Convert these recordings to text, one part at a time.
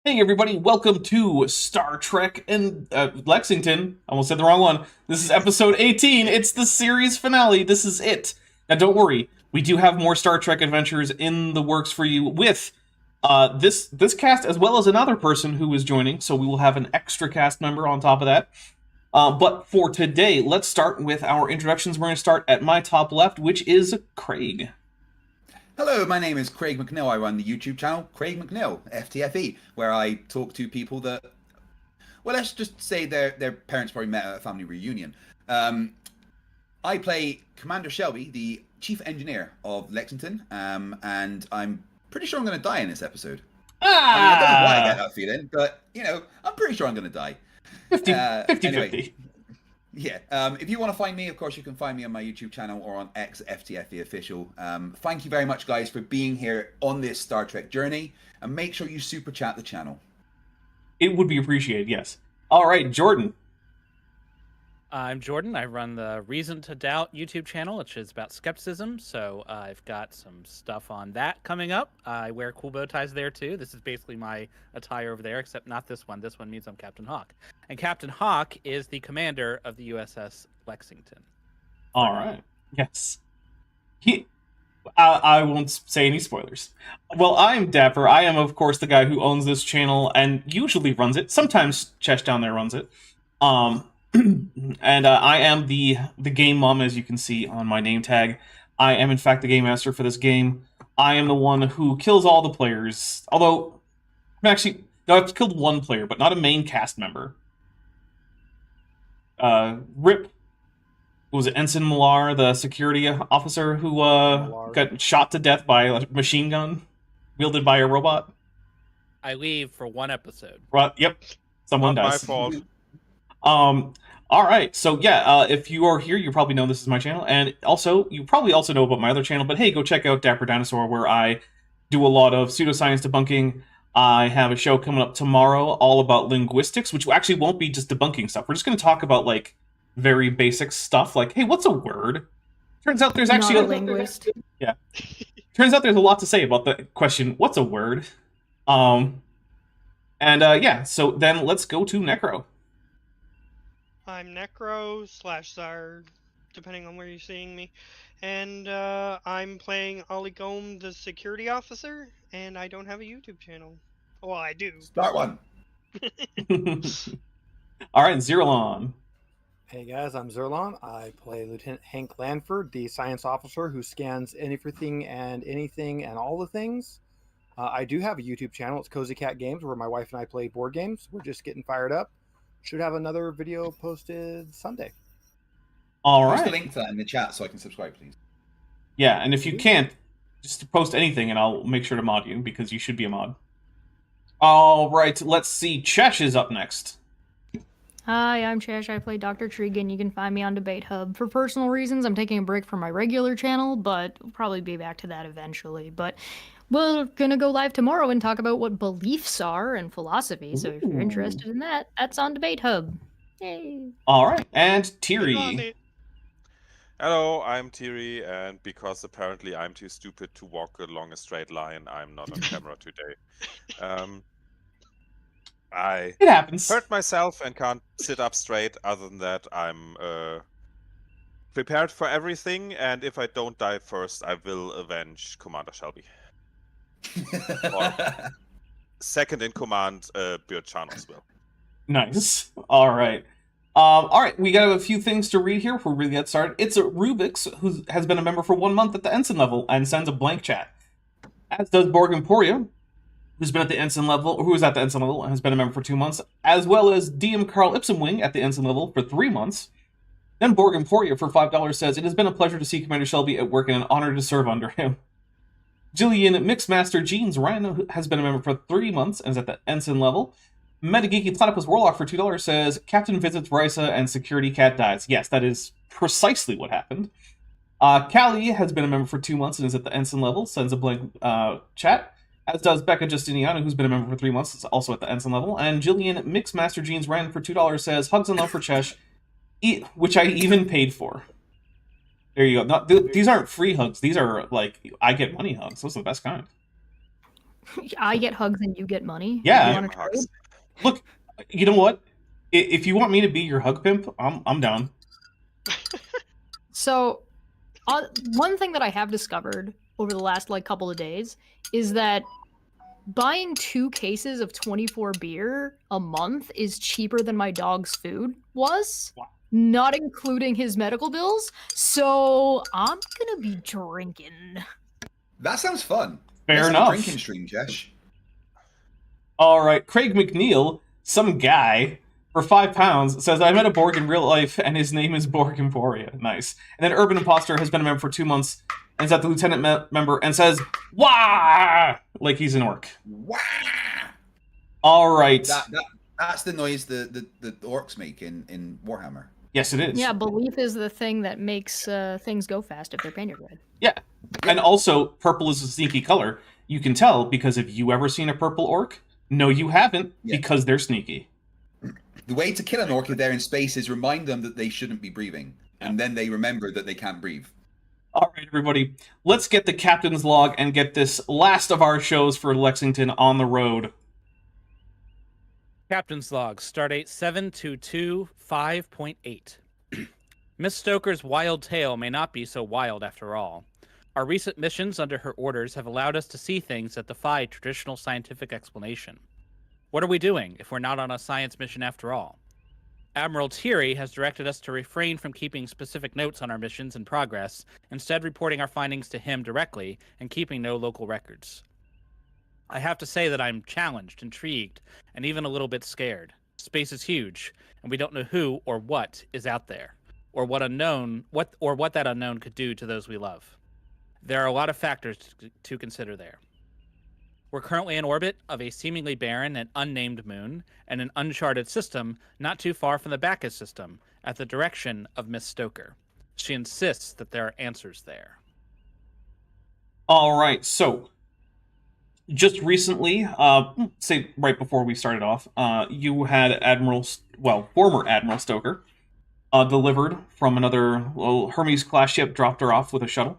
Hey everybody, welcome to Star Trek in Lexington. Almost said the wrong one. This is episode 18. It's the series finale. This is it. Now don't worry, we do have more Star Trek adventures in the works for you with this cast as well as another person who is joining. So we will have an extra cast member on top of that. But for today, let's start with our introductions. We're going to start at my top left, which is Craig. Hello, my name is Craig McNill. I run the YouTube channel Craig McNill, FTFE, where I talk to people that, well, let's just say their parents probably met at a family reunion. I play Commander Shelby, the chief engineer of Lexington, and I'm pretty sure I'm going to die in this episode. I mean, I don't know why I get that feeling, but, I'm pretty sure I'm going to die. 50-50. Anyway. Yeah, if you want to find me, of course, you can find me on my YouTube channel or on X, FTFE Official. Thank you very much, guys, for being here on this Star Trek journey, and make sure you super chat the channel. It would be appreciated, yes. All right, Jordan. I'm Jordan. I run the Reason to Doubt YouTube channel, which is about skepticism. So I've got some stuff on that coming up. I wear cool bow ties there too. This is basically my attire over there, except not this one. This one means I'm Captain Hawk. And Captain Hawk is the commander of the USS Lexington. All right. Yes. I won't say any spoilers. Well, I'm Dapper. I am, of course, the guy who owns this channel and usually runs it. Sometimes Chesh down there runs it. And I am the game mom, as you can see on my name tag. I am, in fact, the game master for this game. I am the one who kills all the players. Although, actually, no, I've killed one player, but not a main cast member. Rip. Was it Ensign Millar, the security officer who got shot to death by a machine gun wielded by a robot? I leave for one episode. Yep, someone Not does. my fault. All right, so yeah, if you are here, you probably know this is my channel, and also, you probably also know about my other channel, but hey, go check out Dapper Dinosaur, where I do a lot of pseudoscience debunking. I have a show coming up tomorrow all about linguistics, which actually won't be just debunking stuff. We're just going to talk about, like, very basic stuff, like, hey, what's a word? Turns out there's actually Not a linguist. Yeah. Turns out there's a lot to say about the question, what's a word? Yeah, so then let's go to Necro. I'm Necro/Zard, depending on where you're seeing me. And I'm playing Oligome, the security officer, and I don't have a YouTube channel. Well, I do. Start one. All right, Zerlon. Hey guys, I'm Zerlon. I play Lieutenant Hank Lanford, the science officer who scans everything and anything and all the things. I do have a YouTube channel. It's Cozy Cat Games, where my wife and I play board games. We're just getting fired up. Should have another video posted Sunday. All Post right. the link to that in the chat so I can subscribe, please. Yeah, and if you can't, just post anything and I'll make sure to mod you, because you should be a mod. All right, let's see. Chesh is up next. Hi, I'm Chesh. I play Dr. Tregan. You can find me on Debate Hub. For personal reasons, I'm taking a break from my regular channel, but we'll probably be back to that eventually. But we're gonna go live tomorrow and talk about what beliefs are and philosophy. So if you're interested in that, that's on Debate Hub. Yay! All right, and Click on Tiri. it. Hello, I'm Tiri, and because apparently I'm too stupid to walk along a straight line, I'm not on camera today. I It happens. hurt myself and can't sit up straight. Other than that, I'm prepared for everything, and if I don't die first, I will avenge Commander Shelby. Or second in command, Björn Chan as well. Nice. All right. We got a few things to read here before we get started. It's Rubix, who has been a member for 1 month at the ensign level and sends a blank chat. As does Borg Emporia, who's been at the ensign level, or who is at the ensign level and has been a member for 2 months, as well as DM Carl Ipsumwing at the ensign level for 3 months. Then Borg Emporia for $5 says, "It has been a pleasure to see Commander Shelby at work and an honor to serve under him." Jillian Mixmaster Jeans Ryan has been a member for 3 months and is at the ensign level. Metageeky Platypus Warlock for $2 says, "Captain visits Risa and security cat dies." Yes, that is precisely what happened. Callie has been a member for 2 months and is at the ensign level, sends a blank chat. As does Becca Justiniano, who's been a member for 3 months, is also at the ensign level. And Jillian Mixmaster Jeans Ryan for $2 says, "Hugs and love for Chesh, which I even paid for." There you go. These aren't free hugs. These are, like, I get money hugs. Those are the best kind. I get hugs and you get money. Yeah. You wanna Give 'em hugs. trade? Look, you know what? If you want me to be your hug pimp, I'm down. So, one thing that I have discovered over the last like couple of days is that buying 2 cases of 24 beer a month is cheaper than my dog's food was, Wow. not including his medical bills. So I'm gonna be drinking. That sounds fun. Fair Let's have enough. a drinking stream, Jesh. All right, Craig McNeil, some guy for £5 says I met a Borg in real life and his name is Borg Emporia. Nice. And then Urban Imposter has been a member for 2 months and is at the lieutenant member and says "Wah!" like he's an orc. Wow. All right. That's the noise the orcs make in Warhammer. Yes, it is. Yeah, belief is the thing that makes things go fast if they're painted red. Yeah. And also, purple is a sneaky color. You can tell because have you ever seen a purple orc? No, you haven't, Yeah. because they're sneaky. The way to kill an orc if they're in space is remind them that they shouldn't be breathing, and then they remember that they can't breathe. All right, everybody, let's get the captain's log and get this last of our shows for Lexington on the road. Captain's log, Stardate 7225.8. Miss Stoker's wild tale may not be so wild after all. Our recent missions under her orders have allowed us to see things that defy traditional scientific explanation. What are we doing if we're not on a science mission after all? Admiral Tiri has directed us to refrain from keeping specific notes on our missions and progress, instead reporting our findings to him directly and keeping no local records. I have to say that I'm challenged, intrigued, and even a little bit scared. Space is huge, and we don't know who or what is out there, or what that unknown could do to those we love. There are a lot of factors to consider there. We're currently in orbit of a seemingly barren and unnamed moon and an uncharted system not too far from the Bachus system at the direction of Miss Stoker. She insists that there are answers there. All right, so just recently, say right before we started off, you had former Admiral Stoker, delivered from another little Hermes-class ship, dropped her off with a shuttle.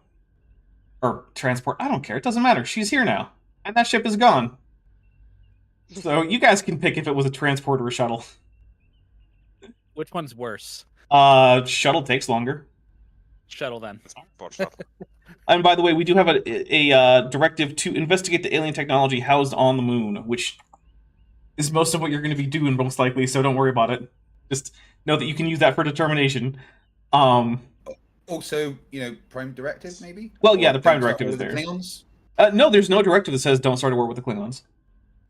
Or transport, I don't care, it doesn't matter, she's here now. And that ship is gone. So you guys can pick if it was a transport or a shuttle. Which one's worse? Shuttle takes longer. Shuttle, then. Sport shuttle. And by the way, we do have a directive to investigate the alien technology housed on the moon, which is most of what you're going to be doing, most likely, so don't worry about it. Just know that you can use that for determination. Also, Prime Directive, maybe? Well, yeah, Or the Prime don't start Directive is war with there. the Klingons? No, there's no directive that says don't start a war with the Klingons.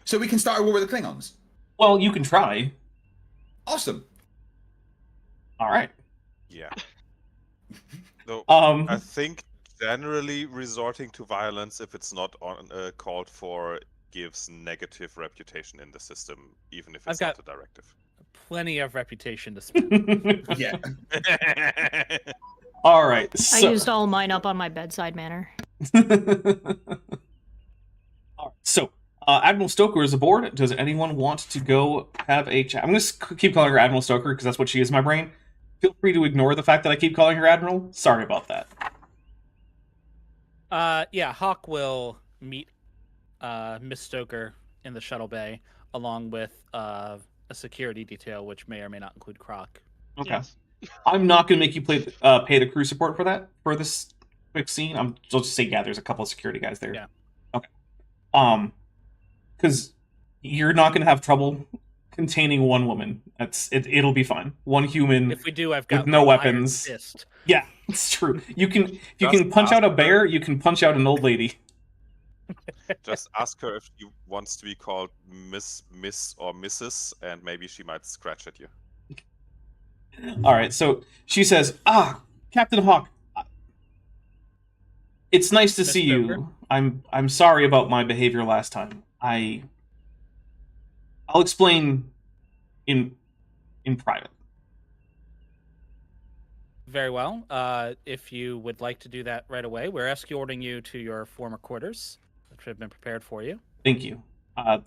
So we can start a war with the Klingons? Well, you can try. Awesome. All right. Yeah. No, Um, I think generally resorting to violence, if it's not called for, gives negative reputation in the system, even if I've it's got- not a directive. Plenty of reputation to spend. Yeah. All right. I So, used all mine up on my bedside manner. all right, so Admiral Stoker is aboard. Does anyone want to go have a chat? I'm going to keep calling her Admiral Stoker because that's what she is in my brain. Feel free to ignore the fact that I keep calling her Admiral. Sorry about that. Yeah, Hawk will meet Miss Stoker in the shuttle bay, along with a security detail, which may or may not include Croc. Okay. Yes. I'm not going to make you pay the crew support for this quick scene. I'll just say, yeah, there's a couple of security guys there. Yeah. Okay. Because you're not going to have trouble containing one woman. It'll be fine. One human. If we do, I've got with no my iron weapons. fist. Yeah, it's true. If you Just can punch out a ask bear, her. you can punch out an old lady. Just ask her if she wants to be called Miss, or Mrs., and maybe she might scratch at you. All right, so she says, Captain Hawk, it's nice to Miss see Stoker? you. I'm sorry about my behavior last time. I'll explain in private. Very well. If you would like to do that right away, we're escorting you to your former quarters, which have been prepared for you. Thank you.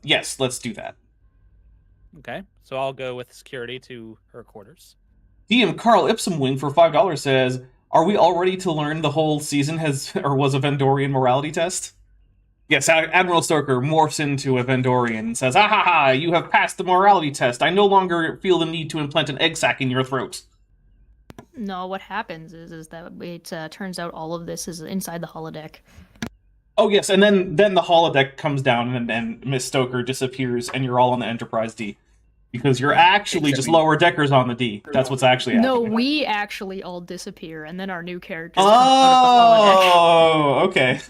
Yes, let's do that. Okay, so I'll go with security to her quarters. DM Carl Ipsumwing for $5 says, "Are we all ready to learn the whole season was a Vendorian morality test?" Yes, Admiral Stoker morphs into a Vendorian and says, "Ah ha ha! You have passed the morality test. I no longer feel the need to implant an egg sac in your throat." No, what happens is that it turns out all of this is inside the holodeck. Oh yes, and then the holodeck comes down and Miss Stoker disappears, and you're all on the Enterprise D. Because you're actually just lower deckers on the D. That's what's actually No, happening. we actually all disappear, and then our new characters come out Oh, okay.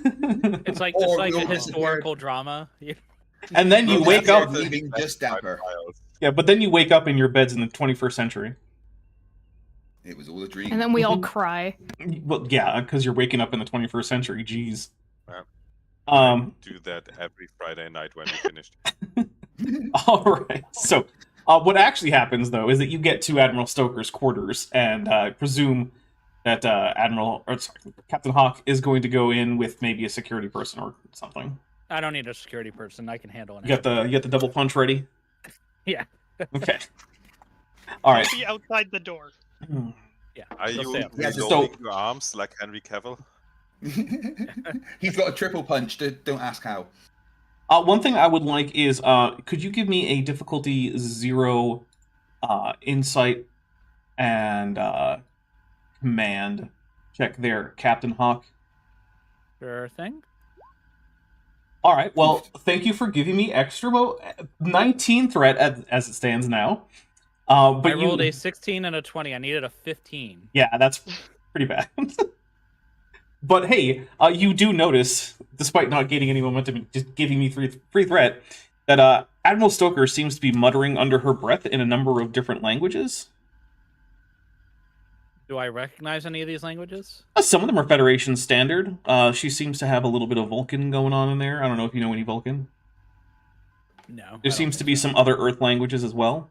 It's like Or a we'll historical drama. And then you wake up. Leaving just dapper. Yeah, but then you wake up in your beds in the 21st century. It was all a of the dream. and then we all cry. Well, yeah, because you're waking up in the 21st century. Jeez. Yeah. Do that every Friday night when we finished. All right. So, what actually happens though is that you get to Admiral Stoker's quarters, and I presume that Captain Hawk is going to go in with maybe a security person or something. I don't need a security person. I can handle it. You got the double punch ready? Yeah. Okay. All right. Be outside the door. Yeah. Are you'll you stay up. Yeah, reloading your arms like Henry Cavill? He's got a triple punch. Don't ask how. One thing I would like is, could you give me a difficulty 0 insight and command check there, Captain Hawk? Sure thing. All right. Well, thank you for giving me extra 19 threat as it stands now. But I rolled a 16 and a 20. I needed a 15. Yeah, that's pretty bad. But hey, you do notice, despite not gaining any momentum, just giving me free threat, that Admiral Stoker seems to be muttering under her breath in a number of different languages. Do I recognize any of these languages? Some of them are Federation standard. She seems to have a little bit of Vulcan going on in there. I don't know if you know any Vulcan. No. There seems to be some other Earth languages as well.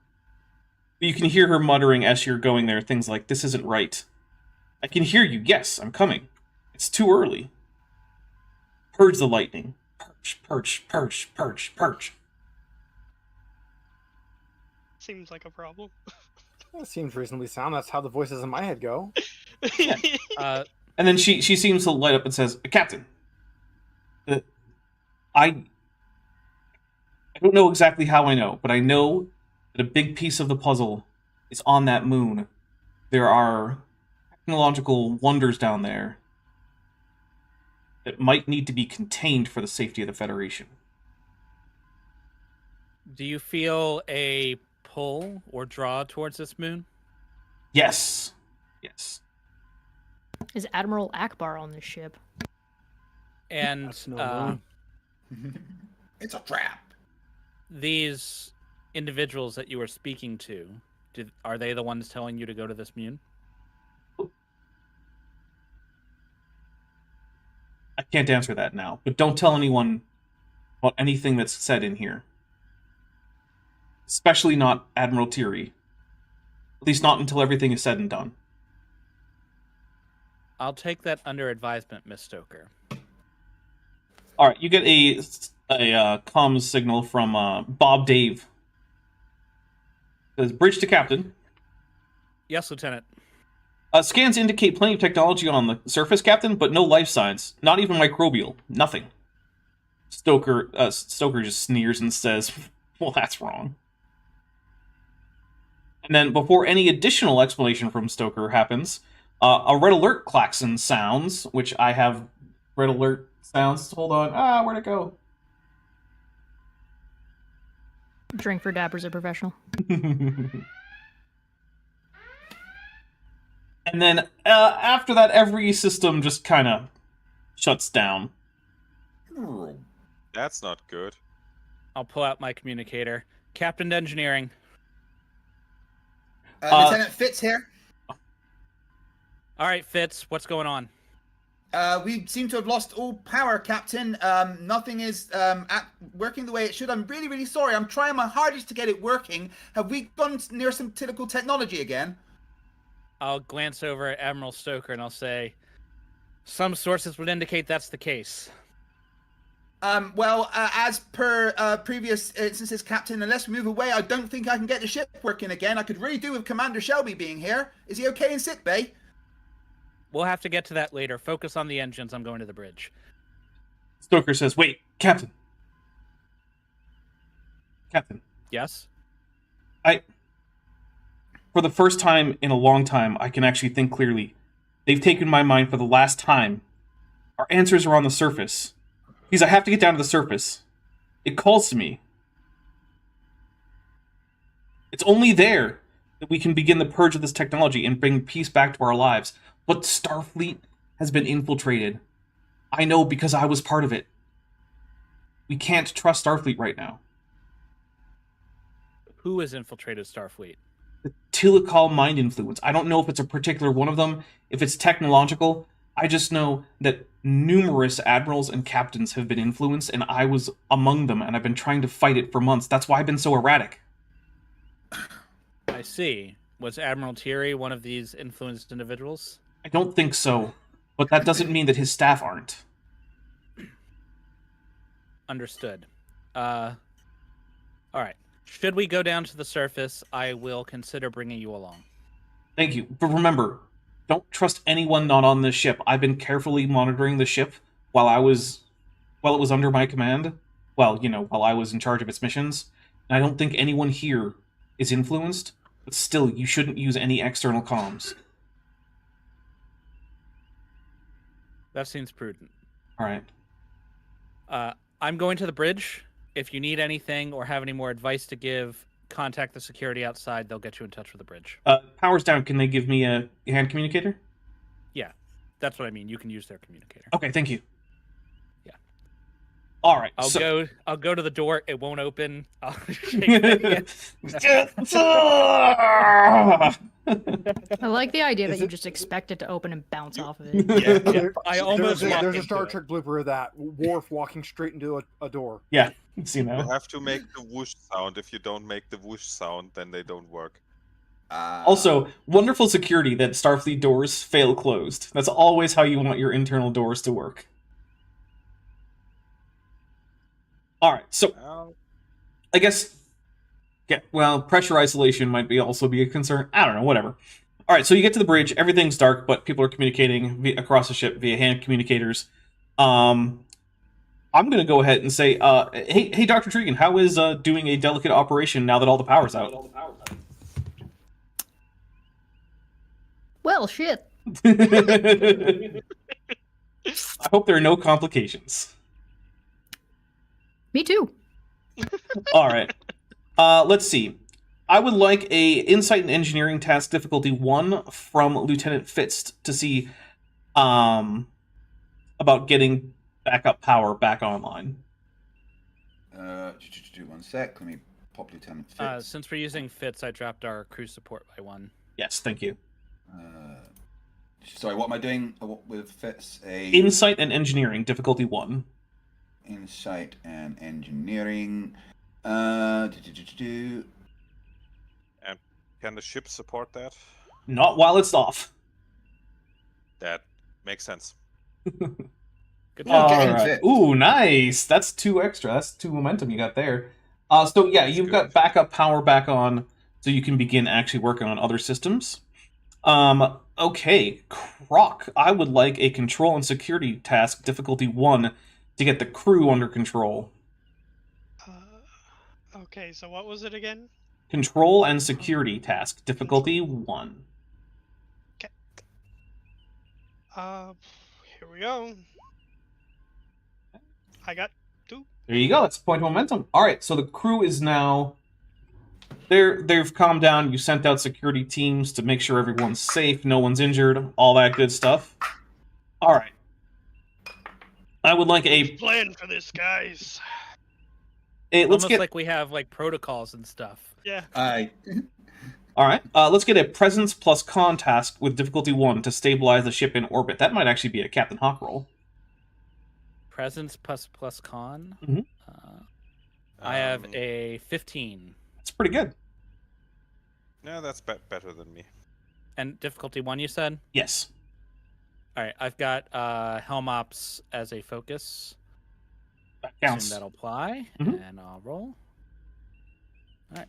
But you can hear her muttering as you're going there, things like, "This isn't right. I can hear you. Yes, I'm coming. It's too early. Purge the lightning. Purge, purge, purge, purge, purge." Seems like a problem. That seems reasonably sound. That's how the voices in my head go. And then she seems to light up and says, "Captain, I don't know exactly how I know, but I know that a big piece of the puzzle is on that moon. There are technological wonders down there that might need to be contained for the safety of the Federation." Do you feel a pull or draw towards this moon? Yes. Yes. Is Admiral Akbar on this ship? And That's no moon. It's a trap. these individuals that you were speaking to, are they the ones telling you to go to this moon? I can't answer that now, but don't tell anyone about anything that's said in here. Especially not Admiral Tiri. At least not until everything is said and done. I'll take that under advisement, Miss Stoker. Alright, you get a comms signal from Bob Dave. It says, "Bridge to Captain. Yes, Lieutenant. Scans indicate plenty of technology on the surface, Captain, but no life signs. Not even microbial. Nothing." Stoker just sneers and says, "Well, that's wrong." And then, before any additional explanation from Stoker happens, a red alert klaxon sounds, which I have red alert sounds. Hold on. Where'd it go? Drink for Dapper's a professional. And then, after that, every system just kind of shuts down. That's not good. I'll pull out my communicator. Captain to Engineering. Lieutenant Fitz here. All right, Fitz, what's going on? We seem to have lost all power, Captain. Nothing is working the way it should. I'm really, really sorry. I'm trying my hardest to get it working. Have we gone near some typical technology again? I'll glance over at Admiral Stoker and I'll say, some sources would indicate that's the case. Well, as per previous instances, Captain, unless we move away, I don't think I can get the ship working again. I could really do with Commander Shelby being here. Is he okay in sickbay? We'll have to get to that later. Focus on the engines. I'm going to the bridge. Stoker says, "Wait, Captain. Captain. Yes. For the first time in a long time, I can actually think clearly. They've taken my mind for the last time. Our answers are on the surface. Because I have to get down to the surface. It calls to me. It's only there that we can begin the purge of this technology and bring peace back to our lives. But Starfleet has been infiltrated. I know because I was part of it. We can't trust Starfleet right now. Who has infiltrated Starfleet? The Tilakal mind influence. I don't know if it's a particular one of them, if it's technological. I just know that numerous admirals and captains have been influenced, and I was among them, and I've been trying to fight it for months. That's why I've been so erratic. I see. Was Admiral Tiri one of these influenced individuals? I don't think so, but that doesn't mean that his staff aren't. Understood. All right. Should we go down to the surface, I will consider bringing you along. Thank you. But remember, don't trust anyone not on this ship. I've been carefully monitoring the ship while it was under my command. Well, while I was in charge of its missions. And I don't think anyone here is influenced, but still, you shouldn't use any external comms. That seems prudent. All right. I'm going to the bridge. If you need anything or have any more advice to give, contact the security outside. They'll get you in touch with the bridge. Power's down. Can they give me a hand communicator? Yeah, that's what I mean. You can use their communicator. Okay, thank you. Yeah. All right. I'll go to the door. It won't open. I'll shake I like the idea that you just expect it to open and bounce off of it. Yeah. I almost There's a Star Trek blooper of that. Worf walking straight into a door. Yeah, see You now. have to make the whoosh sound. If you don't make the whoosh sound, then they don't work. Also, wonderful security that Starfleet doors fail closed. That's always how you want your internal doors to work. All right, so I guess, yeah. Well, pressure isolation might also be a concern. I don't know. Whatever. All right, so you get to the bridge. Everything's dark, but people are communicating across the ship via hand communicators. I'm going to go ahead and say, hey, Dr. Tregan, how is doing a delicate operation now that all the power's out? Well, shit. I hope there are no complications. Me too. All right. Let's see. I would like a Insight and Engineering task difficulty 1 from Lieutenant Fitz to see about getting backup power back online. 1 sec. Let me pop Lieutenant Fitz. Since we're using Fitz, I dropped our crew support by 1. Yes, thank you. Sorry, what am I doing with Fitz? Insight and Engineering difficulty 1. Insight and Engineering. And can the ship support that? Not while it's off. That makes sense. Good All job. right. Ooh, nice. That's 2 extra. That's 2 momentum you got there. So yeah, you've got backup power back on, so you can begin actually working on other systems. Okay, Croc. I would like a control and security task difficulty 1 to get the crew under control. Okay, so what was it again? Control and security task difficulty 1. Okay. Here we go. I got 2. There you go. That's a point of momentum. All right, so the crew is now... They've calmed down. You sent out security teams to make sure everyone's safe, no one's injured, all that good stuff. All right. I would like a Plan for this, guys. let's Almost get like we have like protocols and stuff. Yeah. all right. Let's get a presence plus con task with difficulty 1 to stabilize the ship in orbit. That might actually be a Captain Hawk roll. Presence plus con. Mhm. I have a 15. It's pretty good. Yeah, that's better than me. And difficulty 1, you said? Yes. All right, I've got Helm Ops as a focus. That Assume counts. that'll apply, Mhm. and I'll roll. All right.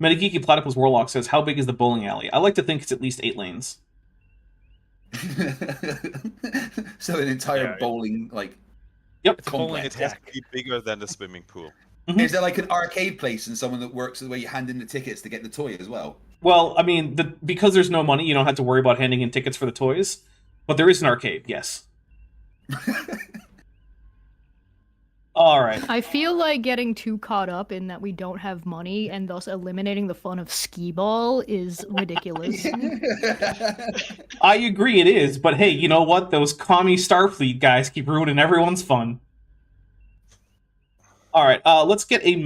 Metageeky Platypus Warlock says, how big is the bowling alley? I like to think it's at least 8 lanes. So an entire Yeah. bowling Yep. It's a bowling Complex. It has to deck. be bigger than the swimming pool. Is there like an arcade place and someone that works where you hand in the tickets to get the toy as well? Well, I mean, because there's no money, you don't have to worry about handing in tickets for the toys. But there is an arcade, yes. All right. I feel like getting too caught up in that we don't have money and thus eliminating the fun of skee ball is ridiculous. I agree it is, but hey, you know what? Those commie Starfleet guys keep ruining everyone's fun. All right, let's get a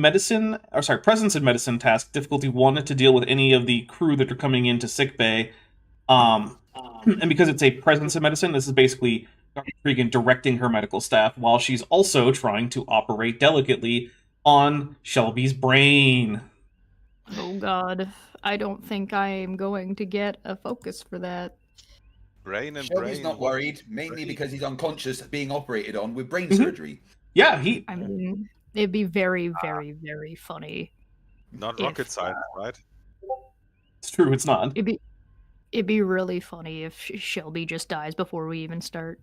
presence in medicine task, difficulty 1, to deal with any of the crew that are coming into sickbay. And because it's a presence in medicine, this is basically Dr. Cregan directing her medical staff while she's also trying to operate delicately on Shelby's brain. Oh god, I don't think I am going to get a focus for that. Brain and Shelby's brain. not what- worried, mainly because he's unconscious, being operated on with brain Mhm. surgery. Yeah, I mean, it'd be very, very, very funny. Not if, rocket science, right? it's true, it's not. It'd be really funny if Shelby just dies before we even start.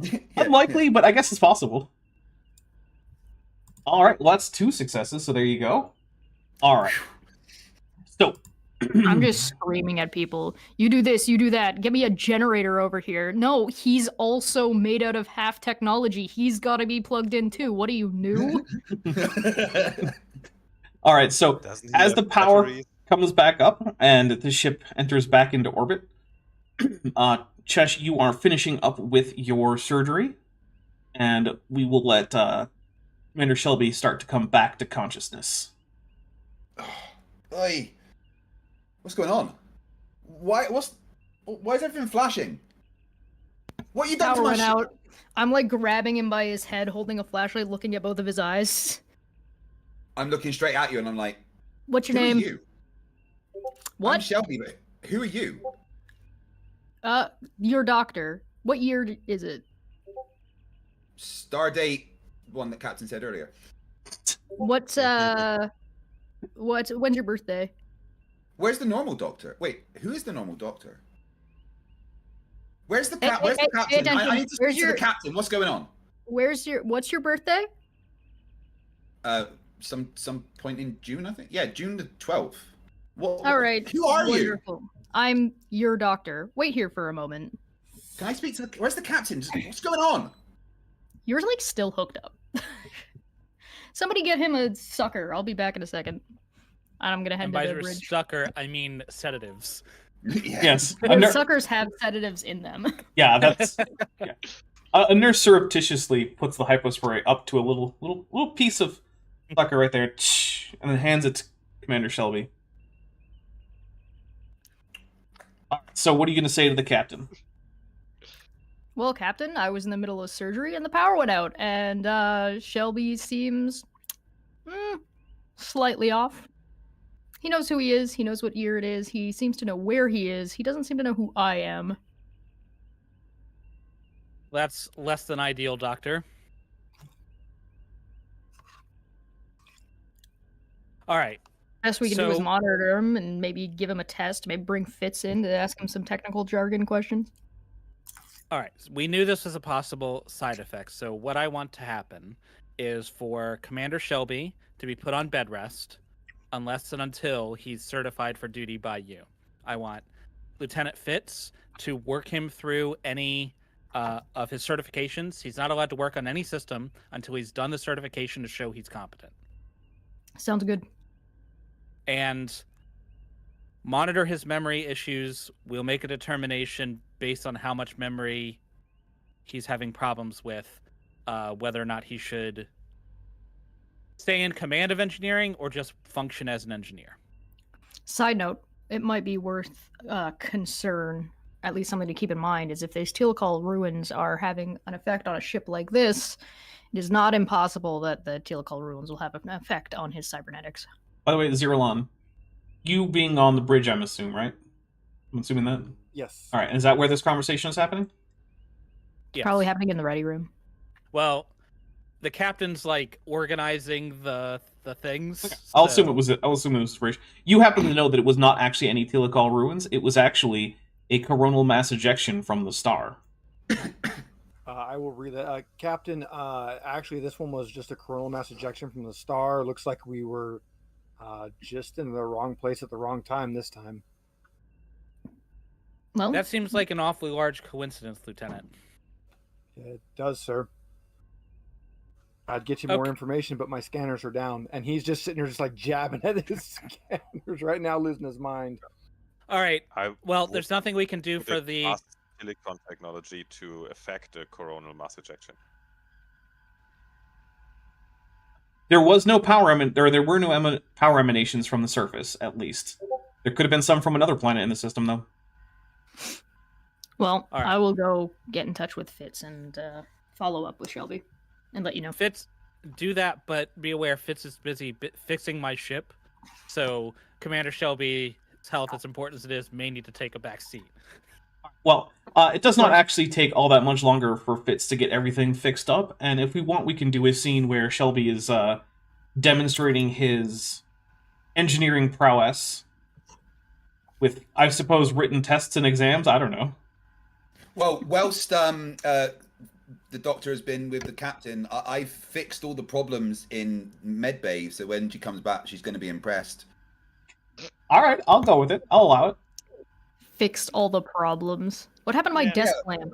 Yeah. Unlikely, but I guess it's possible. All right, well, that's 2 successes, so there you go. All right. So, I'm just screaming at people. You do this, you do that. Get me a generator over here. No, he's also made out of half technology. He's got to be plugged in too. What are you, new? all right, so Doesn't he as have the power batteries? comes back up and the ship enters back into orbit, Chesh, you are finishing up with your surgery, and we will let Commander Shelby start to come back to consciousness. Oi. What's going on? Why is everything flashing? What you done Power to my went ship? out. I'm like grabbing him by his head, holding a flashlight, looking at both of his eyes. I'm looking straight at you and I'm like, What's your who name? are you? I'm What? Shelby, but who are you? Your doctor. What year is it? Stardate, one that Captain said earlier. When's your birthday? Where's the normal doctor? Wait, who is the normal doctor? Where's the Hey, Where's hey, the hey, captain? I attention. need to Where's speak to your- the captain. What's going on? What's your birthday? Some point in June, I think. Yeah, June the 12th. All right. Who are you? Wonderful. I'm your doctor. Wait here for a moment. Can I speak to the? Where's the captain? What's going on? You're like still hooked up. Somebody get him a sucker. I'll be back in a second. I'm gonna head And to by the your bridge. sucker, I mean sedatives. Yeah. Yes, a The nurse. suckers have sedatives in them. Yeah, that's yeah. A nurse surreptitiously puts the hypospray up to a little piece of sucker right there, and then hands it to Commander Shelby. So, what are you going to say to the captain? Well, Captain, I was in the middle of surgery and the power went out, and Shelby seems slightly off. He knows who he is. He knows what year it is. He seems to know where he is. He doesn't seem to know who I am. That's less than ideal, Doctor. All right. Best we can do is So- monitor him and maybe give him a test. Maybe bring Fitz in to ask him some technical jargon questions. All right. We knew this was a possible side effect. So what I want to happen is for Commander Shelby to be put on bed rest unless and until he's certified for duty by you. I want Lieutenant Fitz to work him through any of his certifications. He's not allowed to work on any system until he's done the certification to show he's competent. Sounds good. And monitor his memory issues. We'll make a determination based on how much memory he's having problems with, whether or not he should stay in command of engineering or just function as an engineer. Side note, it might be worth concern, at least something to keep in mind, is if these Telecol ruins are having an effect on a ship like this, it is not impossible that the Telecol ruins will have an effect on his cybernetics. By the way, Zeralon, you being on the bridge, I'm assuming, right? I'm assuming that. Yes. All right, and is that where this conversation is happening? Yes. Probably happening in the ready room. Well, the captain's like organizing the things. I'll so- assume it was. I'll assume it was the bridge. You happen to know that it was not actually any Telecol ruins. It was actually a coronal mass ejection from the star. I will read that. Captain, actually, this one was just a coronal mass ejection from the star. Looks like we were just in the wrong place at the wrong time this time. Well, That seems like an awfully large coincidence, Lieutenant. It does, sir. I'd get you more Okay. information, but my scanners are down. And he's just sitting there just like jabbing at his scanners right now, losing his mind. All right. I Well, would there's nothing we can do put for it the. past silicon technology to affect a coronal mass ejection. There was no there were no power emanations from the surface, at least. There could have been some from another planet in the system, though. well, All right. I will go get in touch with Fitz and follow up with Shelby and let you know. Fitz, do that, but be aware Fitz is busy fixing my ship. So Commander Shelby's health, as important as it is, may need to take a back seat. Well, it does not actually take all that much longer for Fitz to get everything fixed up, and if we want, we can do a scene where Shelby is demonstrating his engineering prowess with, I suppose, written tests and exams. I don't know. Well, whilst the doctor has been with the captain, I've fixed all the problems in medbay, so when she comes back, she's going to be impressed. All right, I'll go with it. I'll allow it. Fixed all the problems. What happened to my Yeah. desk lamp?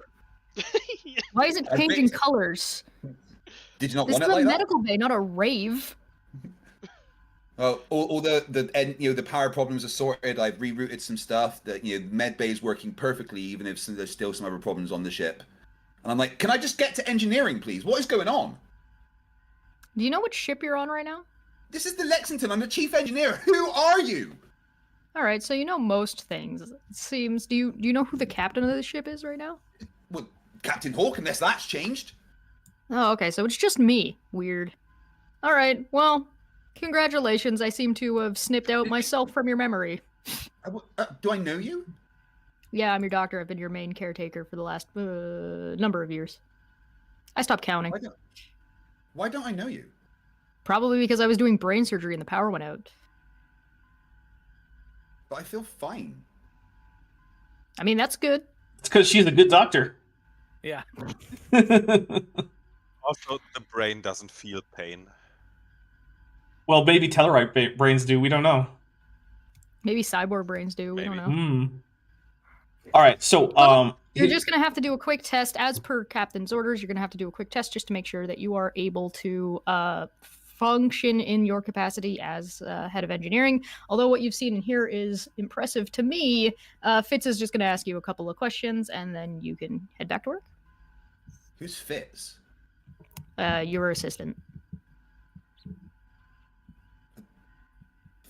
Why is it I changing fixed- colors? Did you not This want is it a like that? medical bay, not a rave. Well, all the power problems are sorted. I've rerouted some stuff. That medbay is working perfectly, even if there's still some other problems on the ship. And I'm like, can I just get to engineering, please? What is going on? Do you know which ship you're on right now? This is the Lexington. I'm the chief engineer. Who are you? All right, so you know most things. It seems. Do you know who the captain of the ship is right now? Well, Captain Hawk, unless that's changed. Oh, okay, so it's just me. Weird. All right, well, congratulations. I seem to have snipped out myself from your memory. Do I know you? Yeah, I'm your doctor. I've been your main caretaker for the last number of years. I stopped counting. Why don't I know you? Probably because I was doing brain surgery and the power went out. But I feel fine. I mean, that's good. It's because she's a good doctor. Yeah. Also, the brain doesn't feel pain. Well, maybe Tellarite brains do. We don't know. Maybe cyborg brains do. We don't Maybe. know. Hmm. All right, so You're just going to have to do a quick test. As per Captain's orders, you're going to have to do a quick test just to make sure that you are able to function in your capacity as head of engineering. Although what you've seen in here is impressive to me, Fitz is just going to ask you a couple of questions, and then you can head back to work. Who's Fitz? Your assistant.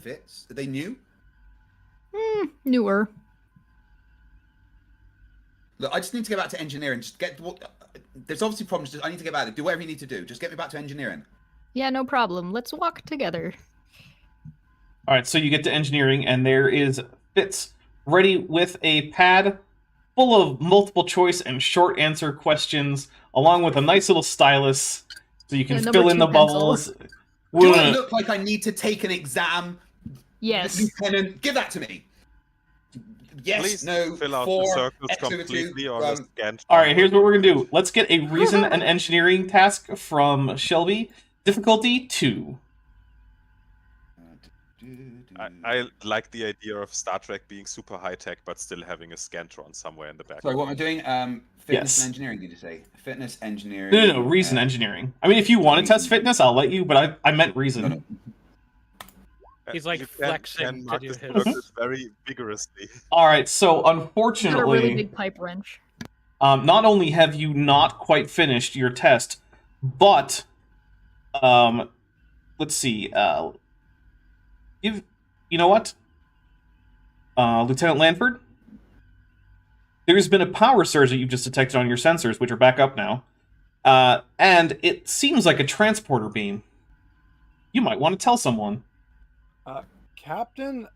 Fitz? Are they new? Newer. Look, I just need to get back to engineering. Just get. There's obviously problems. I need to get back to it. Do whatever you need to do. Just get me back to engineering. Yeah, no problem. Let's walk together. all right, so you get to engineering, and there is Fitz ready with a pad full of multiple choice and short answer questions, along with a nice little stylus, so you can Yeah, number fill in 2 the pencil. bubbles. Do We're I gonna- look like I need to take an exam? Yes. Lieutenant, give that to me. Yes, Please no, fill out four, the circles X over completely two, on the scan. All right, here's what we're gonna do. Let's get a reason and engineering task from Shelby. Difficulty 2. I like the idea of Star Trek being super high tech, but still having a scantron somewhere in the back. Sorry, what am I doing? Fitness Yes. and engineering, did you say? Fitness, engineering. No, reason engineering. I mean, if you want to test fitness, I'll let you, but I meant reason. No. He's like You flexing can to mark do this his- circles very vigorously. All right, so Got a really unfortunately, big pipe wrench. not only have you not quite finished your test, but let's see. You know what, Lieutenant Lanford? There's been a power surge that you've just detected on your sensors, which are back up now, and it seems like a transporter beam. You might want to tell someone. Captain,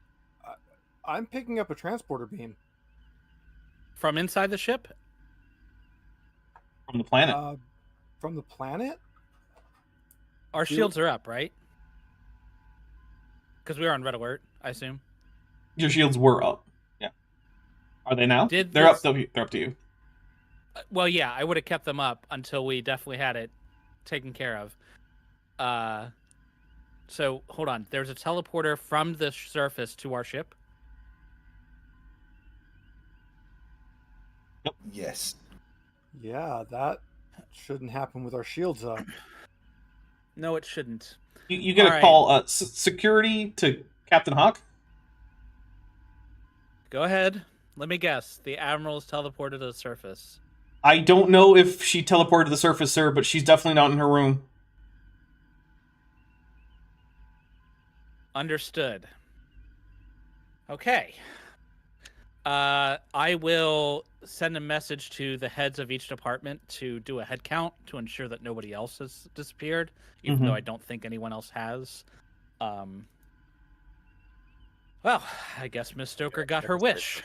I'm picking up a transporter beam. From inside the ship? From the planet. From the planet? Our shields are up, right? Because we were on red alert, I assume. Your shields were up. Yeah. Are they now? Did They're this- up. They're up to you. Well, yeah, I would have kept them up until we definitely had it taken care of. So hold on. There's a teleporter from the surface to our ship. Yes. Yeah, that shouldn't happen with our shields up. No, it shouldn't. You get a All right. call security to Captain Hawk. Go ahead. Let me guess. The admiral's teleported to the surface. I don't know if she teleported to the surface, sir, but she's definitely not in her room. Understood. Okay. I will send a message to the heads of each department to do a head count to ensure that nobody else has disappeared, even though I don't think anyone else has. Well, I guess Miss Stoker got her wish.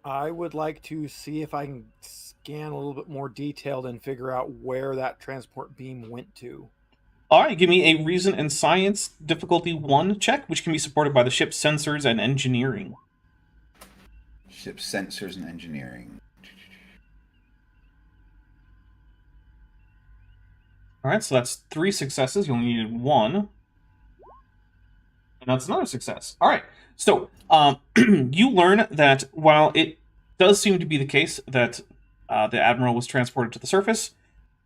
I would like to see if I can scan a little bit more detailed and figure out where that transport beam went to. All right, give me a reason and science difficulty 1 check, which can be supported by the ship's sensors and engineering. Ship sensors and engineering. All right, so that's 3 successes. You only needed 1. And that's another success. All right, so you learn that while it does seem to be the case that the Admiral was transported to the surface,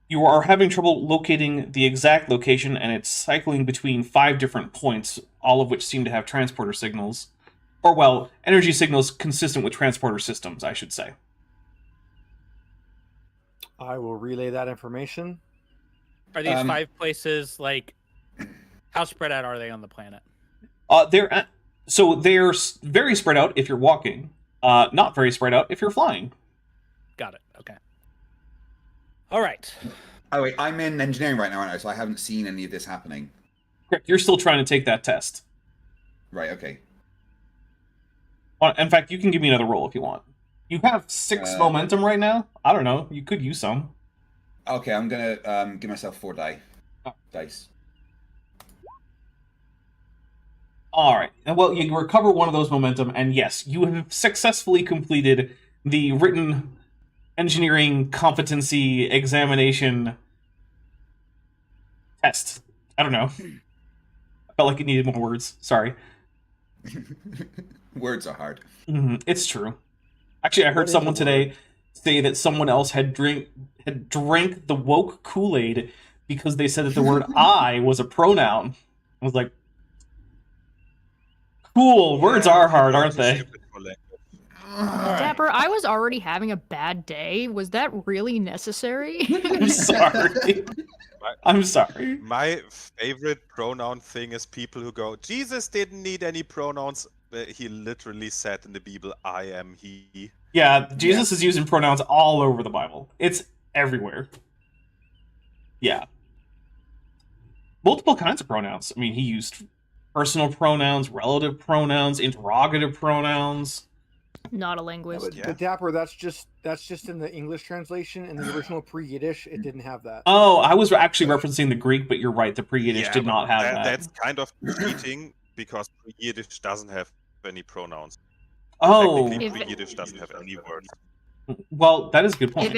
you are having trouble locating the exact location, and it's cycling between 5 different points, all of which seem to have transporter signals. Or, well, energy signals consistent with transporter systems, I should say. I will relay that information. Are these 5 places, like, how spread out are they on the planet? They're very spread out if you're walking, not very spread out if you're flying. Got it. Okay. All right. Oh wait, I'm in engineering right now, aren't I? So I haven't seen any of this happening. Correct. You're still trying to take that test. Right. Okay. In fact, you can give me another roll if you want. You have 6 momentum right now. I don't know. You could use some. Okay, I'm gonna give myself 4 dice. All right. And well, you recover 1 of those momentum, and yes, you have successfully completed the written engineering competency examination test. I don't know. I felt like it needed more words. Sorry. Words are hard. It's true. Actually, I heard someone today say that someone else had drank the woke Kool-Aid because they said that the word "I" was a pronoun. I was like, cool. Words are hard, aren't they? Dapper, I was already having a bad day. Was that really necessary? I'm sorry. I'm sorry. My favorite pronoun thing is people who go, Jesus didn't need any pronouns. He literally said in the Bible, I am he. Yeah, Jesus is using pronouns all over the Bible. It's everywhere. Yeah. Multiple kinds of pronouns. I mean, he used personal pronouns, relative pronouns, interrogative pronouns. Not a linguist. But Dapper, that's just in the English translation. In the original pre-Yiddish, it didn't have that. Oh, I was actually referencing the Greek, but you're right. The pre-Yiddish did not have that. That's kind of cheating because Yiddish doesn't have any pronouns. Oh, technically, Yiddish doesn't have any words. Well, that is a good point.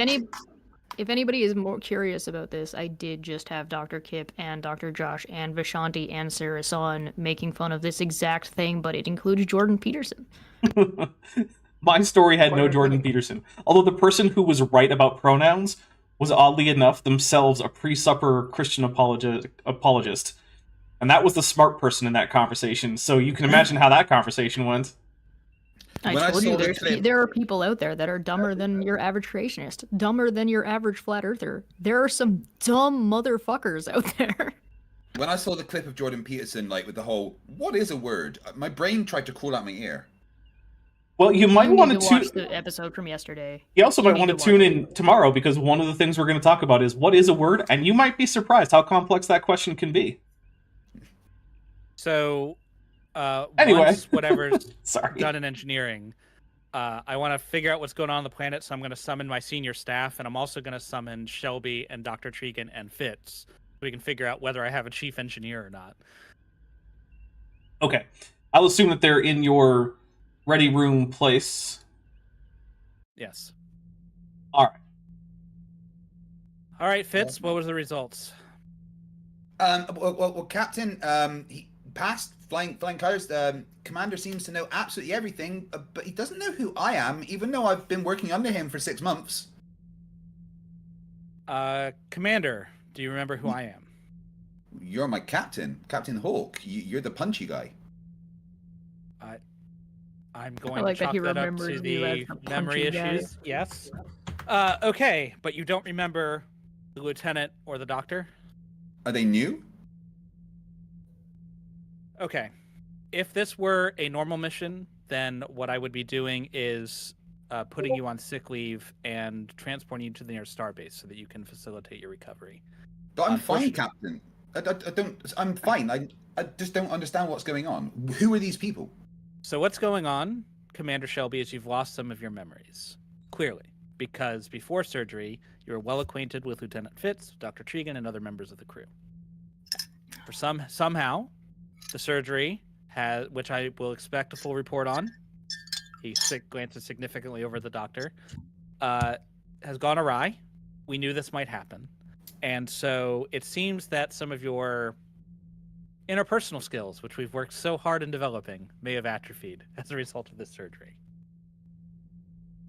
If anybody is more curious about this, I did just have Dr. Kip and Dr. Josh and Vishanti and Sarah Son making fun of this exact thing, but it includes Jordan Peterson. My story had no Jordan Peterson. Although the person who was right about pronouns was oddly enough themselves a pre-supper Christian apologist. And that was the smart person in that conversation. So you can imagine how that conversation went. I told you there are people out there that are dumber than your average creationist, dumber than your average flat earther. There are some dumb motherfuckers out there. When I saw the clip of Jordan Peterson, like with the whole "what is a word," my brain tried to crawl out my ear. Well, you might want to watch the episode from yesterday. You also might want to tune in tomorrow because one of the things we're going to talk about is what is a word, and you might be surprised how complex that question can be. So, anyway, once whatever's Sorry. done in engineering, I want to figure out what's going on the planet, so I'm going to summon my senior staff, and I'm also going to summon Shelby and Dr. Tregan and Fitz, so we can figure out whether I have a chief engineer or not. Okay. I'll assume that they're in your ready room place. Yes. All right. All right, Fitz, what was the results? Well, Captain, he passed flying colors. Commander seems to know absolutely everything, but he doesn't know who I am, even though I've been working under him for 6 months. Commander, do you remember who I am? You're my captain, Captain Hawk. You're the punchy guy. I'm going like to that he chalk that up remembers to you as the the memory punchy guy. issues. Yes. Okay, but you don't remember the lieutenant or the doctor? Are they new? Okay. If this were a normal mission, then what I would be doing is putting you on sick leave and transporting you to the nearest starbase so that you can facilitate your recovery. But I'm fine, Captain. I don't. I'm fine. I just don't understand what's going on. Who are these people? So what's going on, Commander Shelby, is you've lost some of your memories. Clearly. Because before surgery, you were well acquainted with Lieutenant Fitz, Dr. Tregan, and other members of the crew. For somehow, the surgery has, which I will expect a full report on. He glances significantly over the doctor. Has gone awry. We knew this might happen. And so it seems that some of your interpersonal skills, which we've worked so hard in developing, may have atrophied as a result of this surgery.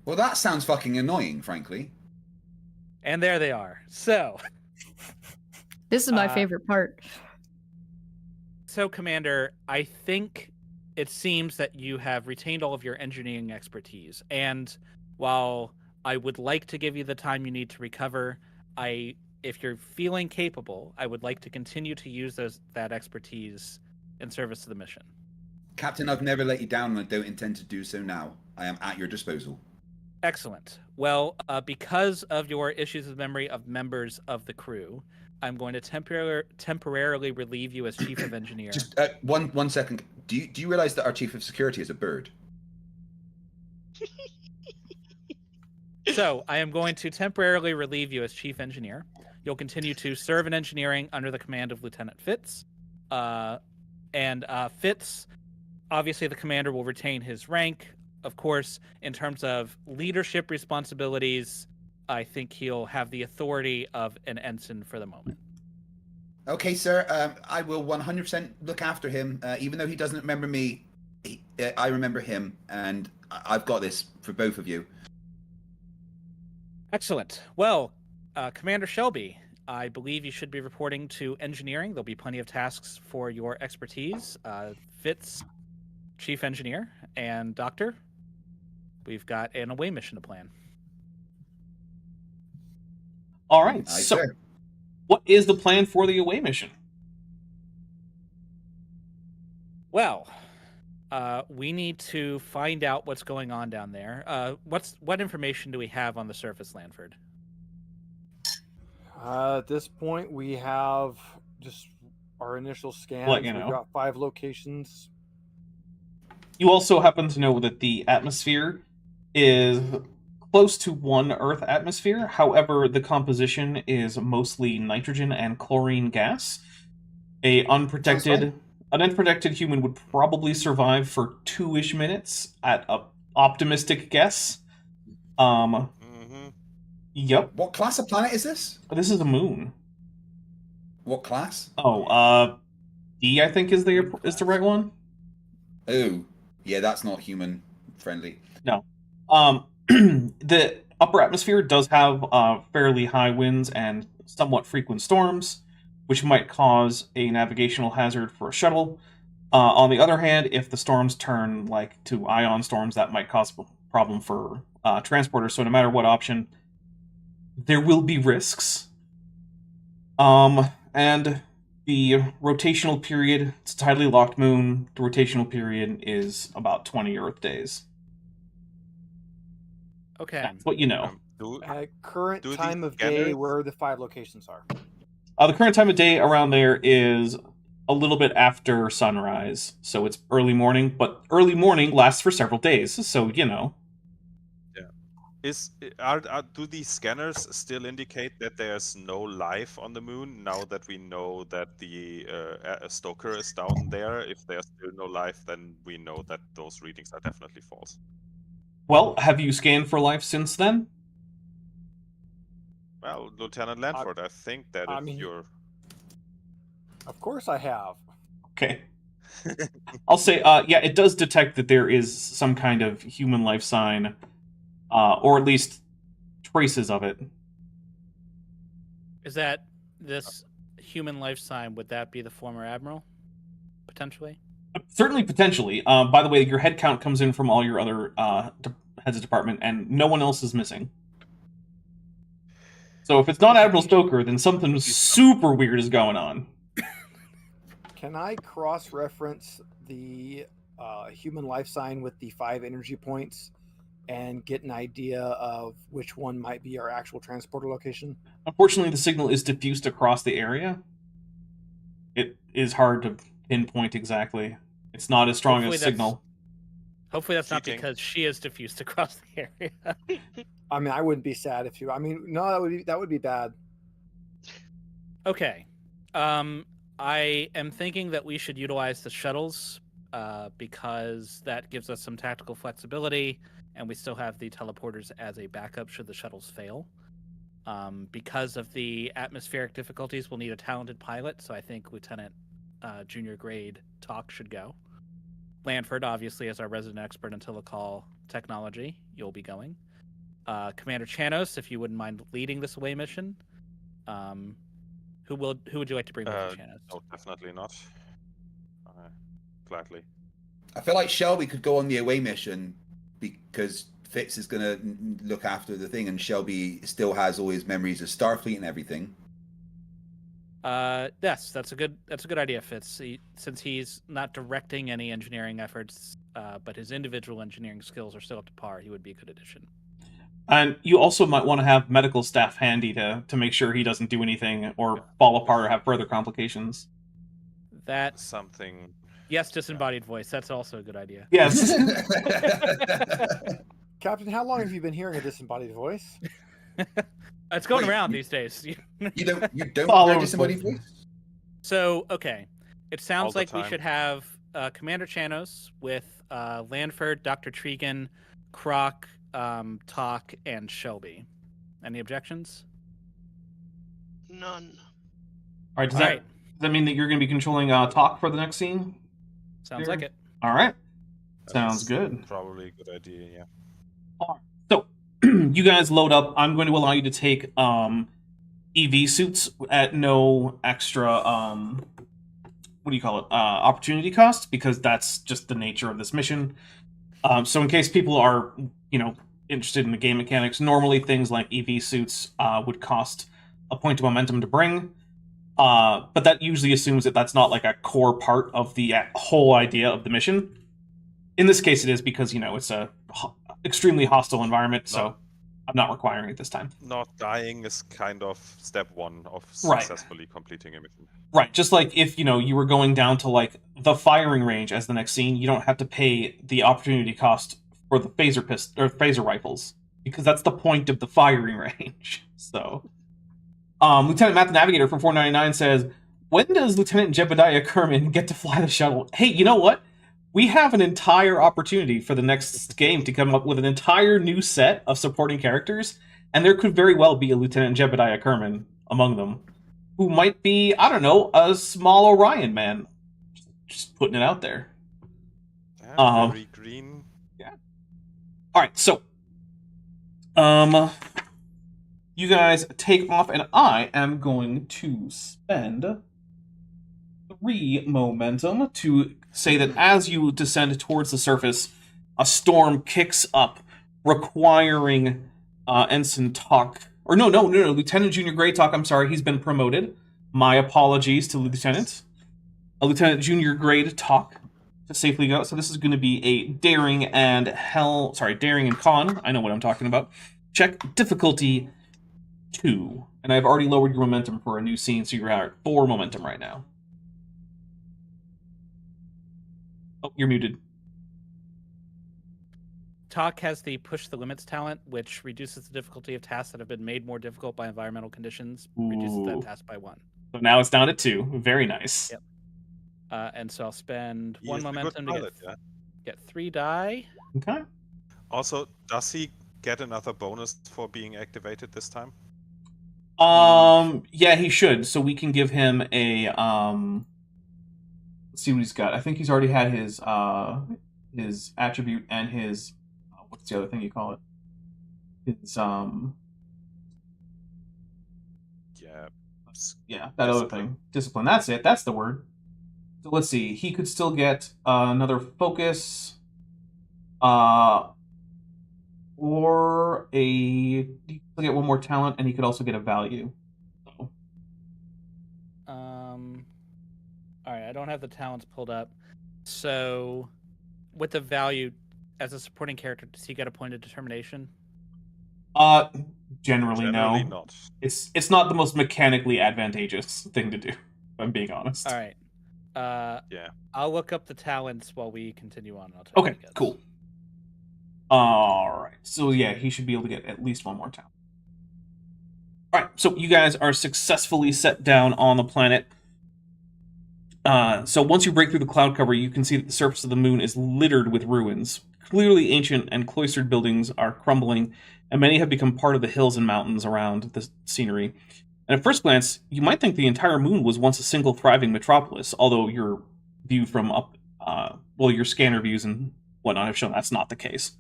Well, that sounds fucking annoying, frankly. And there they are. So... This is my favorite part. So, Commander, I think it seems that you have retained all of your engineering expertise. And while I would like to give you the time you need to recover, if you're feeling capable, I would like to continue to use that expertise in service to the mission. Captain, I've never let you down and I don't intend to do so now. I am at your disposal. Excellent. Well, because of your issues with memory of members of the crew, I'm going to temporarily relieve you as Chief of Engineer. Just one second. Do you realize that our Chief of Security is a bird? So, I am going to temporarily relieve you as Chief Engineer. You'll continue to serve in engineering under the command of Lieutenant Fitz. Fitz, obviously the commander will retain his rank. Of course, in terms of leadership responsibilities, I think he'll have the authority of an ensign for the moment. Okay, sir. I will 100% look after him. Even though he doesn't remember me, I remember him, and I've got this for both of you. Excellent. Well, Commander Shelby, I believe you should be reporting to engineering. There'll be plenty of tasks for your expertise. Fitz, Chief Engineer, and Doctor, we've got an away mission to plan. All right, so what is the plan for the away mission? Well, we need to find out what's going on down there. What information do we have on the surface, Lanford? At this point, we have just our initial scans. Let you know. We've got 5 locations. You also happen to know that the atmosphere is close to one Earth atmosphere. However, the composition is mostly nitrogen and chlorine gas. An unprotected human would probably survive for 2-ish minutes at an optimistic guess. Yep. What class of planet is this? This is a moon. What class? D, I think is the right one. Oh, yeah, that's not human friendly. No. The upper atmosphere does have fairly high winds and somewhat frequent storms, which might cause a navigational hazard for a shuttle. On the other hand, if the storms turn to ion storms, that might cause a problem for transporters. So no matter what option, there will be risks. And the rotational period, it's a tidally locked moon. The rotational period is about 20 Earth days. Okay. That's what you know. At current time of day, where the 5 locations are. The current time of day around there is a little bit after sunrise, so it's early morning, but early morning lasts for several days, so you know. Yeah. Do these scanners still indicate that there's no life on the moon now that we know that the Stoker is down there? If there's still no life, then we know that those readings are definitely false. Well, have you scanned for life since then? Well, Lieutenant Lanford, I think that I if mean- you're... Of course I have. Okay. I'll say, yeah, it does detect that there is some kind of human life sign, or at least traces of it. Is that this human life sign? Would that be the former admiral, potentially? Certainly, potentially. By the way, your head count comes in from all your other heads of department, and no one else is missing. So if it's not Admiral Stoker, then something super weird is going on. Can I cross-reference the human life sign with the 5 energy points and get an idea of which one might be our actual transporter location? Unfortunately, the signal is diffused across the area. It is hard to pinpoint exactly. It's not as strong Hopefully a signal. Hopefully that's not Cheating. because she is diffused across the area. I mean, I wouldn't be sad if you. I mean, no, that would be bad. Okay. I am thinking that we should utilize the shuttles because that gives us some tactical flexibility, and we still have the teleporters as a backup should the shuttles fail. Because of the atmospheric difficulties, we'll need a talented pilot, so I think Lieutenant Junior Grade Talk should go. Lanford, obviously, as our resident expert in telecall technology, you'll be going. Commander Chanos, if you wouldn't mind leading this away mission. Who would you like to bring with you, Chanos? No, definitely not. Gladly. I feel like Shelby could go on the away mission because Fitz is going to look after the thing, and Shelby still has all his memories of Starfleet and everything. Yes, that's a good idea, Fitz. Since he's not directing any engineering efforts, but his individual engineering skills are still up to par, he would be a good addition. And you also might want to have medical staff handy to make sure he doesn't do anything or fall apart or have further complications. That Something. yes, disembodied voice. That's also a good idea. Yes. Captain, how long have you been hearing a disembodied voice? It's going Wait, around these days. You don't Follow hear his disembodied voice. voice? So, okay. It All sounds the like we time. should have Commander Chanos with Lanford, Dr. Tregan, Croc, Talk, and Shelby. Any objections? None. All right. Does All that, right. does that mean that you're going to be controlling Talk for the next scene? Sounds like it. All right. That Sounds is good. Probably a good idea, yeah. So, you guys load up. I'm going to allow you to take EV suits at no extra what do you call it? Opportunity cost, because that's just the nature of this mission. So in case people are, interested in the game mechanics, normally things like EV suits would cost a point of momentum to bring. But that usually assumes that that's not like a core part of the whole idea of the mission. In this case, it is because, it's a extremely hostile environment, so I'm not requiring it this time. Not dying is kind of step one of Right. successfully completing a mission. Right, just like if, you were going down to, like, the firing range as the next scene, you don't have to pay the opportunity cost for the phaser rifles, because that's the point of the firing range. So, Lieutenant Matt the Navigator from 499 says, when does Lieutenant Jebediah Kerman get to fly the shuttle? Hey, you know what? We have an entire opportunity for the next game to come up with an entire new set of supporting characters, and there could very well be a Lieutenant Jebediah Kerman among them, who might be, I don't know, a small Orion man. Just putting it out there. Yeah, very green. Alright, so you guys take off, and I am going to spend 3 momentum to say that as you descend towards the surface, a storm kicks up, requiring Ensign Talk. Or no, Lieutenant Junior Grey Talk, I'm sorry, he's been promoted. My apologies to Lieutenant. A Lieutenant Junior Grade Talk to safely go. So this is going to be a daring and con. I know what I'm talking about. Check difficulty 2. And I've already lowered your momentum for a new scene, so you're at 4 momentum right now. Oh, you're muted. Talk has the Push the Limits talent, which reduces the difficulty of tasks that have been made more difficult by environmental conditions. Reduces Ooh. that task by 1. So now it's down to 2. Very nice. Yep. And so I'll spend He 1 is a good momentum to pilot, yeah. get 3 die. Okay. Also, does he get another bonus for being activated this time? Yeah, he should. So we can give him a let's see what he's got. I think he's already had his attribute and his what's the other thing you call it? His Yeah. yeah, that other thing. Discipline. That's it. That's the word. So let's see. He could still get another focus, or he could get one more talent, and he could also get a value. So. All right, I don't have the talents pulled up. So, with the value as a supporting character, does he get a point of determination? Generally no. Not. It's not the most mechanically advantageous thing to do, if I'm being honest. All right. Yeah. I'll look up the talents while we continue on. And I'll tell you Okay, what he gets. cool. Alright, so yeah, he should be able to get at least one more talent. Alright, so you guys are successfully set down on the planet. So once you break through the cloud cover, you can see that the surface of the moon is littered with ruins. Clearly ancient and cloistered buildings are crumbling, and many have become part of the hills and mountains around the scenery. And at first glance, you might think the entire moon was once a single thriving metropolis, although your view from up, your scanner views and whatnot have shown that's not the case.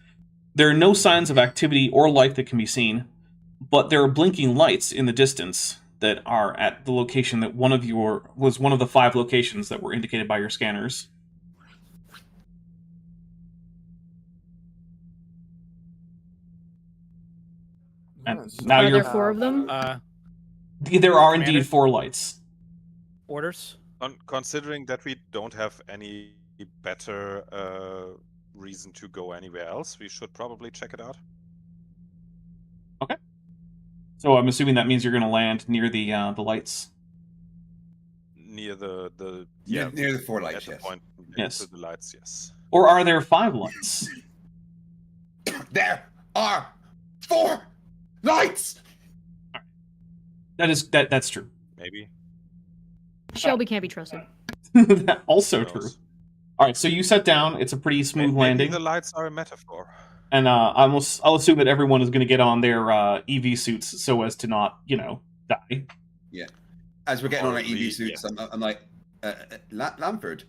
There are no signs of activity or life that can be seen, but there are blinking lights in the distance that are at the location that was one of the 5 locations that were indicated by your scanners. And now Are you're. there 4 of them? There are Commander? indeed 4 lights. Orders? Considering that we don't have any better reason to go anywhere else, we should probably check it out. Okay. So I'm assuming that means you're going to land near the lights. Near the Near the 4 lights, at the yes. point Yes. to the lights, yes. Or are there 5 lights? There are 4 lights! That's true. Maybe. Shelby can't be trusted. That's also Who true. knows? All right, so you set down. It's a pretty smooth Maybe landing, the lights are a metaphor. and I'll assume that everyone is going to get on their EV suits so as to not, die. Yeah. As we're getting on our Probably, EV suits, yeah. I'm like, Lamford,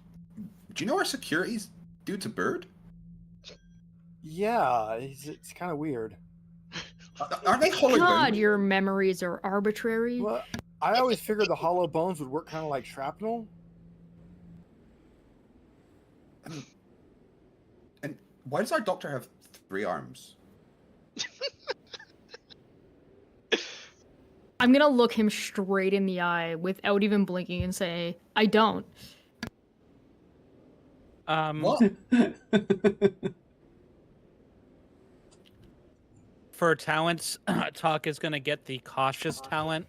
do you know our security's due to Bird? Yeah, it's kind of weird. Aren't they hollow God, bones? your memories are arbitrary. Well, I always figured the hollow bones would work kind of like shrapnel. And why does our doctor have 3 arms? I'm gonna look him straight in the eye without even blinking and say, I don't. What? For talents, Talk is going to get the cautious talent,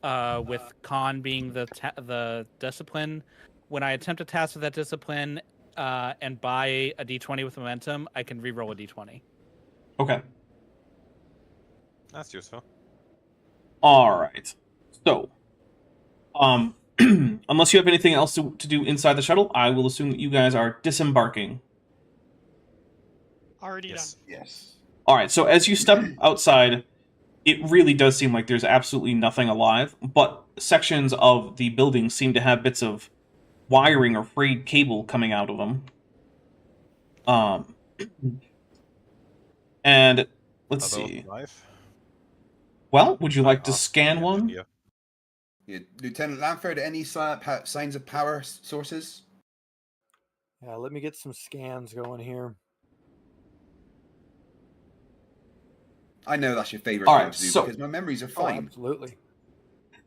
with con being the discipline. When I attempt a task with that discipline and buy a d20 with momentum, I can reroll a d20. Okay. That's useful. All right. So, unless you have anything else to do inside the shuttle, I will assume that you guys are disembarking. Already Yes. Yes. All right, so as you step outside, it really does seem like there's absolutely nothing alive, but sections of the building seem to have bits of wiring or frayed cable coming out of them. And let's Are those see. alive? Well, would you like to Ask scan the one? engineer. Yeah. Lieutenant Lamford, any signs of power sources? Yeah, let me get some scans going here. I know that's your favorite All thing right, to do so- because my memories are Oh, fine. absolutely.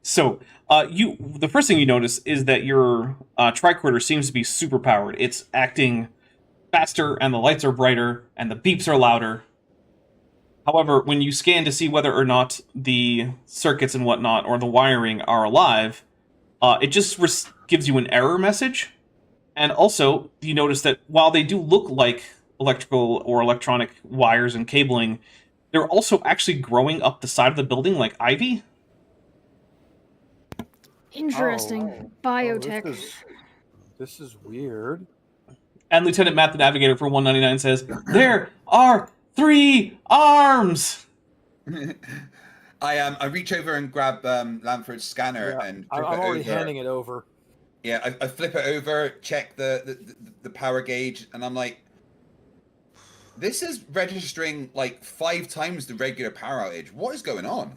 So, the first thing you notice is that your tricorder seems to be super powered. It's acting faster, and the lights are brighter, and the beeps are louder. However, when you scan to see whether or not the circuits and whatnot, or the wiring, are alive, it just gives you an error message. And also, you notice that while they do look like electrical or electronic wires and cabling, they're also actually growing up the side of the building like ivy. Interesting. Oh, Biotech. this is weird. And Lieutenant Matt, the Navigator for 199, says, "There are 3 arms!" I reach over and grab Lanford's scanner Yeah, and I'm flip it already over. handing it over. Yeah, I flip it over, check the power gauge, and I'm like, this is registering like 5 times the regular power outage. What is going on?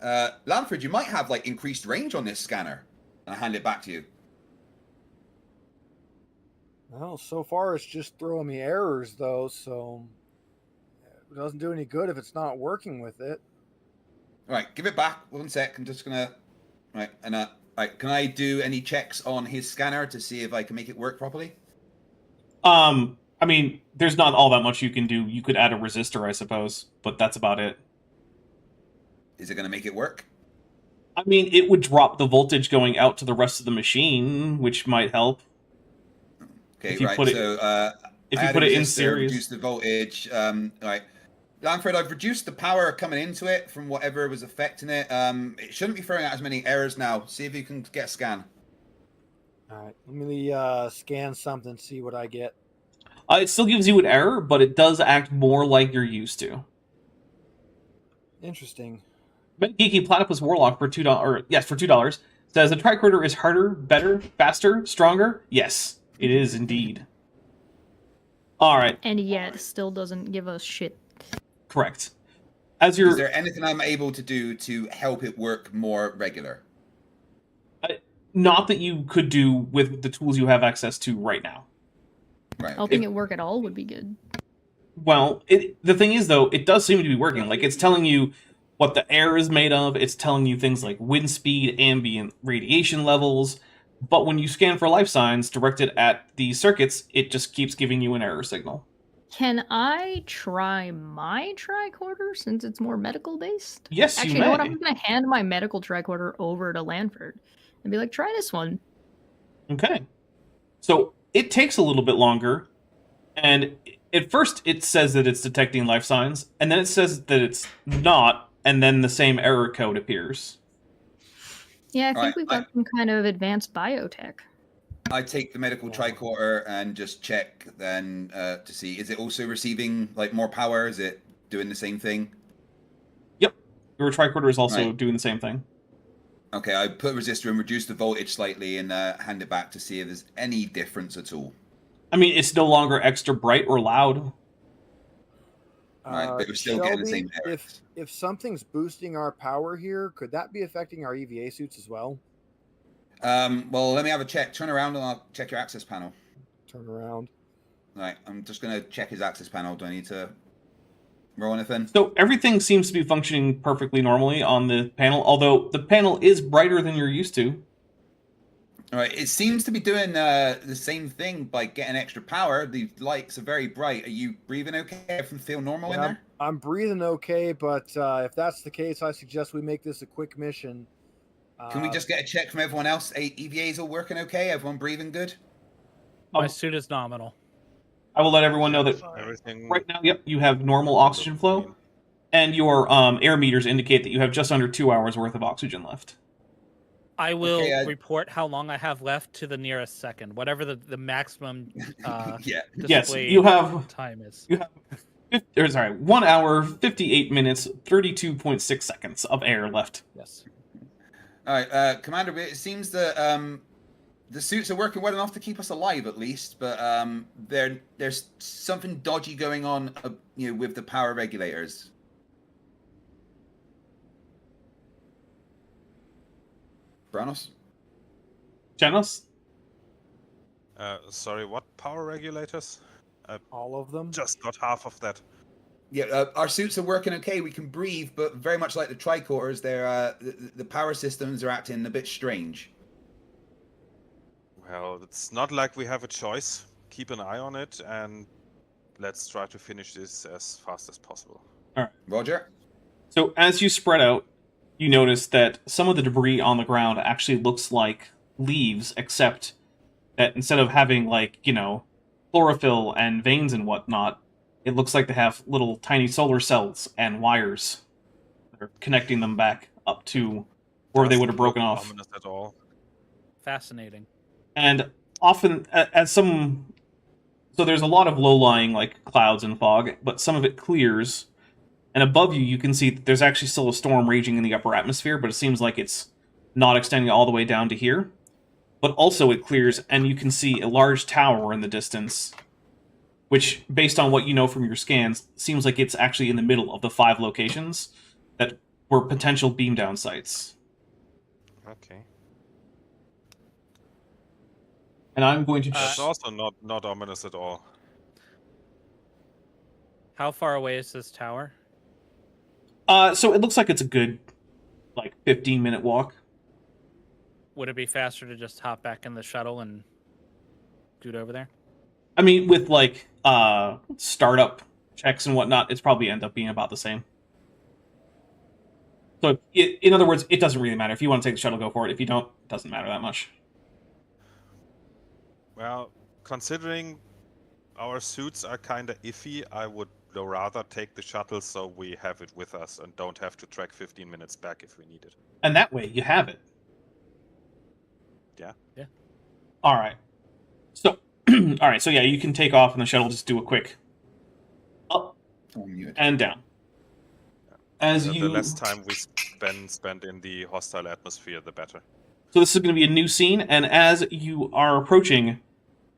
Lanford, you might have like increased range on this scanner. And I hand it back to you. Well, so far it's just throwing me errors though, so it doesn't do any good if it's not working with it. All right, give it back. 1 sec. I'm just gonna. Right, and right, can I do any checks on his scanner to see if I can make it work properly? I mean, there's not all that much you can do. You could add a resistor, I suppose, but that's about it. Is it gonna make it work? I mean, it would drop the voltage going out to the rest of the machine, which might help. Okay, If you right. put it- So If I you add put a it in resistor, series. reduce the voltage. Right. Lanford, I've reduced the power coming into it from whatever was affecting it. It shouldn't be throwing out as many errors now. See if you can get a scan. All right, let me scan something, see what I get. It still gives you an error, but it does act more like you're used to. Interesting. Geeky Platypus Warlock for $2 says the tricorder is harder, better, faster, stronger. Yes, it is indeed. All right, And yet, still doesn't give us shit. correct. As Is you're there anything I'm able to do to help it work more regular? not that you could do with the tools you have access to right now. Right. Helping it work at all would be good. Well, the thing is though, it does seem to be working. Like it's telling you what the air is made of. It's telling you things like wind speed, ambient radiation levels. But when you scan for life signs directed at the circuits, it just keeps giving you an error signal. Can I try my tricorder since it's more medical based? Yes, Actually, you you know what? may. I'm gonna hand my medical tricorder over to Lanford and be like, try this one. Okay. So it takes a little bit longer, and at first it says that it's detecting life signs, and then it says that it's not, and then the same error code appears. Yeah, I think Alright, we've got some kind of advanced biotech. I take the medical tricorder and just check then to see, is it also receiving like more power? Is it doing the same thing? Yep. Your tricorder is also Right. doing the same thing. Okay, I put a resistor and reduce the voltage slightly and hand it back to see if there's any difference at all. I mean, it's no longer extra bright or loud. Right, but we're still getting the Shelby, same errors. if something's boosting our power here, could that be affecting our EVA suits as well? Well, let me have a check. Turn around and I'll check your access panel. Turn around. Right, I'm just going to check his access panel. Do I need to roll anything? So everything seems to be functioning perfectly normally on the panel, although the panel is brighter than you're used to. All right, it seems to be doing the same thing by getting extra power. The lights are very bright. Are you breathing okay? Everything feel normal in Yeah, there? I'm breathing okay, but if that's the case, I suggest we make this a quick mission. Can we just get a check from everyone else? EVA's all working okay? Everyone breathing good? My suit is nominal. I will let everyone know that Everything right now, yep, you have normal oxygen flow, and your air meters indicate that you have just under 2 hours worth of oxygen left. I will Okay, report how long I have left to the nearest second, whatever the maximum Yeah. Yes, display you have time is. 1 hour, 58 minutes, 32.6 seconds of air left. Yes. All right, Commander, it seems that the suits are working well enough to keep us alive, at least. But there's something dodgy going on, with the power regulators. Branos? Janos? Sorry, what power regulators? all of them. Just got half of that. Yeah, our suits are working okay. We can breathe, but very much like the tricorders, the power systems are acting a bit strange. Well, it's not like we have a choice. Keep an eye on it, and let's try to finish this as fast as possible. Roger? So as you spread out, you notice that some of the debris on the ground actually looks like leaves, except that instead of having, chlorophyll and veins and whatnot, it looks like they have little tiny solar cells and wires that are connecting them back up to where they would have broken off. Ominous at all. Fascinating. And often, so there's a lot of low-lying, clouds and fog, but some of it clears, And above you, you can see that there's actually still a storm raging in the upper atmosphere, but it seems like it's not extending all the way down to here. But also it clears, and you can see a large tower in the distance, which, based on what you know from your scans, seems like it's actually in the middle of the 5 locations that were potential beam down sites. Okay. And I'm going to... That's also not ominous at all. How far away is this tower? So it looks like it's a good, 15-minute walk. Would it be faster to just hop back in the shuttle and scoot over there? I mean, with, startup checks and whatnot, it's probably end up being about the same. So, in other words, it doesn't really matter. If you want to take the shuttle, go for it. If you don't, it doesn't matter that much. Well, considering our suits are kind of iffy, I would rather take the shuttle so we have it with us and don't have to trek 15 minutes back if we need it. And that way, you have it. Yeah. Yeah. All right. So, yeah, you can take off, and the shuttle just do a quick up and down. As The you... less time we spend in the hostile atmosphere, the better. So this is going to be a new scene, and as you are approaching,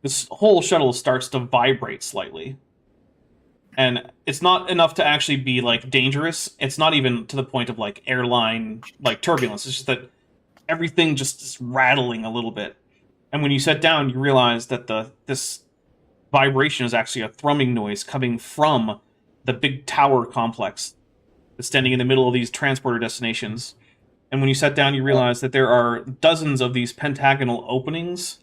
this whole shuttle starts to vibrate slightly. And it's not enough to actually be, dangerous. It's not even to the point of, airline, turbulence. It's just that everything just is rattling a little bit. And when you set down, you realize that this vibration is actually a thrumming noise coming from the big tower complex that's standing in the middle of these transporter destinations. And when you set down, you realize that there are dozens of these pentagonal openings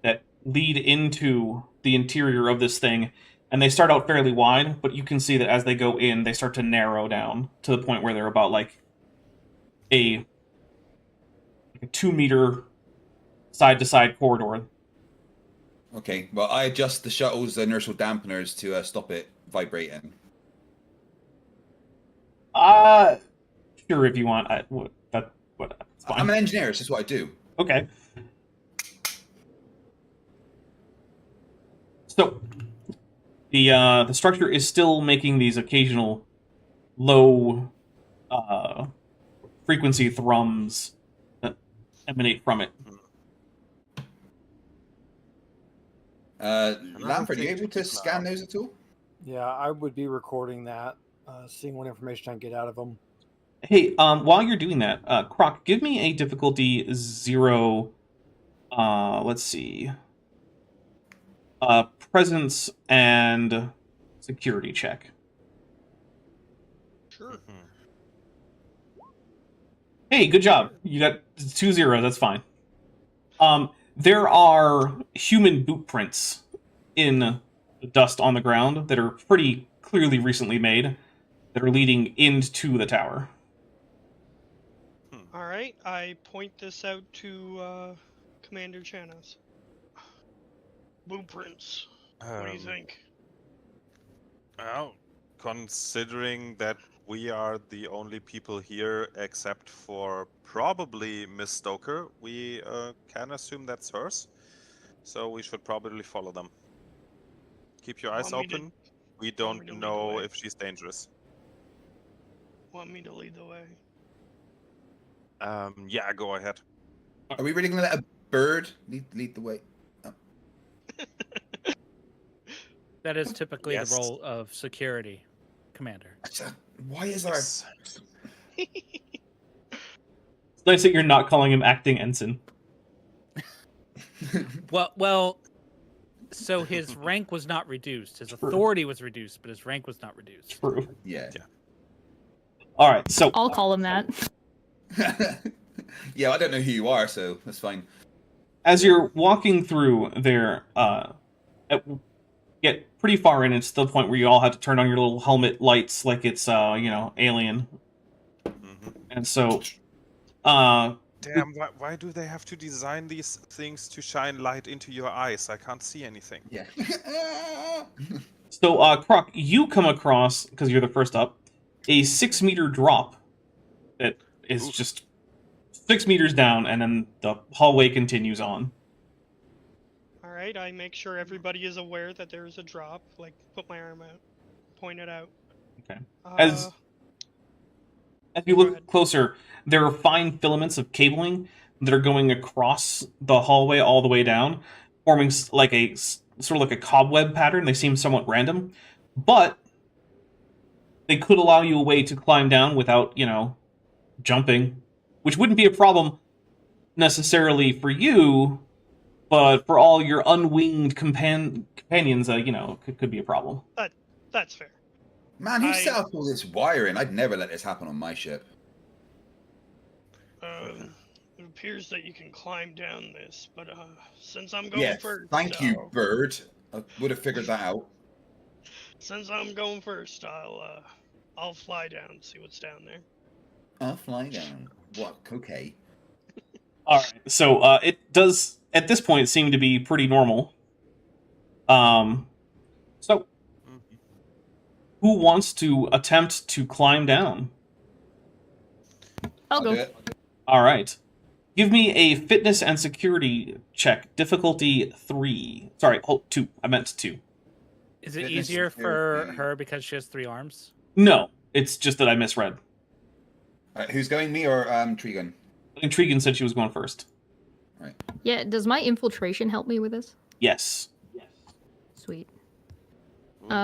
that lead into the interior of this thing. And they start out fairly wide, but you can see that as they go in, they start to narrow down to the point where they're about a 2-meter side-to-side corridor. Okay, well, I adjust the shuttle's inertial dampeners to stop it vibrating. Sure, if you want. That's fine. I'm an engineer, it's just what I do. Okay. So, the structure is still making these occasional low frequency thrums that emanate from it. Lanford, are you able to scan those at all? Yeah, I would be recording that, seeing what information I can get out of them. Hey, while you're doing that, Croc, give me a difficulty 0. Let's see. Presence and security check. Sure. Hey, good job. You got 2 zeros. That's fine. There are human boot prints in the dust on the ground that are pretty clearly recently made that are leading into the tower. All right, I point this out to Commander Chanos. Blueprints. What do you think? Well, considering that we are the only people here except for probably Miss Stoker, we can assume that's hers. So we should probably follow them. Keep your eyes open. We don't know if she's dangerous. Want me to lead the way? Yeah, go ahead. Are we really going to let a bird lead the way? Oh. That is typically Yes. the role of security commander. Why is there... It's nice that you're not calling him acting ensign. Well, so his rank was not reduced. His authority was reduced, but his rank was not reduced. True. Yeah. All right, so I'll call him that. Yeah, I don't know who you are, so that's fine. as you're walking through there, get pretty far in, it's the point where you all have to turn on your little helmet lights like it's, Alien. Mm-hmm. And so, Damn, why do they have to design these things to shine light into your eyes? I can't see anything. Yeah. So, Croc, you come across, because you're the first up, a 6-meter drop that is just 6 meters down, and then the hallway continues on. Alright, I make sure everybody is aware that there is a drop. Like, put my arm out. Point it out. Okay. As you look closer, there are fine filaments of cabling that are going across the hallway all the way down, forming like sort of like a cobweb pattern. They seem somewhat random, but they could allow you a way to climb down without, jumping, which wouldn't be a problem necessarily for you, but for all your unwinged companions, could be a problem. That's fair. Man, who set up all this wiring? I'd never let this happen on my ship. It appears that you can climb down this, but since I'm going first... Thank you, bird. I would have figured that out. Since I'm going first, I'll fly down and see what's down there. I'll fly down. What? Okay. All right. So it does at this point seem to be pretty normal. So who wants to attempt to climb down? I'll go. do it. All right. Give me a fitness and security check. Difficulty 3. Sorry, 2. I meant 2. Is it Fitness easier for security. her because she has 3 arms? No, it's just that I misread. Who's going, me or Trigun? I think Trigan said she was going first. Yeah, does my infiltration help me with this? Yes. Sweet. Do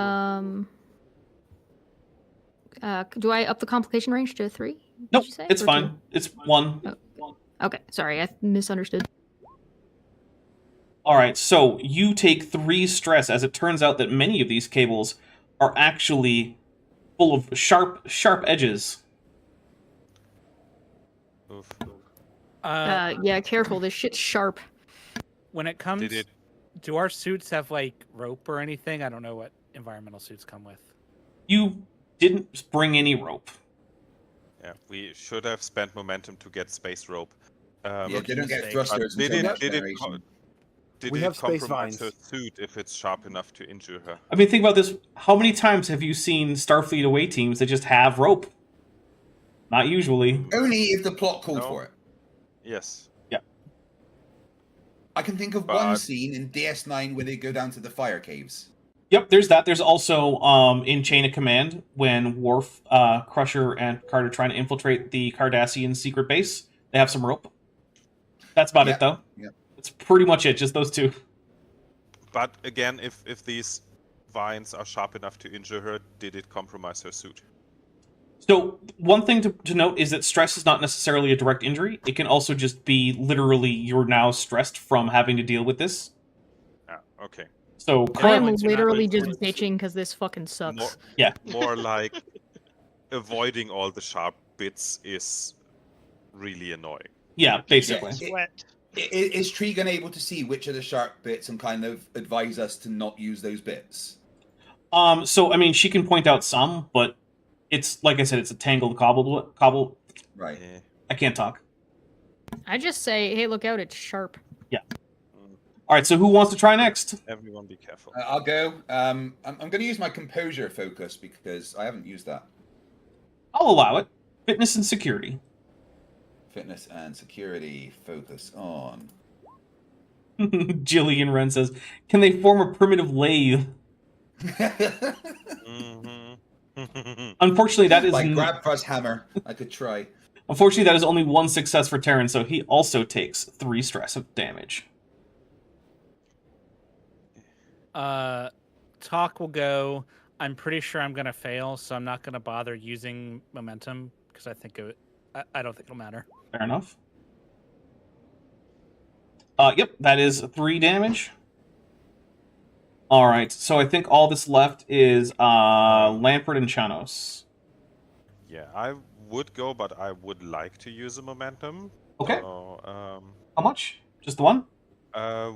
I up the complication range to 3? Nope, did you say, it's or fine. 2? It's 1. Okay, sorry, I misunderstood. All right, so you take 3 stress, as it turns out that many of these cables are actually full of sharp edges. Oof. Yeah, careful, this shit's sharp. When it comes, Did it- do our suits have like rope or anything? I don't know what environmental suits come with. You didn't bring any rope. Yeah, we should have spent momentum to get space rope. Yeah, they don't get mistake. thrusters Did until it? next Did it? generation. Did We it have space compromise vines. her suit if it's sharp enough to injure her? I mean, think about this. How many times have you seen Starfleet away teams that just have rope? Not usually. Only if the plot called No. for it. Yes. I can think of But- one scene in DS9 where they go down to the fire caves. Yep, there's that. There's also in Chain of Command when Worf, Crusher, and Picard are trying to infiltrate the Cardassian secret base. They have some rope. That's about Yeah, it, though. yeah. It's pretty much it. Just those 2. But again, if these vines are sharp enough to injure her, did it compromise her suit? So one thing to note is that stress is not necessarily a direct injury. It can also just be literally you're now stressed from having to deal with this. Ah, okay. So I am currently, literally Currently, just bitching because this fucking sucks. More like avoiding all the sharp bits is really annoying. yeah, basically. Yeah. Sweat. Is Trigun able to see which are the sharp bits and kind of advise us to not use those bits? So I mean, she can point out some, but it's like I said, it's a tangled cobble. Right. Eh. I can't talk. I just say, hey, look out, it's sharp. All right, so who wants to try next? Everyone be careful. I'll go. I'm going to use my composure focus because I haven't used that. I'll allow it. Fitness and security. Fitness and security focus on. Jillian Wren says, "Can they form a primitive lathe?" Mhm. Unfortunately, that is Like grab thrust hammer. I could try. unfortunately that is only 1 success for Terran, so he also takes 3 stress of damage. Talk will go. I'm pretty sure I'm gonna fail, so I'm not gonna bother using momentum because I think I don't think it'll matter. Fair enough. Yep, that is 3 damage. All right, so I think all that's left is Lanford and Chanos. Yeah, I would go, but I would like to use a momentum. Okay. So, How much? Just the 1?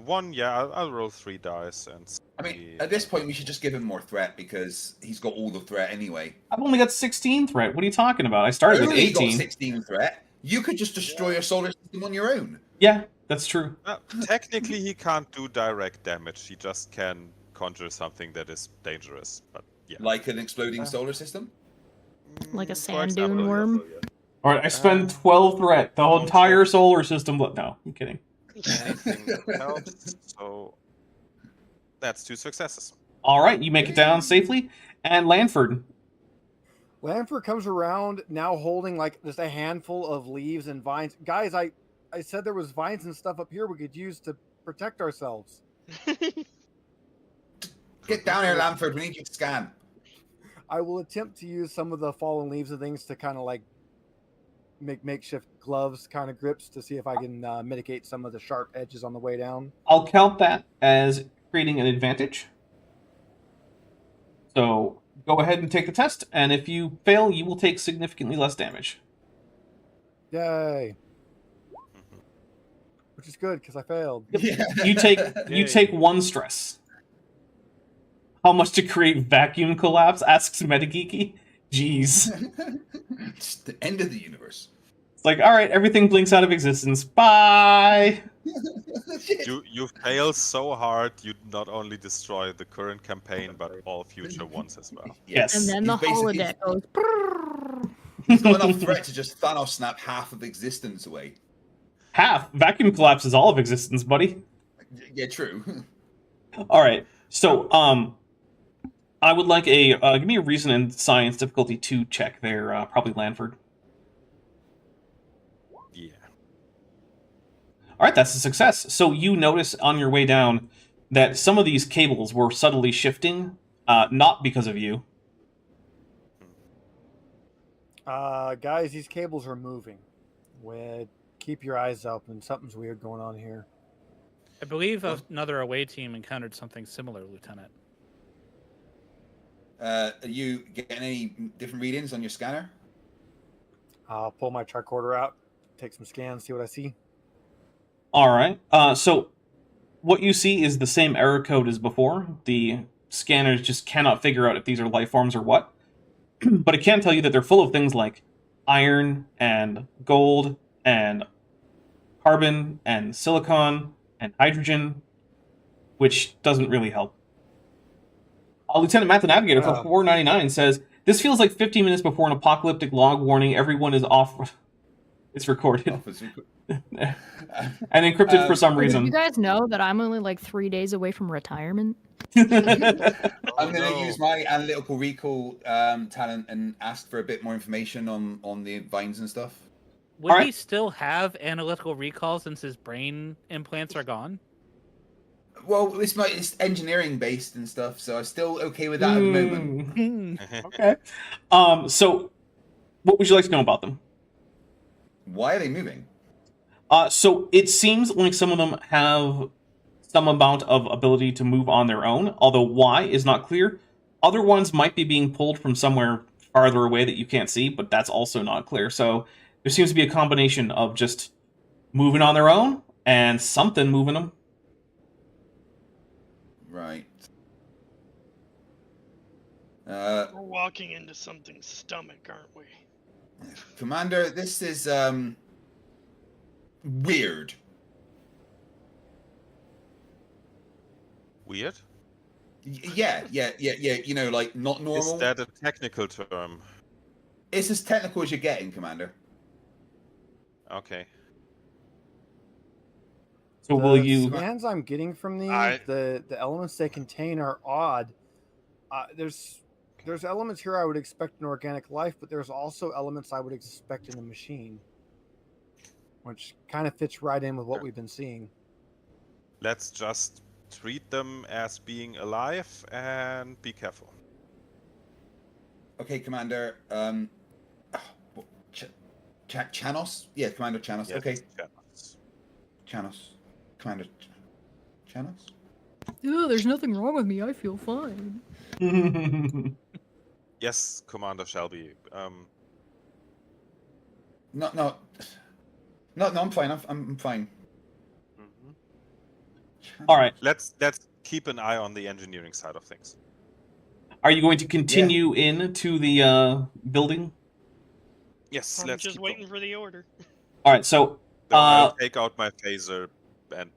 1, yeah, I'll roll 3 dice and see. I mean, at this point, we should just give him more threat because he's got all the threat anyway. I've only got 16 threat. What are you talking about? I started with Only got 18. 16 threat. You could just destroy a solar system on your own. Yeah, that's true. Technically, he can't do direct damage. He just can conjure something that is dangerous. But yeah, Like an exploding solar system? Like a For sand example, dune worm? All right, I spend 12 threat. The whole entire solar system. No, I'm kidding. anything else, so that's 2 successes. All right, you make it down safely. And Lanford. Lanford comes around now holding like just a handful of leaves and vines. Guys, I said there was vines and stuff up here we could use to protect ourselves. Get down here, Lamford. We need you to scan. I will attempt to use some of the fallen leaves and things to kind of like make makeshift gloves kind of grips to see if I can mitigate some of the sharp edges on the way down. I'll count that as creating an advantage. So go ahead and take the test, and if you fail, you will take significantly less damage. Yay. Which is good because I failed. Yeah. You take 1 stress. How much to create vacuum collapse? Asks Metageeky. Jeez. It's the end of the universe. It's like, all right, everything blinks out of existence. Bye. You fail so hard, you not only destroy the current campaign, but all future ones as well. Yes. And then the He's basically- holodeck goes. Brrrr. He's got enough threat to just Thanos snap half of existence away. Half. Vacuum collapse is all of existence, buddy. Yeah, true. All right. So, I would like a give me a reason and science difficulty 2 check there, probably Lanford. Yeah. All right, that's a success. So you notice on your way down that some of these cables were subtly shifting, not because of you. Guys, these cables are moving. Keep your eyes open. Something's weird going on here. I believe another away team encountered something similar, Lieutenant. Are you getting any different readings on your scanner? I'll pull my tricorder out, take some scans, see what I see. All right. So what you see is the same error code as before. The scanners just cannot figure out if these are life forms or what. But it can tell you that they're full of things like iron and gold and carbon and silicon and hydrogen, which doesn't really help. Lieutenant Matt the Navigator from 499 says, this feels like 15 minutes before an apocalyptic log warning. Everyone is off. It's recorded. And encrypted for some You reason. guys know that I'm only like 3 days away from retirement. I'm going to use my analytical recall talent and ask for a bit more information on the vines and stuff. Would All right. he still have analytical recall since his brain implants are gone? Well, it's engineering based and stuff, so I'm still okay with that at the moment. Okay. So, what would you like to know about them? Why are they moving? So it seems like some of them have some amount of ability to move on their own, although why is not clear. Other ones might be being pulled from somewhere farther away that you can't see, but that's also not clear. So there seems to be a combination of just moving on their own and something moving them. Right. We're walking into something's stomach, aren't we? Commander, this is weird. Weird? Yeah. You know, like not normal. Is that a technical term? It's as technical as you're getting, Commander. Okay. So will The you... scans I'm getting from these, the elements they contain are odd. There's elements here I would expect in organic life, but there's also elements I would expect in a machine, which kind of fits right in with what we've been seeing. Let's just treat them as being alive and be careful. Okay, Commander. Chanos? Yeah, Commander Chanos. Yes, Okay. yes. Chanos. Commander Chanos? Ew, there's nothing wrong with me. I feel fine. Yes, Commander Shelby. No, I'm fine. I'm fine. All right. Let's keep an eye on the engineering side of things. Are you going to continue into the building? Yes, I'm let's just keep waiting going. for the order. All right. So I'll take out my phaser and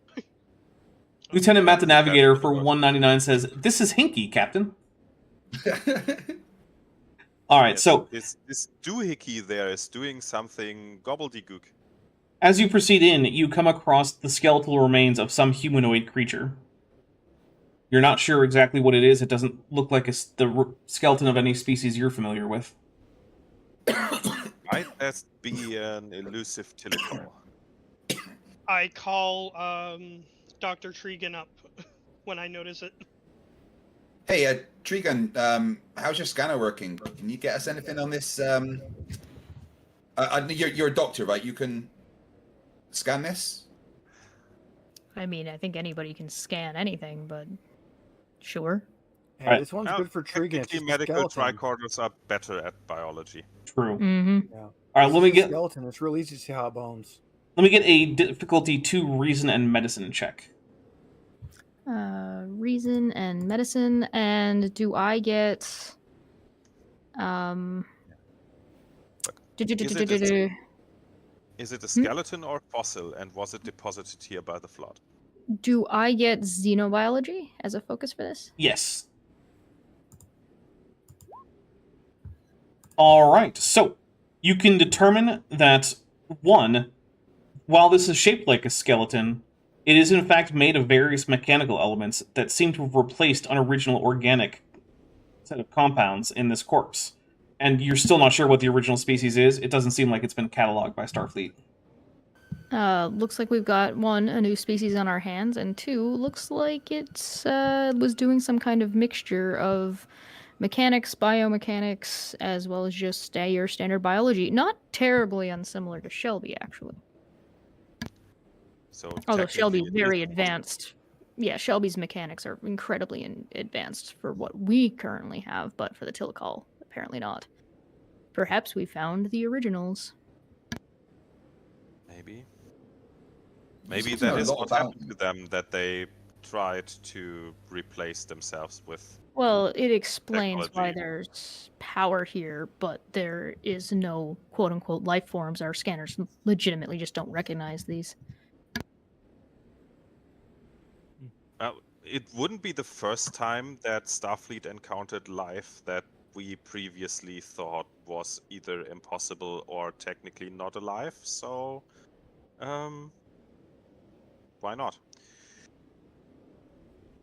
Lieutenant Matt the Navigator for 199 says, "This is Hinky, Captain." All right. yes, So this doohickey there is doing something gobbledygook. as you proceed in, you come across the skeletal remains of some humanoid creature. You're not sure exactly what it is. It doesn't look like the skeleton of any species you're familiar with. Might that be an elusive telecall? I call Dr. Tregan up when I notice it. Hey, Tregan, how's your scanner working? Can you get us anything on this? You're a doctor, right? You can scan this? I mean, I think anybody can scan anything, but sure. Hey, Right. this one's Now, good for Trigan. It's technically, just a medical skeleton. tricorders are better at biology. True. Mm-hmm. Yeah. All right, It's let me just a get skeleton. It's real easy to see how it bones. let me get a difficulty 2 reason and medicine check. Reason and medicine, and do I get Is it a skeleton or fossil, and was it deposited here by the flood? do I get xenobiology as a focus for this? Yes. All right. So you can determine that 1, while this is shaped like a skeleton, it is in fact made of various mechanical elements that seem to have replaced an original organic set of compounds in this corpse. And you're still not sure what the original species is. It doesn't seem like it's been cataloged by Starfleet. Looks like we've got 1, a new species on our hands, and 2, looks like it's was doing some kind of mixture of mechanics, biomechanics, as well as just your standard biology. Not terribly unsimilar to Shelby, actually. So Although technically Shelby's it is very possible. advanced. Yeah, Shelby's mechanics are incredibly advanced for what we currently have, but for the Telecall, apparently not. Perhaps we found the originals. Maybe. Maybe Seems to know that a is lot what about happened to them, that they tried to replace themselves with... Well, it explains why Technology. there's power here, but there is no quote-unquote life forms. Our scanners legitimately just don't recognize these. It wouldn't be the first time that Starfleet encountered life that we previously thought was either impossible or technically not alive, so why not?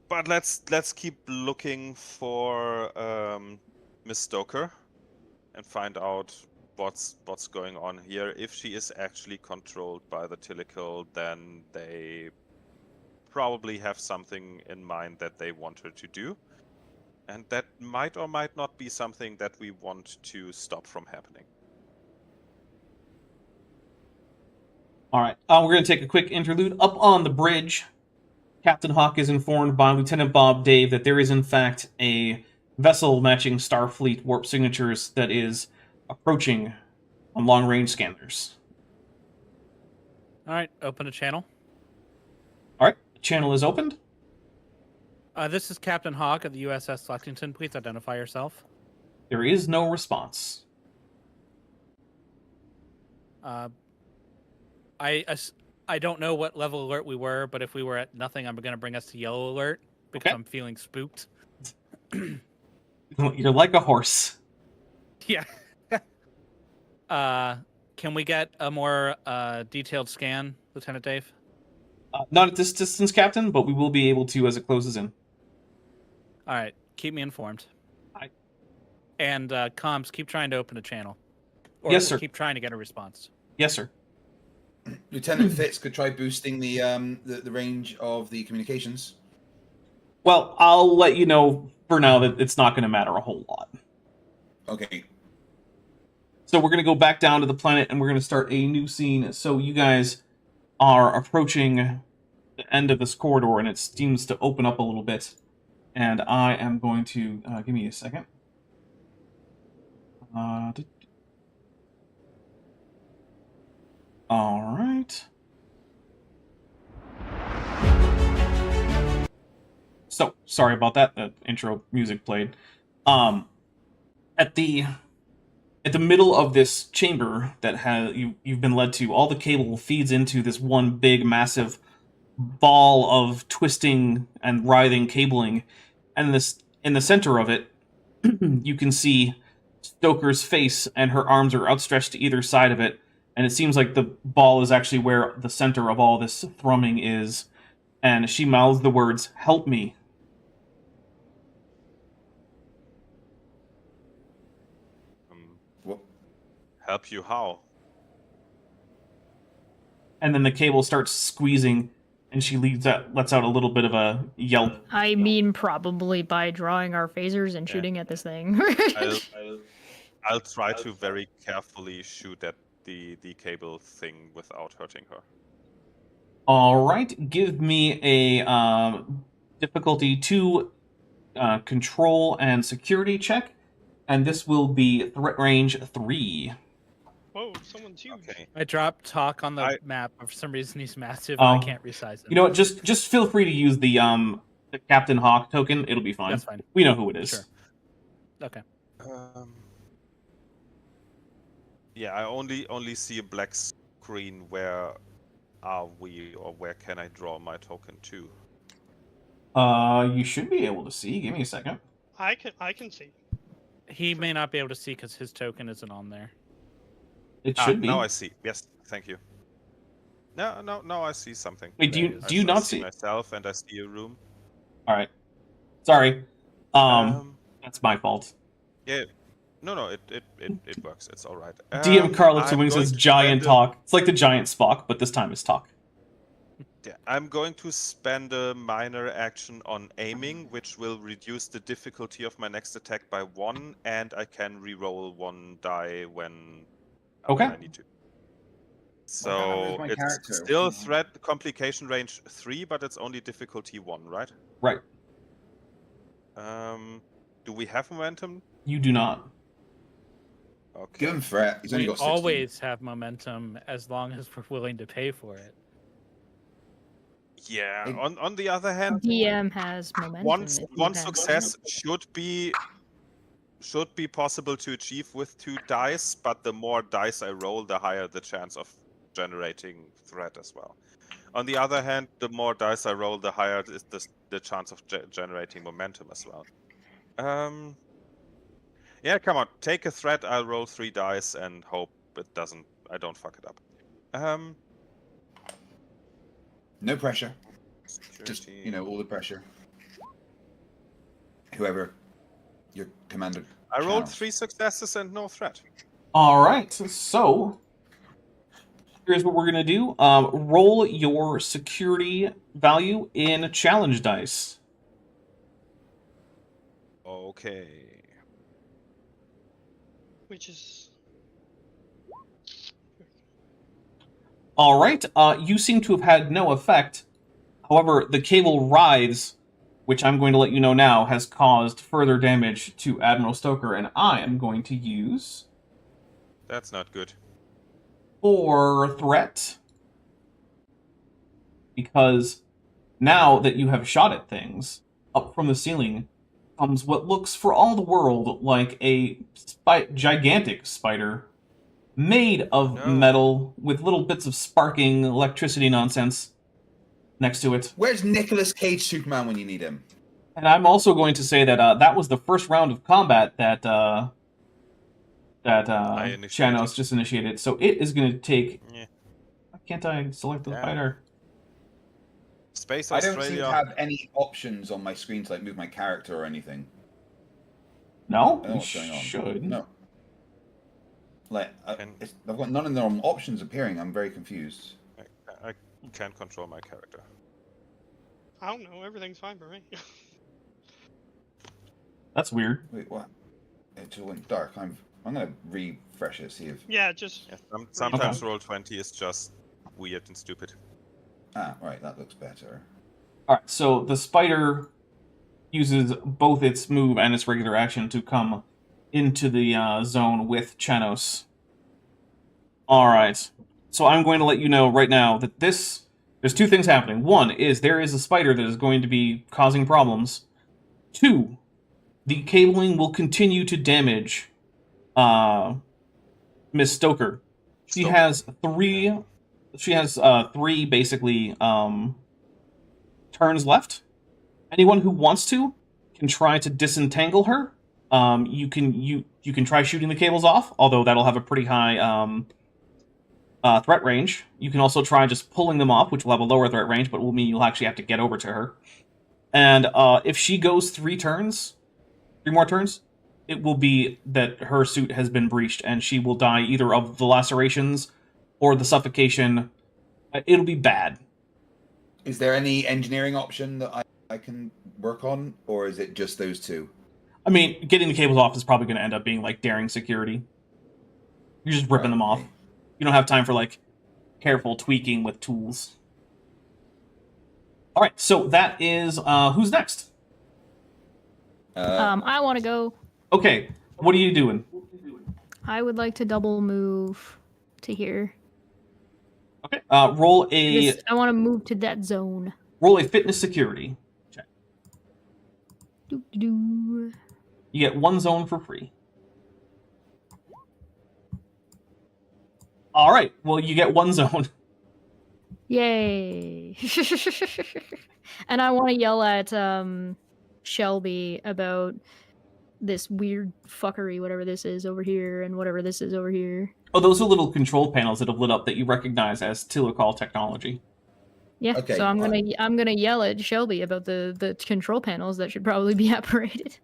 But let's keep looking for Miss Stoker and find out what's going on here. If she is actually controlled by the Tilical, then they probably have something in mind that they want her to do, and that might or might not be something that we want to stop from happening. All right. We're going to take a quick interlude. Up on the bridge, Captain Hawk is informed by Lieutenant Bob Dave that there is, in fact, a vessel matching Starfleet warp signatures that is approaching on long-range scanners. All right, open a channel. All right. The channel is opened. This is Captain Hawk of the USS Lexington. Please identify yourself. There is no response. I don't know what level alert we were, but if we were at nothing, I'm going to bring us to yellow alert because Okay. I'm feeling spooked. You're like a horse. Yeah. Can we get a more detailed scan, Lieutenant Dave? Not at this distance, Captain, but we will be able to as it closes in. All right, keep me informed. Aye. And comms, keep trying to open a channel. Or Yes, sir. Keep trying to get a response. Yes, sir. Lieutenant Fitz could try boosting the range of the communications. Well, I'll let you know for now that it's not going to matter a whole lot. Okay. So we're going to go back down to the planet and we're going to start a new scene. So you guys are approaching the end of this corridor and it seems to open up a little bit. And I am going to... give me a second. All right. So, sorry about that. The intro music played. At the middle of this chamber that you've been led to, all the cable feeds into this one big, massive ball of twisting and writhing cabling, and in the center of it, you can see Stoker's face, and her arms are outstretched to either side of it, and it seems like the ball is actually where the center of all this thrumming is, and she mouths the words, "Help me." What? Help you how? And then the cable starts squeezing, and she lets out a little bit of a yelp. I mean, probably by drawing our phasers and shooting at this thing. I'll try to very carefully shoot at the cable thing without hurting her. All right, give me a difficulty 2 control and security check, and this will be threat range 3. Whoa, someone's huge. Okay. I dropped Talk on the map. For some reason, he's massive, and I can't resize him. You know what? Just feel free to use the Captain Hawk token. It'll be fine. That's fine. We know who it is. Sure. Okay. Yeah, I only see a black screen. Where are we, or where can I draw my token to? You should be able to see. Give me a second. I can see. He may not be able to see because his token isn't on there. It should be. Now I see. Yes, thank you. No, I see something. Wait, do you not see myself? And I see a room. All right. Sorry. That's my fault. Yeah. No, it works. It's all right. DM Carlix I'm Wing going says to giant spend talk. It's like the giant Spock, but this time it's talk. Yeah, I'm going to spend a minor action on aiming, which will reduce the difficulty of my next attack by 1, and I can re-roll 1 die when I need to. So my it's character? still threat complication range 3, but it's only difficulty 1, right? Right. Do we have momentum? You do not. Okay. Give him threat. He's only We got 16. always have momentum as long as we're willing to pay for it. Yeah. On the other hand, DM has momentum. one success should be possible to achieve with 2 dice, but the more dice I roll, the higher the chance of generating threat as well. On the other hand, the more dice I roll, the higher is the chance of generating momentum as well. Yeah, come on, take a threat. I'll roll 3 dice and hope I don't fuck it up. No pressure. Security. Just, all the pressure. Whoever your commander. I rolled channels. 3 successes and no threat. All right. So here's what we're gonna do. Roll your security value in challenge dice. Okay. Which is All right. You seem to have had no effect. However, the cable writhes, which I'm going to let you know now, has caused further damage to Admiral Stoker, and I am going to use That's not good. for threat, because now that you have shot at things, up from the ceiling comes what looks for all the world like a gigantic spider made of metal with little bits of sparking electricity nonsense next to it. Where's Nicolas Cage Superman when you need him? And I'm also going to say that that was the first round of combat that Chanos just initiated. So it is going to take... Yeah. Why can't I select the fighter? Space I don't seem Australia. to have any options on my screen to move my character or anything. No? I don't know You what's going on. should. No. I've got none of their options appearing. I'm very confused. I can't control my character. I don't know. Everything's fine for me. That's weird. Wait, what? It just went dark. I'm gonna refresh it. See if. Yeah, just. Yeah, sometimes Roll20 is just weird and stupid. Right. That looks better. All right, so the spider uses both its move and its regular action to come into the zone with Chanos. All right, so I'm going to let you know right now that there's 2 things happening. 1 is there is a spider that is going to be causing problems. 2, the cabling will continue to damage Miss Stoker. She has 3. She has 3 basically turns left. Anyone who wants to can try to disentangle her. You can try shooting the cables off, although that'll have a pretty high threat range. You can also try just pulling them off, which will have a lower threat range, but will mean you'll actually have to get over to her. And if she goes 3 more turns, it will be that her suit has been breached and she will die either of the lacerations or the suffocation. It'll be bad. Is there any engineering option that I can work on, or is it just those two? I mean, getting the cables off is probably going to end up being like daring security. You're just ripping them off. Okay. You don't have time for like careful tweaking with tools. All right, so that is who's next? I want to go. Okay, what are you doing? I would like to double move to here. Okay, roll a I want to move to that zone. fitness security check. Doo-doo-doo. You get one zone for free. All right, well you get one zone. Yay! And I want to yell at Shelby about this weird fuckery, whatever this is over here, and whatever this is over here. Oh, those are little control panels that have lit up that you recognize as Tilakal technology. Yeah, Okay, so I'm gonna yell at Shelby about the control panels that should probably be operated.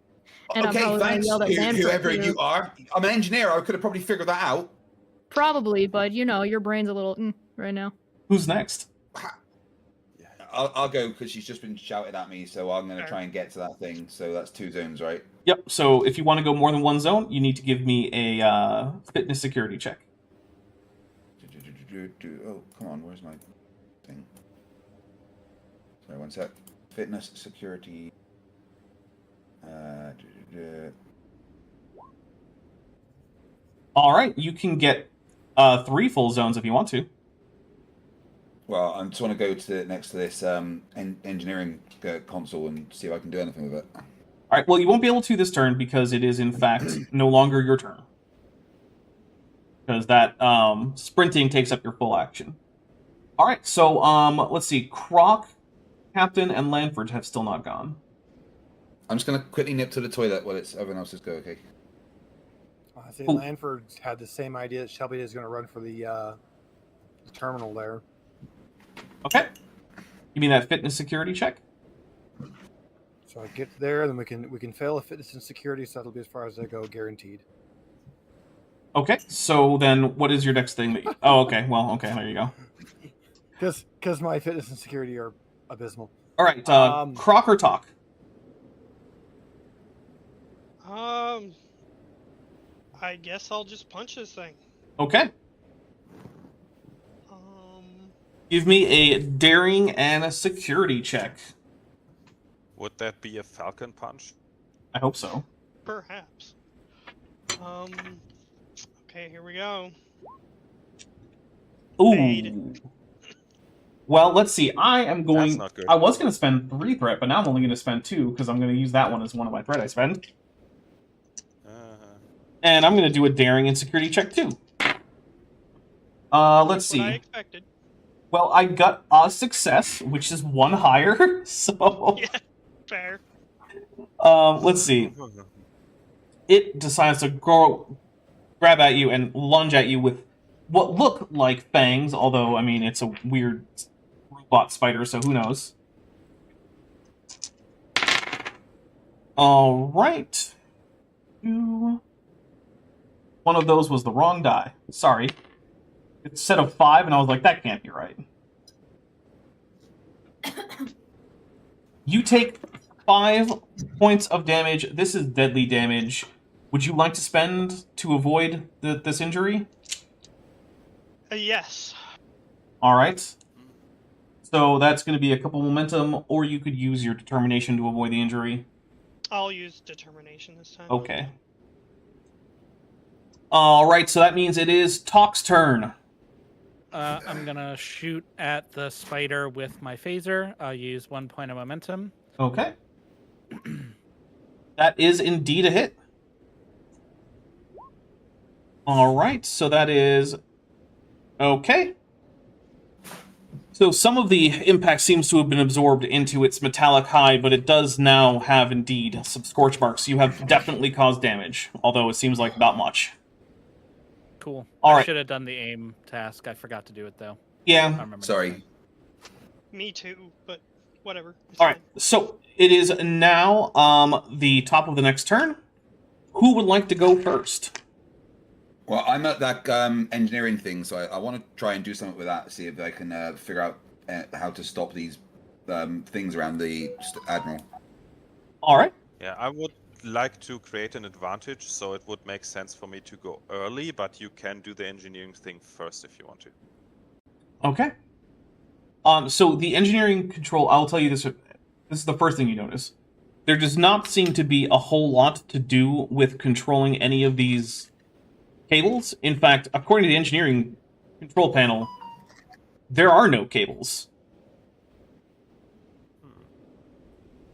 And I'm Okay, probably thanks, gonna yell at Lanford, whoever too. you are. I'm an engineer. I could have probably figured that out. Probably, but you know, your brain's a little right now. Who's next? I'll go because she's just been shouted at me, so I'm going to try and get to that thing. So that's 2 zones, right? Yep, so if you want to go more than one zone, you need to give me a fitness security check. Oh, come on, where's my thing? Sorry, one sec. Fitness, security. All right, you can get 3 full zones if you want to. Well, I just want to go to next to this engineering console and see if I can do anything with it. All right, well, you won't be able to this turn because it is, in fact, no longer your turn. Because that sprinting takes up your full action. All right, so let's see. Croc, Captain, and Lanford have still not gone. I'm just going to quickly nip to the toilet while everyone else is go, okay? I think Oh. Lanford had the same idea that Shelby is going to run for the terminal there. Okay. You mean that fitness security check? So I get there, then we can fail a fitness and security, so that'll be as far as I go, guaranteed. Okay, so then what is your next thing that you... Oh, okay, well, okay, there you go. Because my fitness and security are abysmal. All right, Croc or Talk? I guess I'll just punch this thing. Okay. Give me a daring and a security check. Would that be a falcon punch? I hope so. Perhaps. Okay, here we go. Ooh. Fade. Well, let's see. I am going... That's not good. I was going to spend 3 threat, but now I'm only going to spend 2 because I'm going to use that one as one of my threat I spend. And I'm going to do a daring and security check too. Let's That's what I see. expected. Well, I got a success, which is 1 higher, so... Yeah, fair. Let's see. It decides to grab at you and lunge at you with what look like fangs, although, I mean, it's a weird robot spider, so who knows. Alright. 2. One of those was the wrong die. Sorry. It said a 5, and I was like, that can't be right. You take 5 points of damage. This is deadly damage. Would you like to spend to avoid this injury? Yes. Alright. So that's going to be a couple momentum, or you could use your determination to avoid the injury. I'll use determination this time. Okay. Alright, so that means it is Talk's turn. I'm gonna shoot at the spider with my phaser. I'll use 1 point of momentum. Okay. That is indeed a hit. Alright, so that is... Okay. So some of the impact seems to have been absorbed into its metallic hide, but it does now have indeed some scorch marks. You have definitely caused damage, although it seems like not much. Cool. All I right. should have done the aim task. I forgot to do it though. I Yeah. remember. Sorry. Me too, but whatever. It's Alright, fine. so it is now the top of the next turn. who would like to go first? Well, I'm at that engineering thing, so I want to try and do something with that. See if I can figure out how to stop these things around the admiral. All right. Yeah, I would like to create an advantage, so it would make sense for me to go early, but you can do the engineering thing first if you want to. Okay. So the engineering control, I'll tell you this. This is the first thing you notice. There does not seem to be a whole lot to do with controlling any of these cables. In fact, according to the engineering control panel, there are no cables.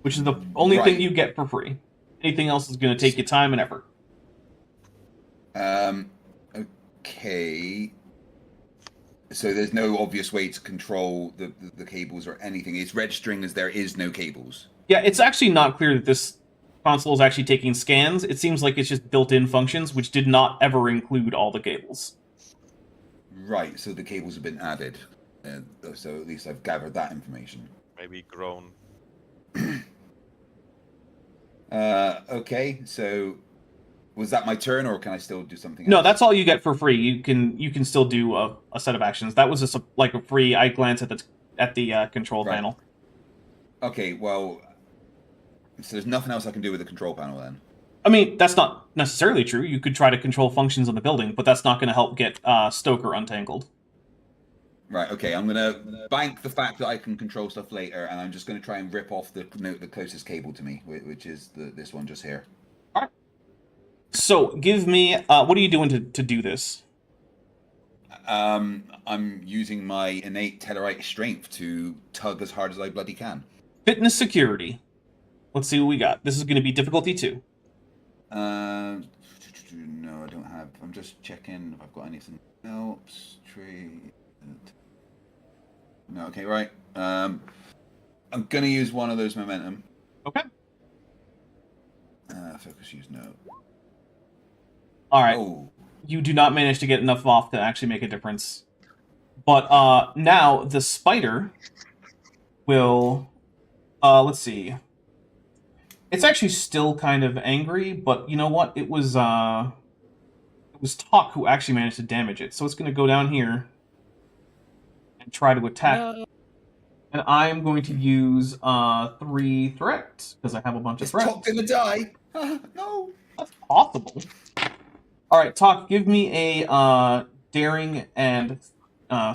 Which is the only thing you get for free. Anything else is going to take you time and effort. Okay. So there's no obvious way to control the cables or anything. It's registering as there is no cables. Yeah, it's actually not clear that this console is actually taking scans. It seems like it's just built-in functions, which did not ever include all the cables. Right, so the cables have been added. So at least I've gathered that information. Maybe grown. Okay, so was that my turn, or can I still do something else? No, that's all you get for free. You can still do a set of actions. That was just like a free. I glance at the control panel. Okay, well, so there's nothing else I can do with the control panel then. I mean, that's not necessarily true. You could try to control functions in the building, but that's not going to help get Stoker untangled. Right, okay, I'm going to bank the fact that I can control stuff later, and I'm just going to try and rip off the closest cable to me, which is this one just here. All right. So, give me... what are you doing to do this? I'm using my innate Tellarite strength to tug as hard as I bloody can. Fitness security. Let's see what we got. This is going to be difficulty 2. No, I don't have... I'm just checking if I've got anything else. Trade... No, okay, right. I'm going to use one of those momentum. Okay. Focus use no. All right. Oh. You do not manage to get enough off to actually make a difference. But now the spider will... let's see. It's actually still kind of angry, but you know what? It was Talk who actually managed to damage it. So it's going to go down here and try to attack. No. And I'm going to use 3 threats, because I have a bunch of threats. Talk gonna die? No. That's possible. Alright, Talk, give me a daring and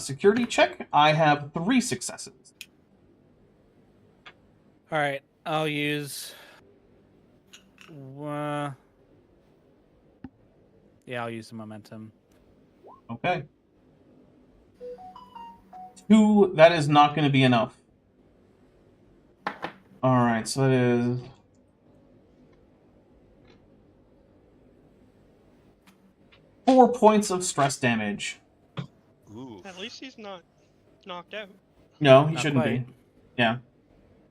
security check. I have 3 successes. Alright, I'll use... yeah, I'll use the momentum. Okay. 2, that is not going to be enough. Alright, so that is... 4 points of stress damage. Ooh. At least he's not knocked out. No, he Not shouldn't quite. be. Yeah.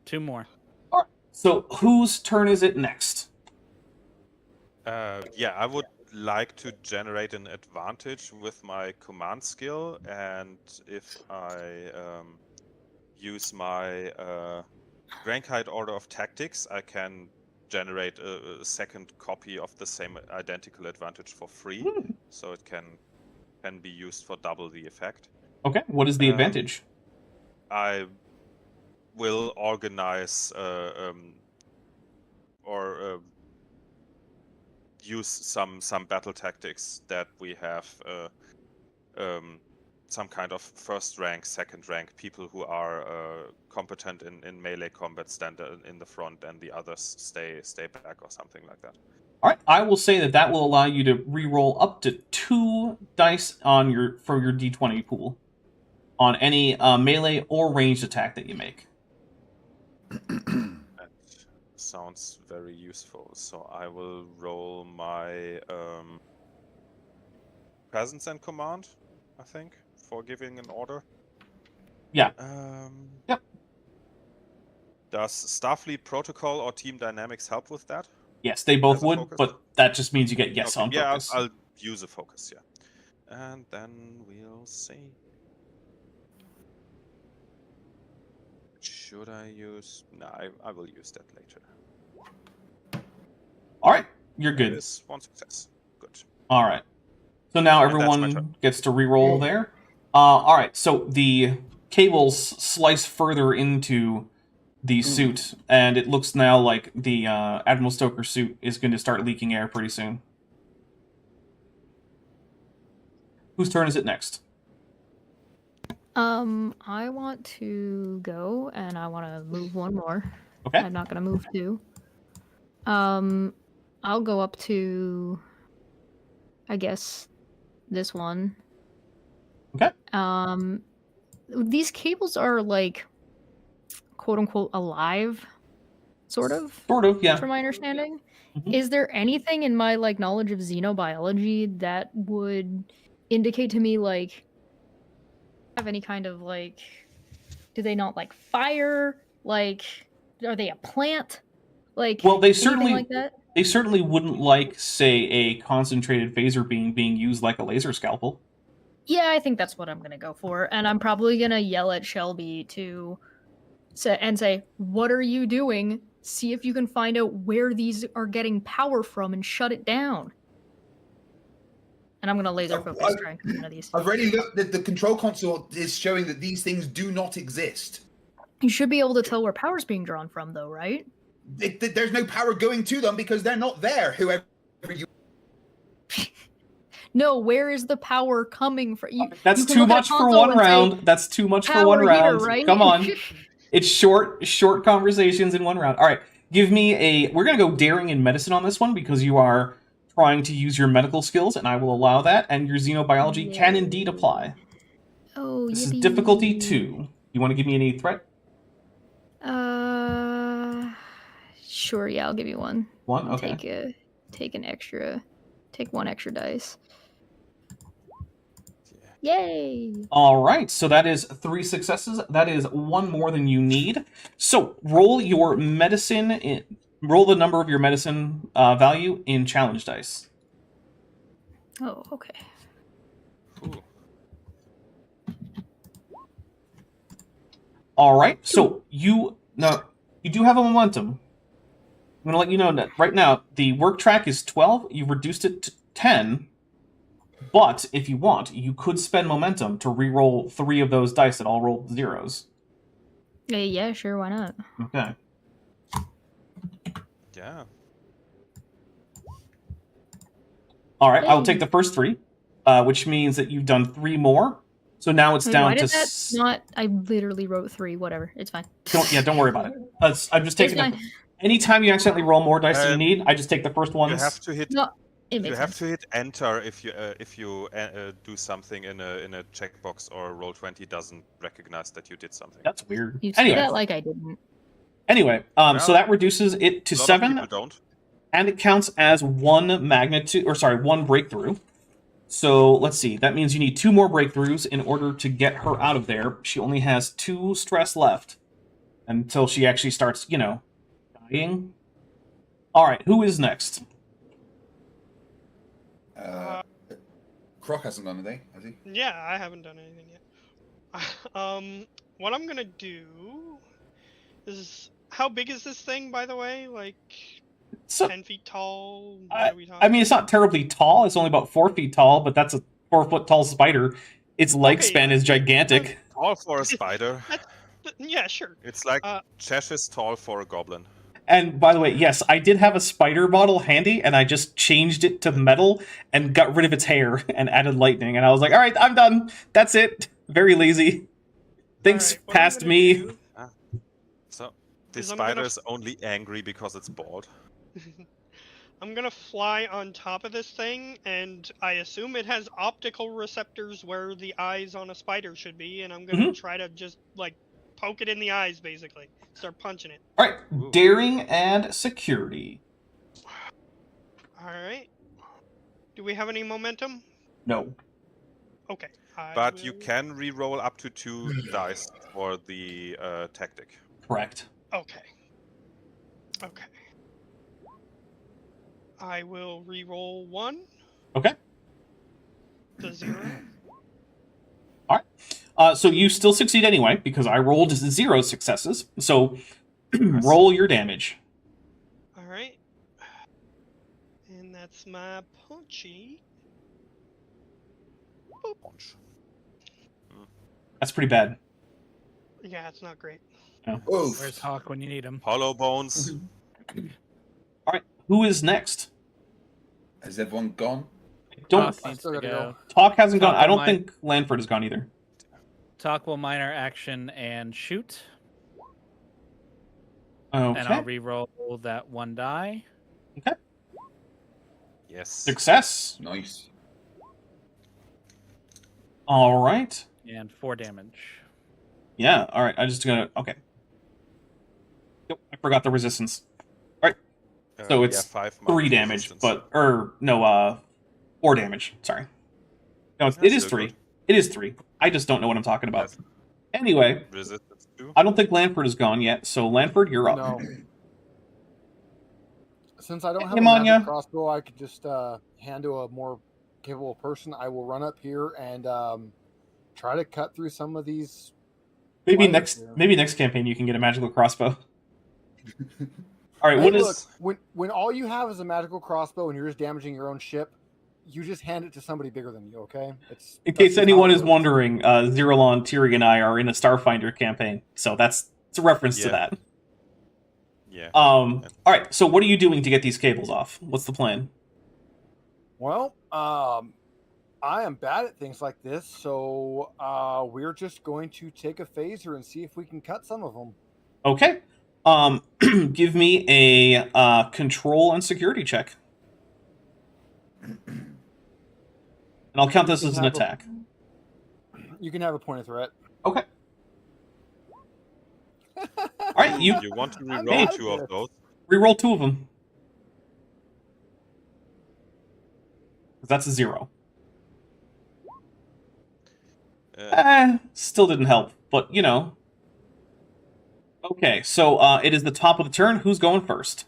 2 more. Alright, so whose turn is it next? Yeah, I would like to generate an advantage with my command skill, and if I use my Grankite Order of Tactics, I can generate a second copy of the same identical advantage for free, so it can be used for double the effect. Okay, what is the advantage? I will organize use some battle tactics that we have some kind of first rank, second rank people who are competent in melee combat stand in the front, and the others stay back or something like that. All right, I will say that will allow you to re-roll up to 2 dice on for your D20 pool on any melee or ranged attack that you make. That sounds very useful. So I will roll my presence and command, I think, for giving an order. Yeah. Yep. Does Starfleet Protocol or Team Dynamics help with that? Yes, they both As a would, focus? but that just means you get yes on Yeah, focus. I'll use a focus, yeah. And then we'll see. Should I use... No, I will use that later. All right. You're There good. is one success. Good. All right. So now And that's my everyone turn. gets to re-roll there. All right. So the cables slice further into the suit, and it looks now like the Admiral Stoker suit is going to start leaking air pretty soon. Whose turn is it next? I want to go, and I want to move one more. Okay. I'm not gonna move two. I'll go up to, I guess, this one. Okay. These cables are like, quote unquote, alive, sort of. Sort of, yeah. From my understanding. Mhm. Is there anything in my like knowledge of xenobiology that would indicate to me like have any kind of like, do they not like fire? Like, are they a plant? Like, Well, they anything certainly like that? they certainly wouldn't like, say, a concentrated phaser being used like a laser scalpel. Yeah, I think that's what I'm gonna go for, and I'm probably gonna yell at Shelby to say, "What are you doing? See if you can find out where these are getting power from and shut it down." And I'm gonna laser focus try and come one of these. I've already looked at the control console is showing that these things do not exist. You should be able to tell where power's being drawn from, though, right? There's no power going to them because they're not there. Whoever you No, where is the power coming from? That's you can too look at a much for console one and say, round. That's too much for "Power one here," round. right? Come on. It's short conversations in one round. All right, give me a. We're gonna go daring in medicine on this one because you are trying to use your medical skills, and I will allow that. And your xenobiology can indeed apply. Oh, This is yippee. difficulty 2. You want to give me any threat? Sure. Yeah, I'll give you one. One. Okay. Take one extra dice. Yay! All right. So that is 3 successes. That is 1 more than you need. So roll your medicine. Roll the number of your medicine value in challenge dice. Oh, okay. Ooh. All right. So you do have a momentum. I'm going to let you know that right now the work track is 12. You've reduced it to 10. But if you want, you could spend momentum to re-roll 3 of those dice that all rolled zeros. Yeah, sure. Why not? Okay. Yeah. All right. I will take the first 3, which means that you've done 3 more. So now it's Wait, down why to. did that not? I literally wrote 3. Whatever. It's fine. Don't worry about it. I'm just taking. It's fine. Anytime you accidentally roll more dice than you need, I just take the first ones. You have to hit. No, it You makes have sense. to hit enter if you do something in a checkbox or roll20 doesn't recognize that you did something. That's weird. You say Anyway, that like I didn't. So that reduces it to A lot of 7, people don't. and it counts as 1 breakthrough. So let's see. That means you need 2 more breakthroughs in order to get her out of there. She only has 2 stress left until she actually starts, dying. All right, who is next? Croc hasn't done anything, has he? Yeah, I haven't done anything yet. What I'm gonna do is, how big is this thing, by the way? Like So, 10 feet tall? What I are we talking? mean, it's not terribly tall. It's only about 4 feet tall, but that's a 4-foot tall spider. Its leg Okay, span yeah. is gigantic. Tall for a spider. Yeah, sure. It's like Uh, Chesh's tall for a goblin. And by the way, yes, I did have a spider model handy, and I just changed it to metal and got rid of its hair and added lightning. And I was like, all right, I'm done. That's it. Very lazy. Thanks Alright, what I'm past gonna me. do So this Is I'm gonna spider is only angry because it's bald. I'm gonna fly on top of this thing, and I assume it has optical receptors where the eyes on a spider should be, and I'm gonna try to just, like, poke it in the eyes, basically. Start punching it. All right, daring and security. Alright. Do we have any momentum? No. Okay. But you can re-roll up to 2 dice for the tactic. Correct. Okay. Okay. I will re-roll 1. Okay. The 0. So you still succeed anyway, because I rolled 0 successes. So roll your damage. Alright. And that's my punchy. Punch. That's pretty bad. Yeah, it's not great. Oof. Where's Hawk when you need him? Hollow bones. All right, who is next? Has everyone gone? Don't Hawk needs still to gotta go. Talk hasn't gone. Talk I don't might- think Lanford has gone either. Talk will minor action and shoot. Okay. And I'll re-roll that one die. Yes. Success. Nice. All right. And 4 damage. Yeah. All right. I just gonna. Okay. Yep, I forgot the resistance. So it's 5 3 months damage, resistance. but 4 damage. Sorry. No, it That's is still 3. good. It is 3. I just don't know what I'm talking about. Yes. Anyway, Resistance 2. I don't think Lanford is gone yet. So Lanford, you're up. No. Since I don't have Hey, a Manya. magic crossbow, I could just hand to a more capable person. I will run up here and try to cut through some of these. Maybe wires here. next campaign you can get a magical crossbow. All right. Hey, What look, is? when all you have is a magical crossbow and you're just damaging your own ship, you just hand it to somebody bigger than you. Okay. In That's case just how anyone it is works. wondering, Zeralon, Tiri, and I are in a Starfinder campaign, so it's a reference to Yeah. that. Yeah. All right. So what are you doing to get these cables off? What's the plan? Well, I am bad at things like this, so we're just going to take a phaser and see if we can cut some of them. Okay. Give me a control and security check, and I'll count this You as can an have a- attack. You can have a point of threat. Okay. All right. You You want to I'm reroll bad 2 at of this. those? reroll 2 of them. That's a 0. Still didn't help, but you know. Okay, so it is the top of the turn. Who's going first?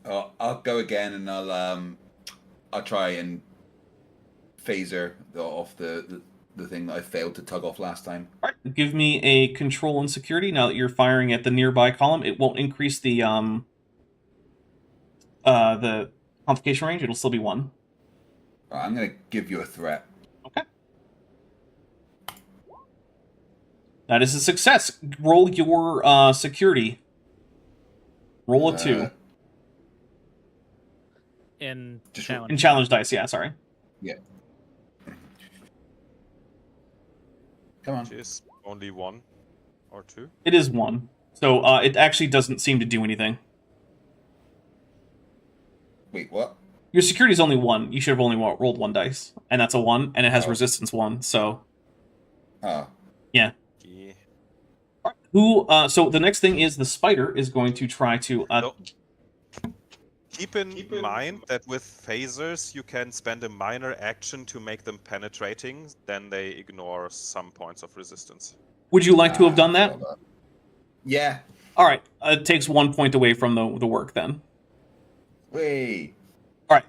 I'll go again, and I'll try and phaser off the thing that I failed to tug off last time. All right, give me a control and security. Now that you're firing at the nearby column, it won't increase the complication range. It'll still be 1. I'm gonna give you a threat. Okay. That is a success. Roll your security. Roll a 2. In Just challenge. In challenge dice, yeah, sorry. Come on. Which is only 1 or 2. It is 1. So it actually doesn't seem to do anything. Wait, what? Your security is only 1. You should have only rolled 1 dice. And that's a 1, and it has Oh. resistance 1, so... Oh. Yeah. So the next thing is the spider is going to try to... So, keep in mind that with phasers, you can spend a minor action to make them penetrating, then they ignore some points of resistance. Would you like to have done that? Yeah. All right. It takes 1 point away from the work then. Wait. All right.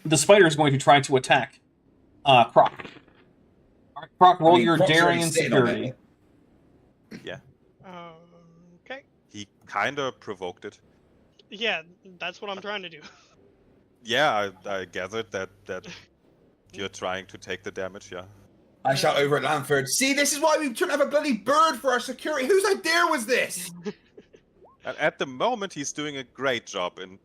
The spider is going to try to attack Croc. All right, Croc, roll your Croc's daring already and sitting on security. it. Okay. He kinda provoked it. Yeah, that's what I'm trying to do. Yeah, I gathered that you're trying to take the damage, yeah. I shout over at Lanford, see, this is why we shouldn't have a bloody bird for our security. Whose idea was this? And at the moment, he's doing a great job in...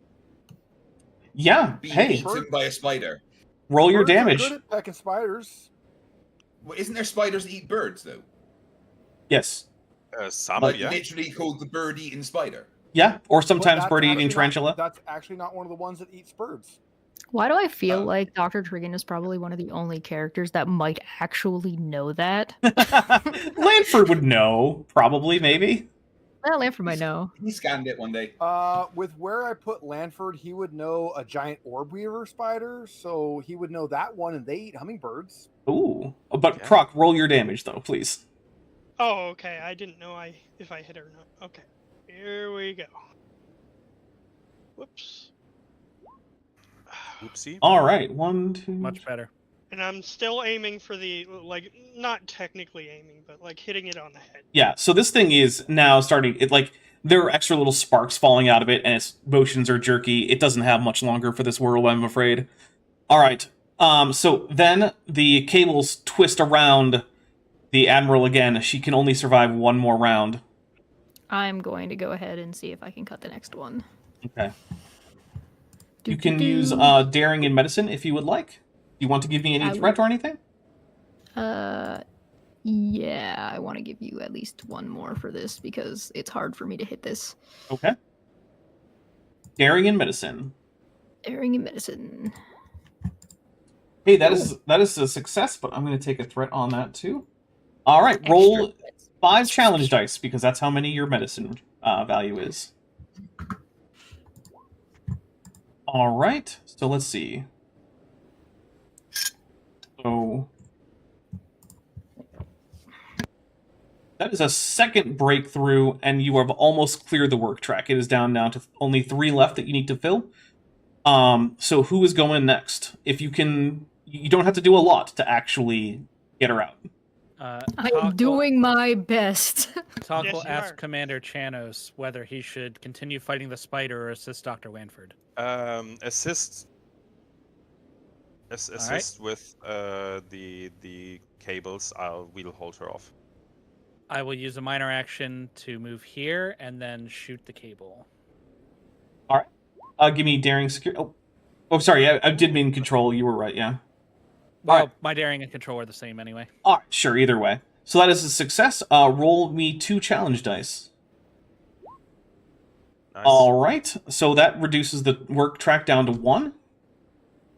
Yeah. Being Hey, eaten by a spider. roll your Birds are damage. good at pecking spiders. Well, isn't there spiders that eat birds, though? Yes. some, Like, yeah. literally called the bird-eating spider. Yeah. Or But sometimes that's bird eating actually not- tarantula. That's actually not one of the ones that eats birds. Why do I feel Oh. like Dr. Trigan is probably one of the only characters that might actually know that? Lanford would know, probably, maybe. Well, Lanford might know. He scanned it one day. With where I put Lanford, he would know a giant orb weaver spider, so he would know that one, and they eat hummingbirds. Ooh. But Yeah. Croc, roll your damage though, please. Oh, okay. I didn't know if I hit or not. Okay. Here we go. Whoops. Oopsie. All right. 1, 2. Much better. And I'm still aiming for the, like, not technically aiming, but like hitting it on the head. Yeah. So this thing is now starting. It like there are extra little sparks falling out of it, and its motions are jerky. It doesn't have much longer for this world, I'm afraid. All right. So then the cables twist around the admiral again. She can only survive one more round. I'm going to go ahead and see if I can cut the next one. Okay. You can use daring and medicine if you would like. Do you want to give me any threat or anything? Yeah, I want to give you at least one more for this because it's hard for me to hit this. Okay. Daring and medicine. Daring and medicine. Hey, that is a success, but I'm going to take a threat on that too. All right, roll 5 challenge dice because that's how many your medicine value is. All right, so let's see. So that is a second breakthrough, and you have almost cleared the work track. It is down now to only 3 left that you need to fill. So who is going next? If you can, you don't have to do a lot to actually get her out. I'm doing my best. Talk Yes, will you ask are. Commander Chanos whether he should continue fighting the spider or assist Dr. Wanford. Assist right. with the cables. We'll hold her off. I will use a minor action to move here and then shoot the cable. All right. Give me daring secure. Oh, sorry. I did mean control. You were right. Yeah. Well, Alright. my daring and control are the same anyway. All right. Sure. Either way. So that is a success. Roll me 2 challenge dice. Nice. All right. So that reduces the work track down to 1.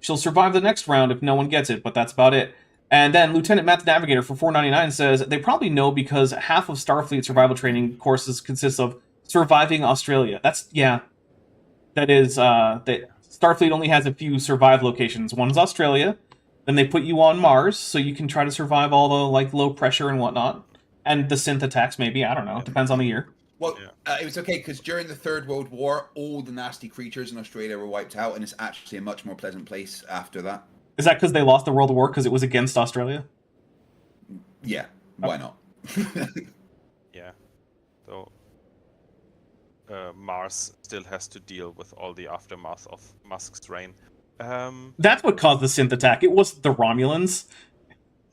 She'll survive the next round if no one gets it, but that's about it. And then Lieutenant Matt the Navigator for 499 says they probably know because half of Starfleet survival training courses consists of surviving Australia. That is Starfleet only has a few survive locations. One's Australia. Then they put you on Mars, so you can try to survive all the low pressure and whatnot, and the synth attacks. Maybe, I don't know. Depends on the year. Well, it was okay because during the Third World War, all the nasty creatures in Australia were wiped out, and it's actually a much more pleasant place after that. Is that because they lost the World War because it was against Australia? Yeah, why not? Yeah. So Mars still has to deal with all the aftermath of Musk's reign. That's what caused the synth attack. It wasn't the Romulans.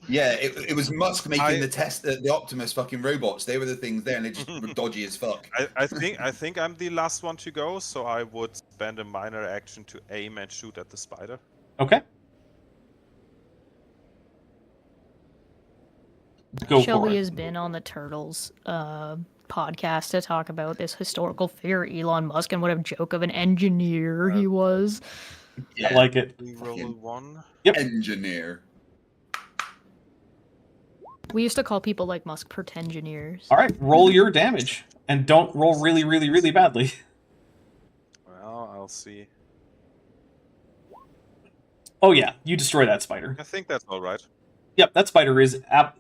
Yeah, it was Musk making the Optimus fucking robots. They were the things there, and they just were dodgy as fuck. I think I'm the last one to go, so I would spend a minor action to aim and shoot at the spider. Okay. Go Shelby for it. has been on the Turtles podcast to talk about this historical figure, Elon Musk, and what a joke of an engineer he was. Yeah. I like it. We roll 1. Yep. Engineer. We used to call people like Musk pretengineers. All right, roll your damage, and don't roll really, really, really badly. Well, I'll see. Oh yeah, you destroy that spider. I think that's all right. Yep, that spider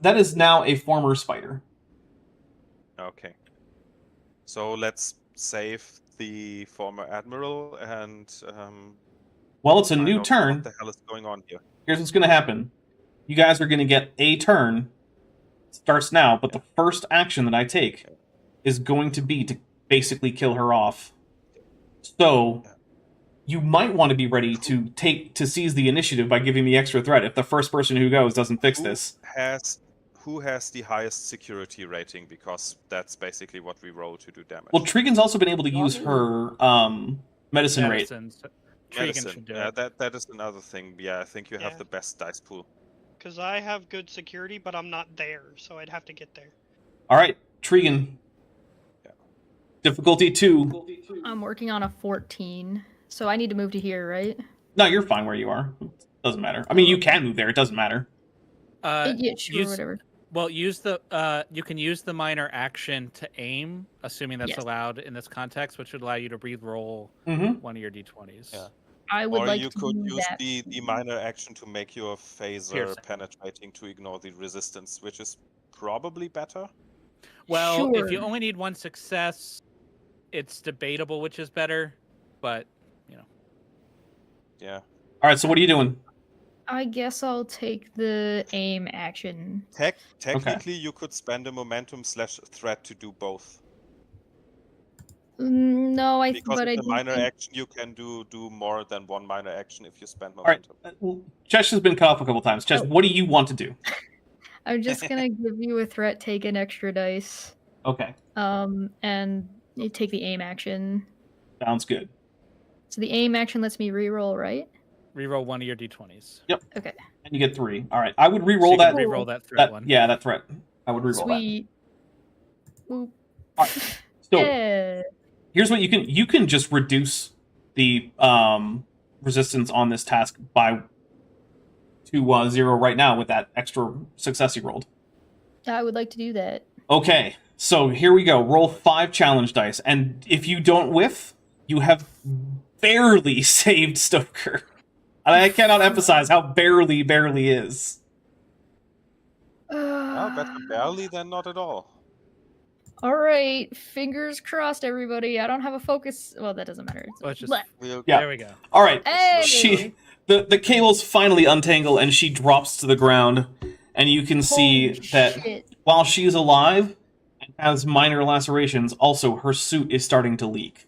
that is now a former spider. Okay. So let's save the former admiral and Well, it's a find new out turn. What the hell is going on here? Here's what's going to happen. You guys are going to get a turn. Starts now, but the first action that I take is going to be to basically kill her off. So you might want to be ready to seize the initiative by giving me extra threat if the first person who goes doesn't fix this. Who has the highest security rating? Because that's basically what we roll to do damage. Well, Trigan's also been able to use her medicine rate. So Trigan Medicine. should do Yeah, it. that is another thing. Yeah, I think you have Yeah. the best dice pool. Because I have good security, but I'm not there, so I'd have to get there. All right, Trigan. Yeah. Difficulty 2. I'm working on a 14, so I need to move to here, right? No, you're fine where you are. Doesn't matter. I mean, you can move there. It doesn't matter. Yeah, sure, whatever. Well, use the you can use the minor action to aim, assuming that's Yes. allowed in this context, which would allow you to re-roll Mm-hmm. one of your d20s. Yeah. I would Or like you to could do use that. the minor action to make your phaser Piercing. penetrating to ignore the resistance, which is probably better. Well, if you Sure. only need one success, it's debatable which is better, but Yeah. All right, so what are you doing? I guess I'll take the aim action. Technically, you could spend a momentum/threat to do both. No, Because but I with a do minor think action, you can do more than one minor action if you spend All right. momentum. Well, Chesh has been cut off a couple times. Chesh, Oh. what do you want to do? I'm just gonna give you a threat, take an extra dice. Okay, And you take the aim action. sounds good. So the aim action lets me reroll, right? Reroll one of your d20s. Okay. And you get 3. All right, I would So re-roll you can that. reroll that threat one. Yeah, that threat. I would re-roll Sweet. Boop. that. So Yeah. here's what you can just reduce the resistance on this task by to 0 right now with that extra success you rolled. I would like to do that. Okay, so here we go. Roll 5 challenge dice, and if you don't whiff, you have barely saved Stoker. And I cannot emphasize how barely is. Oh, better barely than not at all. All right, fingers crossed, everybody. I don't have a focus. Well, that doesn't matter. Let's just. Bleh. Yeah. There we go. All right, Hey! the cables finally untangle, and she drops to the ground, and you can see Holy that shit. while she's alive and has minor lacerations, also her suit is starting to leak.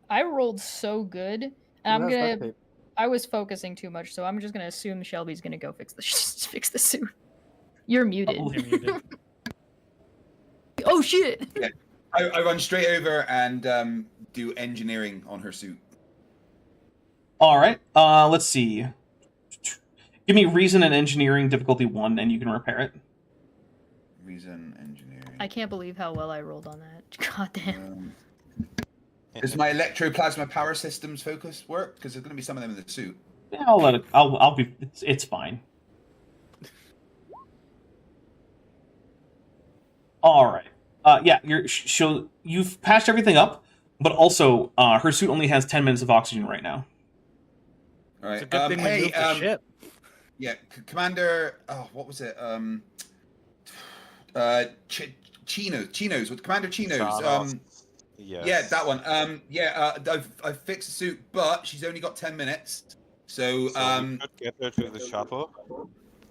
I rolled so good. And I'm That's gonna. duct tape. I was focusing too much, so I'm just gonna assume Shelby's gonna go fix the fix the suit. You're muted. Oh. You're muted. Oh shit! I run straight over and do engineering on her suit. All right, let's see. Give me reason and engineering difficulty 1, and you can repair it. Reason engineering. I can't believe how well I rolled on that. God damn. Does my electroplasma power systems focus work? Because there's going to be some of them in the suit. Yeah, I'll let it. I'll be. It's fine. All right. Yeah, you've patched everything up, but also her suit only has 10 minutes of oxygen right now. All right. It's a good thing we hey, moved the ship. yeah, Commander. Oh, what was it? Chinos with Commander Chinos. Charles. Yes. Yeah, that one. I've fixed the suit, but she's only got 10 minutes. So, So we could get her to the shuttle.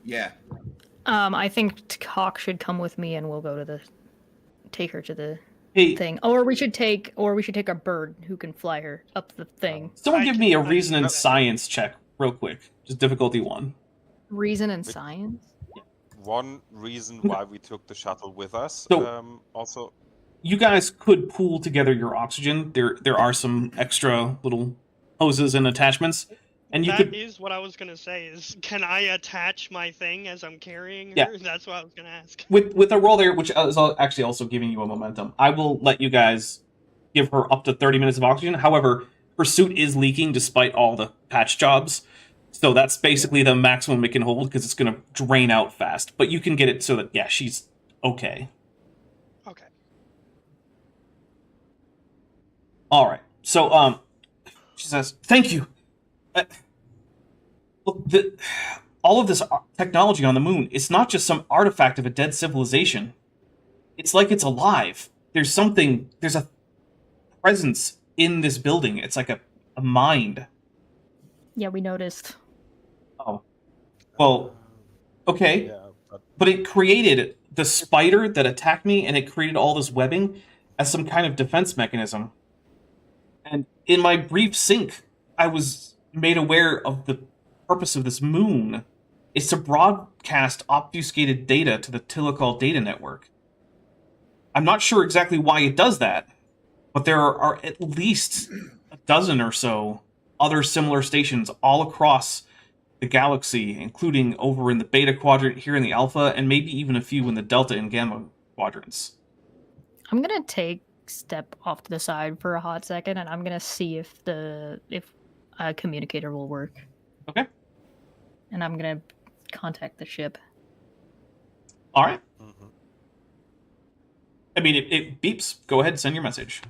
yeah. I think Hawk should come with me, and we'll go to take her to the Hey, thing. Or we should take a bird who can fly her up the thing. someone give me a I- reason and science check real quick. Just difficulty 1. Reason and science. One reason why we took the shuttle with us. So- Also, You guys could pool together your oxygen. There are some extra little hoses and attachments, and you That could. is what I was gonna say. Is can I attach my thing as I'm carrying her? Yeah. That's what I was gonna ask. With a roll there, which is actually also giving you a momentum, I will let you guys give her up to 30 minutes of oxygen. However, her suit is leaking despite all the patch jobs, so that's basically the maximum it can hold because it's going to drain out fast. But you can get it so that, yeah, she's okay. Okay. All right. So, she says, "Thank you." Look, all of this technology on the moon, it's not just some artifact of a dead civilization. It's like it's alive. There's a presence in this building. It's like a mind. Yeah, we noticed. Oh. Well, okay. yeah, but But it created the spider that attacked me, and it created all this webbing as some kind of defense mechanism. And in my brief sync, I was made aware of the purpose of this moon. It's to broadcast obfuscated data to the Tillicol data network. I'm not sure exactly why it does that, but there are at least a dozen or so other similar stations all across the galaxy, including over in the Beta Quadrant, here in the Alpha, and maybe even a few in the Delta and Gamma quadrants. I'm gonna take step off to the side for a hot second, and I'm gonna see if a communicator will work. Okay. And I'm gonna contact the ship. All right. mhm. I mean, it beeps. Go ahead, send your message.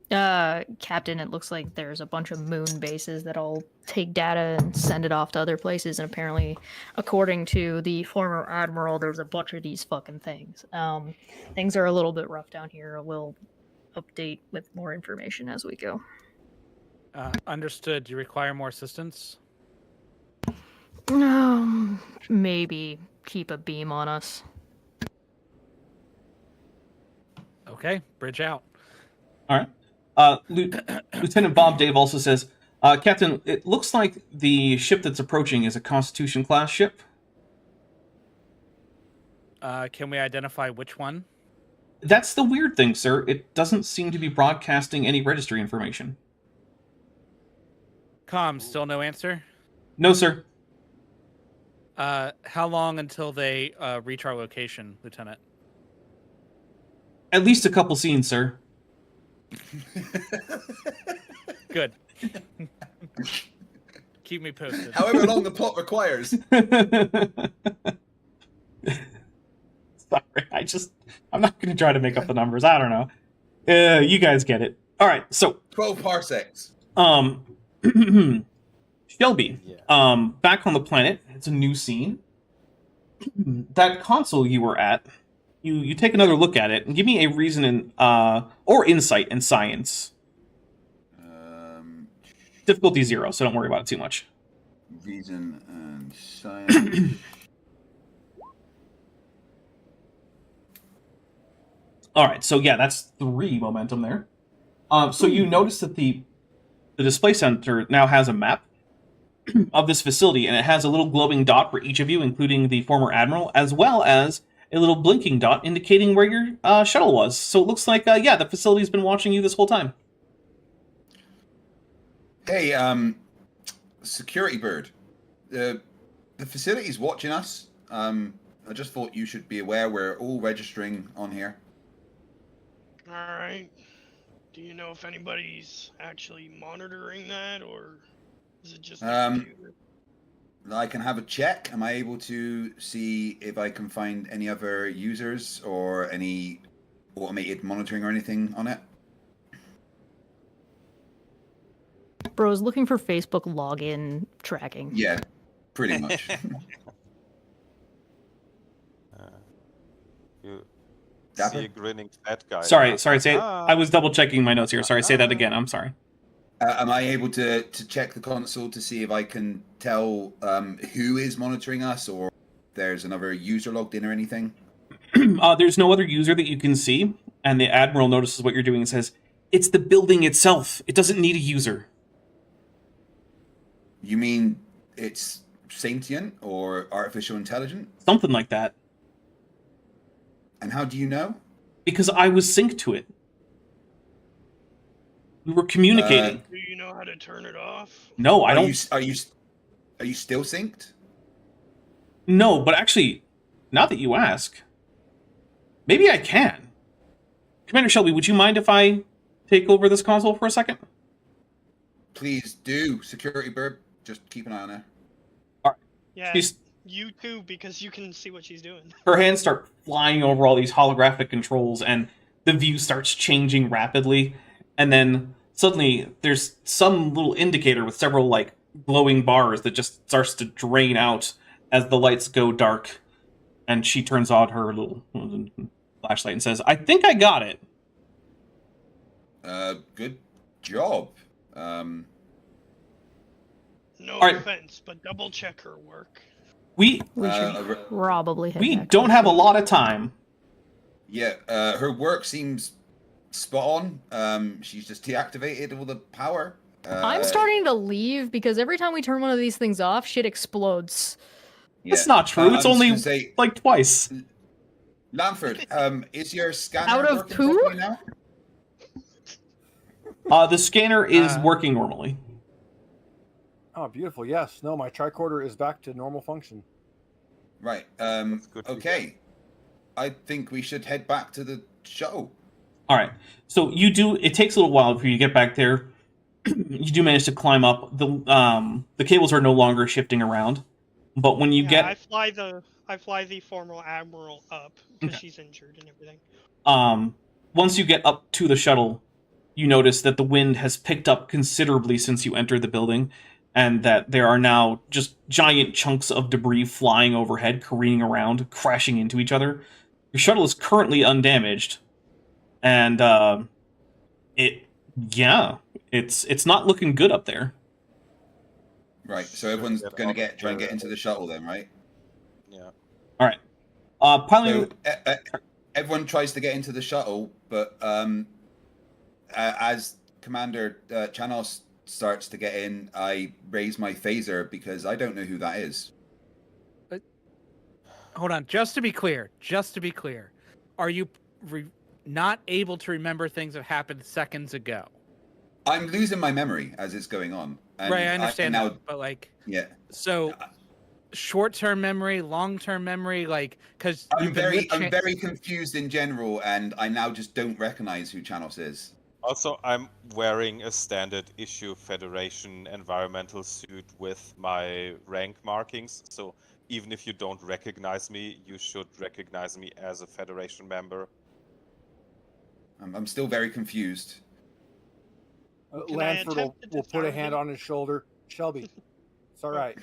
Captain, it looks like there's a bunch of moon bases that'll take data and send it off to other places, and apparently, according to the former admiral, there's a bunch of these fucking things. Things are a little bit rough down here. We'll update with more information as we go. Understood. Do you require more assistance? Maybe keep a beam on us. Okay, bridge out. All right. Lieutenant Bob Dave also says, Captain, it looks like the ship that's approaching is a Constitution-class ship. Can we identify which one? That's the weird thing, sir. It doesn't seem to be broadcasting any registry information. Still no answer? No, sir. How long until they reach our location, Lieutenant? At least a couple scenes, sir. Good. Keep me posted. However long the plot requires. Sorry, I'm not going to try to make up the numbers. I don't know. You guys get it. All right, so 12 parsecs. Shelby, back on the planet. It's a new scene. That console you were at, you take another look at it and give me a reason in, or insight in science. Difficulty 0, so don't worry about it too much. Reason and science. All right, so yeah, that's 3 momentum there. So you notice that the display center now has a map of this facility, and it has a little glowing dot for each of you, including the former admiral, as well as a little blinking dot indicating where your shuttle was. So it looks like, the facility's been watching you this whole time. Hey, security bird. The facility's watching us. I just thought you should be aware we're all registering on here. All right. Do you know if anybody's actually monitoring that, or is it just a computer? I can have a check. Am I able to see if I can find any other users or any automated monitoring or anything on it? Bro's looking for Facebook login tracking. Yeah, pretty much. You Dapper? see a grinning fat guy. Sorry, say I was double checking my notes here. Sorry, say that again. I'm sorry. Am I able to check the console to see if I can tell who is monitoring us, or if there's another user logged in or anything? There's no other user that you can see, and the admiral notices what you're doing and says, "It's the building itself. It doesn't need a user." You mean it's sentient or artificial intelligent? Something like that. And how do you know? Because I was synced to it. We were communicating. Do you know how to turn it off? No, I don't. Are you still synced? No, but actually, now that you ask, maybe I can. Commander Shelby, would you mind if I take over this console for a second? Please do, security bird. Just keep an eye on her. Yeah, She's- you too, because you can see what she's doing. Her hands start flying over all these holographic controls, and the view starts changing rapidly. And then suddenly, there's some little indicator with several glowing bars that just starts to drain out as the lights go dark. And she turns on her little flashlight and says, "I think I got it." Good job. No Alright. offense, but double check her work. We We should probably head we back don't to have a the lot of time. Yeah, her work seems spot on. She's just deactivated all the power. I'm starting to leave because every time we turn one of these things off, shit explodes. That's not true. It's I'm only just gonna say, twice. Lanford, is your scanner Out of working poo? properly now? The scanner is working normally. Oh, beautiful. Yes. No, my tricorder is back to normal function. Right. good to Okay. I think we should head back to the show. All right. So you do. It takes a little while before you get back there. You do manage to climb up. The cables are no longer shifting around, but when you Yeah, get I fly the former admiral up because she's injured and everything. once you get up to the shuttle, you notice that the wind has picked up considerably since you entered the building, and that there are now just giant chunks of debris flying overhead, careening around, crashing into each other. Your shuttle is currently undamaged, and it's not looking good up there. Right. So everyone's going to try and get into the shuttle then, right? Yeah. All right. Piloting. So everyone tries to get into the shuttle, but as Commander Chanos starts to get in, I raise my phaser because I don't know who that is. Hold on, just to be clear, are you not able to remember things that happened seconds ago? I'm losing my memory as it's going on. And Right, I understand now, that, but like, yeah. so short-term memory, long-term memory, like, because I'm very confused in general, and I now just don't recognize who Chanos is. Also, I'm wearing a standard issue Federation environmental suit with my rank markings, so even if you don't recognize me, you should recognize me as a Federation member. I'm still very confused. Can I Lanford attempt to will put a disarm hand him? on his shoulder. Shelby, it's all right.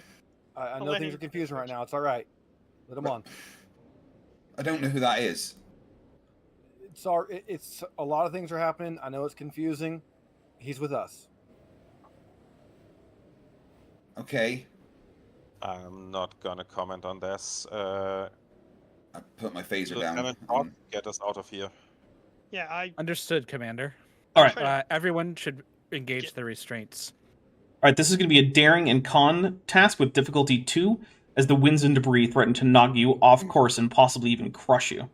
I know let things him are confusing right finish. now. It's all right. Let him on. I don't know who that is. It's a lot of things are happening. I know it's confusing. He's with us. Okay. I'm not gonna comment on this. I put my phaser down. Lieutenant Todd, get us out of here. Yeah, I Understood, Commander. All right. try to Everyone should engage the restraints. All right, this is going to be a daring and con task with difficulty 2, as the winds and debris threaten to knock you off course and possibly even crush you.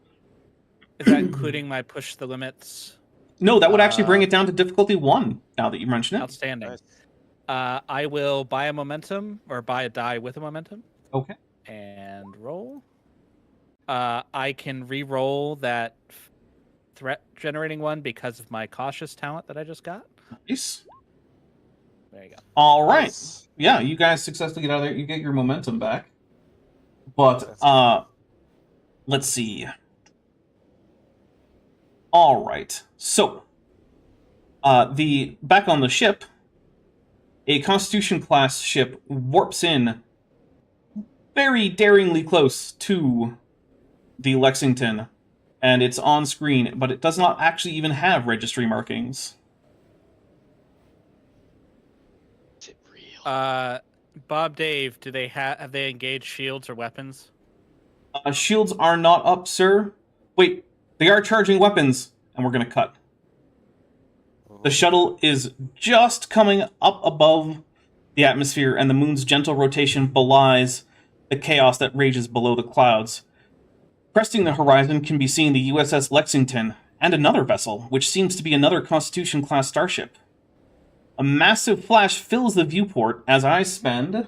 Is that including my push the limits? No, that would actually bring it down to difficulty 1, now that you mention it. Outstanding. Nice. I will buy a momentum, or buy a die with a momentum, Okay. and roll. I can re-roll that threat generating one because of my cautious talent that I just got. Nice. There you go. All right. Nice. Yeah, you guys successfully get out of there. You get your momentum back. But, That's let's see. All right. So, back on the ship, a Constitution-class ship warps in very daringly close to the Lexington, and it's on screen, but it does not actually even have registry markings. Is it real? Bob, Dave, do they have they engaged shields or weapons? Shields are not up, sir. Wait, they are charging weapons, and we're going to cut. The shuttle is just coming up above the atmosphere, and the moon's gentle rotation belies the chaos that rages below the clouds. Cresting the horizon can be seen the USS Lexington, and another vessel, which seems to be another Constitution-class starship. A massive flash fills the viewport as I spend a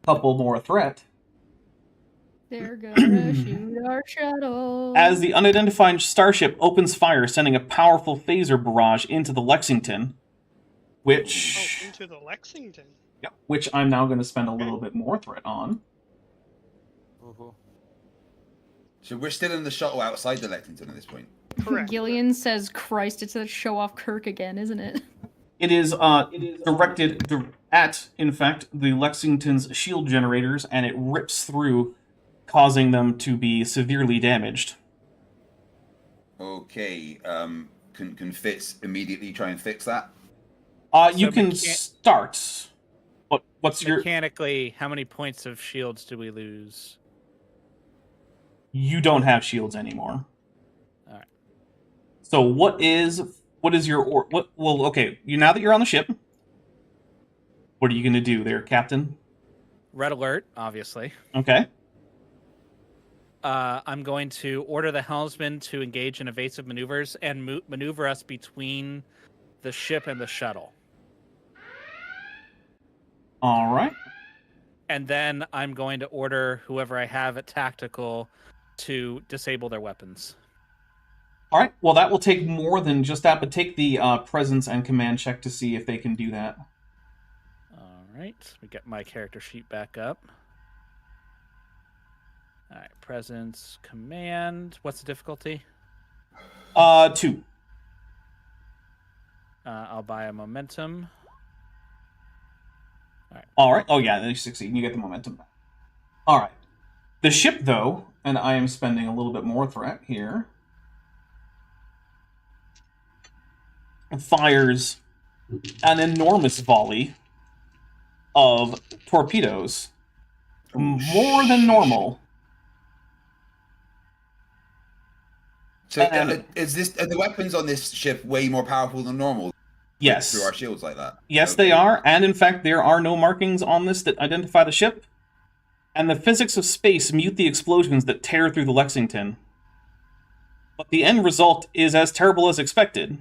couple more threat. They're gonna shoot our shuttle. As the unidentified starship opens fire, sending a powerful phaser barrage into the Lexington, which into the Lexington. which I'm now going to spend a little bit more threat on. So we're still in the shuttle outside the Lexington at this point. Correct. Gillian says, Christ, it's a show off Kirk again, isn't it? It is directed at, in fact, the Lexington's shield generators, and it rips through, causing them to be severely damaged. Okay. Can Fitz immediately try and fix that? You can start. What's your... Mechanically, how many points of shields do we lose? You don't have shields anymore. All right. So what is your... Well, okay, now that you're on the ship, what are you going to do there, Captain? Red alert, obviously. Okay. I'm going to order the helmsman to engage in evasive maneuvers and maneuver us between the ship and the shuttle. All right. And then I'm going to order whoever I have at tactical to disable their weapons. All right. Well, that will take more than just that, but take the presence and command check to see if they can do that. All right. We get my character sheet back up. All right. Presence, command. What's the difficulty? 2. I'll buy a momentum. All right. Oh, yeah, they succeed. You get the momentum back. All right. The ship, though, and I am spending a little bit more threat here, fires an enormous volley of torpedoes. More than normal. So And- are the weapons on this ship way more powerful than normal? Yes. Through our shields like that? Yes, Okay. they are, and in fact, there are no markings on this that identify the ship. And the physics of space mute the explosions that tear through the Lexington. But the end result is as terrible as expected.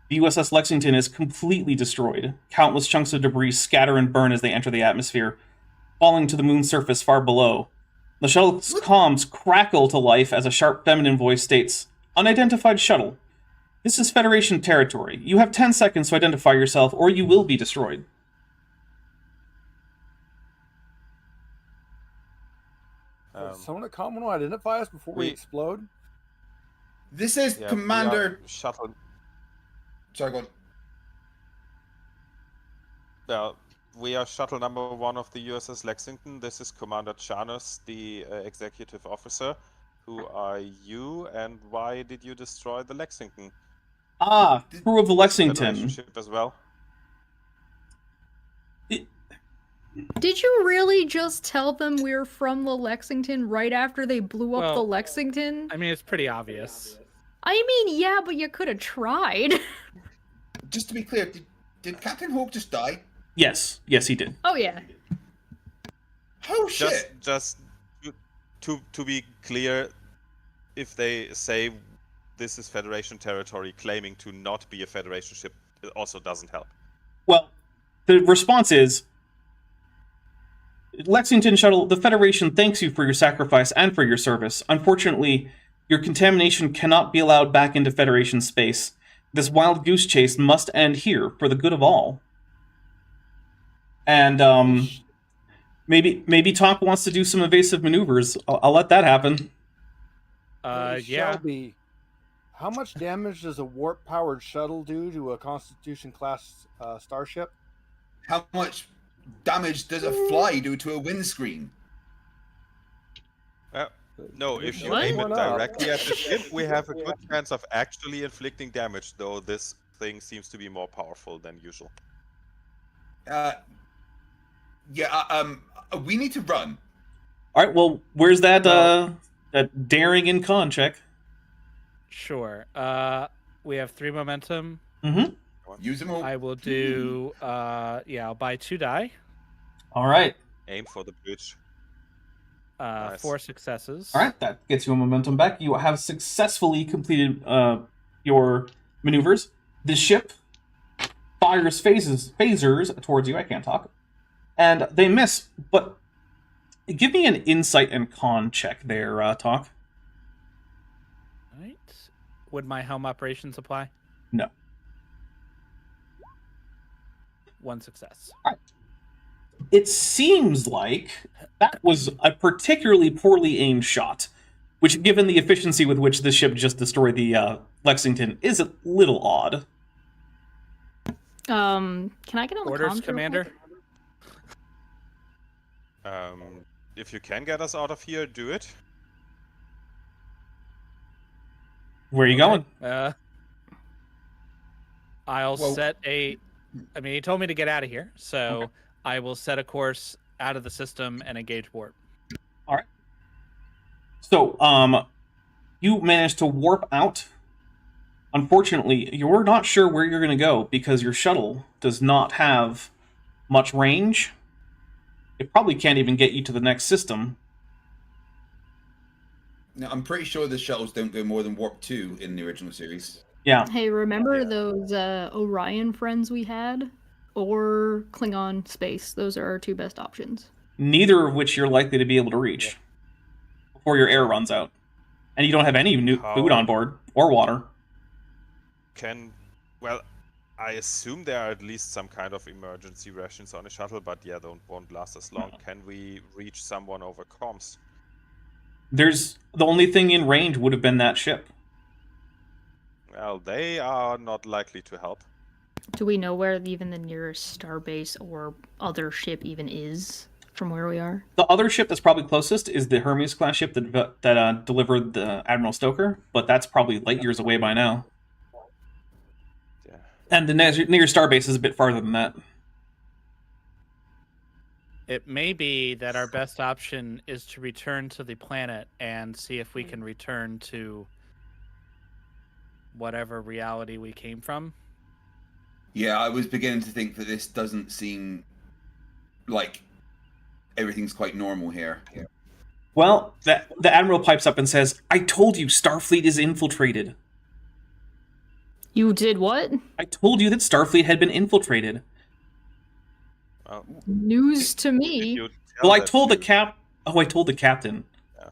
The USS Lexington is completely destroyed. Countless chunks of debris scatter and burn as they enter the atmosphere, falling to the moon's surface far below. The shuttle's comms crackle to life as a sharp feminine voice states, "Unidentified shuttle. This is Federation territory. You have 10 seconds to identify yourself, or you will be destroyed." Someone at common will identify us before we we- explode? This is Yeah, Commander. Shuttle. Sorry, go on. We are shuttle number 1 of the USS Lexington. This is Commander Chanus, the executive officer. Who are you, and why did you destroy the Lexington? Ah, crew of the Lexington. Federation ship as well. Did you really just tell them we're from the Lexington right after they blew up the Well, Lexington? I mean, it's pretty obvious. I mean, yeah, but you could have tried. Just to be clear, did Captain Hawk just die? Yes, he did. Oh, yeah. Oh shit! Just to be clear, if they say this is Federation territory, claiming to not be a Federation ship, it also doesn't help. Well, the response is, Lexington Shuttle, the Federation thanks you for your sacrifice and for your service. Unfortunately, your contamination cannot be allowed back into Federation space. This wild goose chase must end here for the good of all. And, maybe Tonk wants to do some evasive maneuvers. I'll let that happen. Yeah. Shelby, how much damage does a warp-powered shuttle do to a Constitution-class starship? How much damage does a fly do to a windscreen? No, if you What? aim it One up. directly at the ship, we have a good chance of actually inflicting damage, though this thing seems to be more powerful than usual. We need to run. All right, well, where's that that daring and con check? Sure. We have 3 momentum. Mm-hmm. Use them all. I will do. I'll buy 2 die. All right. Aim for the bridge. Nice. 4 successes. All right, that gets you a momentum back. You have successfully completed your maneuvers. The ship fires phasers towards you. I can't talk. And they miss, but give me an insight and con check there, Talk. Right. Would my helm operations apply? No. 1 success. It seems like that was a particularly poorly aimed shot, which, given the efficiency with which this ship just destroyed the Lexington, is a little odd. Can I get on the Orders, comms real Commander. quick? If you can get us out of here, do it. Where are you going? I'll Well- set a. I mean, he told me to get out of here, so Okay. I will set a course out of the system and engage warp. So, you managed to warp out. Unfortunately, you're not sure where you're going to go because your shuttle does not have much range. It probably can't even get you to the next system. Now, I'm pretty sure the shuttles don't go more than warp 2 in the original series. Yeah. Hey, remember those Orion friends we had? Or Klingon space? Those are our 2 best options. Neither of which you're likely to be able to reach before your air runs out. And you don't have any new food on board or water. Well, I assume there are at least some kind of emergency rations on a shuttle, but yeah, won't last as long. Can we reach someone over comms? The only thing in range would have been that ship. Well, they are not likely to help. Do we know where even the nearest starbase or other ship even is from where we are? The other ship that's probably closest is the Hermes class ship that delivered the Admiral Stoker, but that's probably light years away by now. Yeah. And the nearest starbase is a bit farther than that. It may be that our best option is to return to the planet and see if we can return to whatever reality we came from. Yeah, I was beginning to think that this doesn't seem like everything's quite normal here. Well, the admiral pipes up and says, "I told you Starfleet is infiltrated. You did what? I told you that Starfleet had been infiltrated." Well, News to did me. you tell Well, I that told the to- I told the captain. Yeah.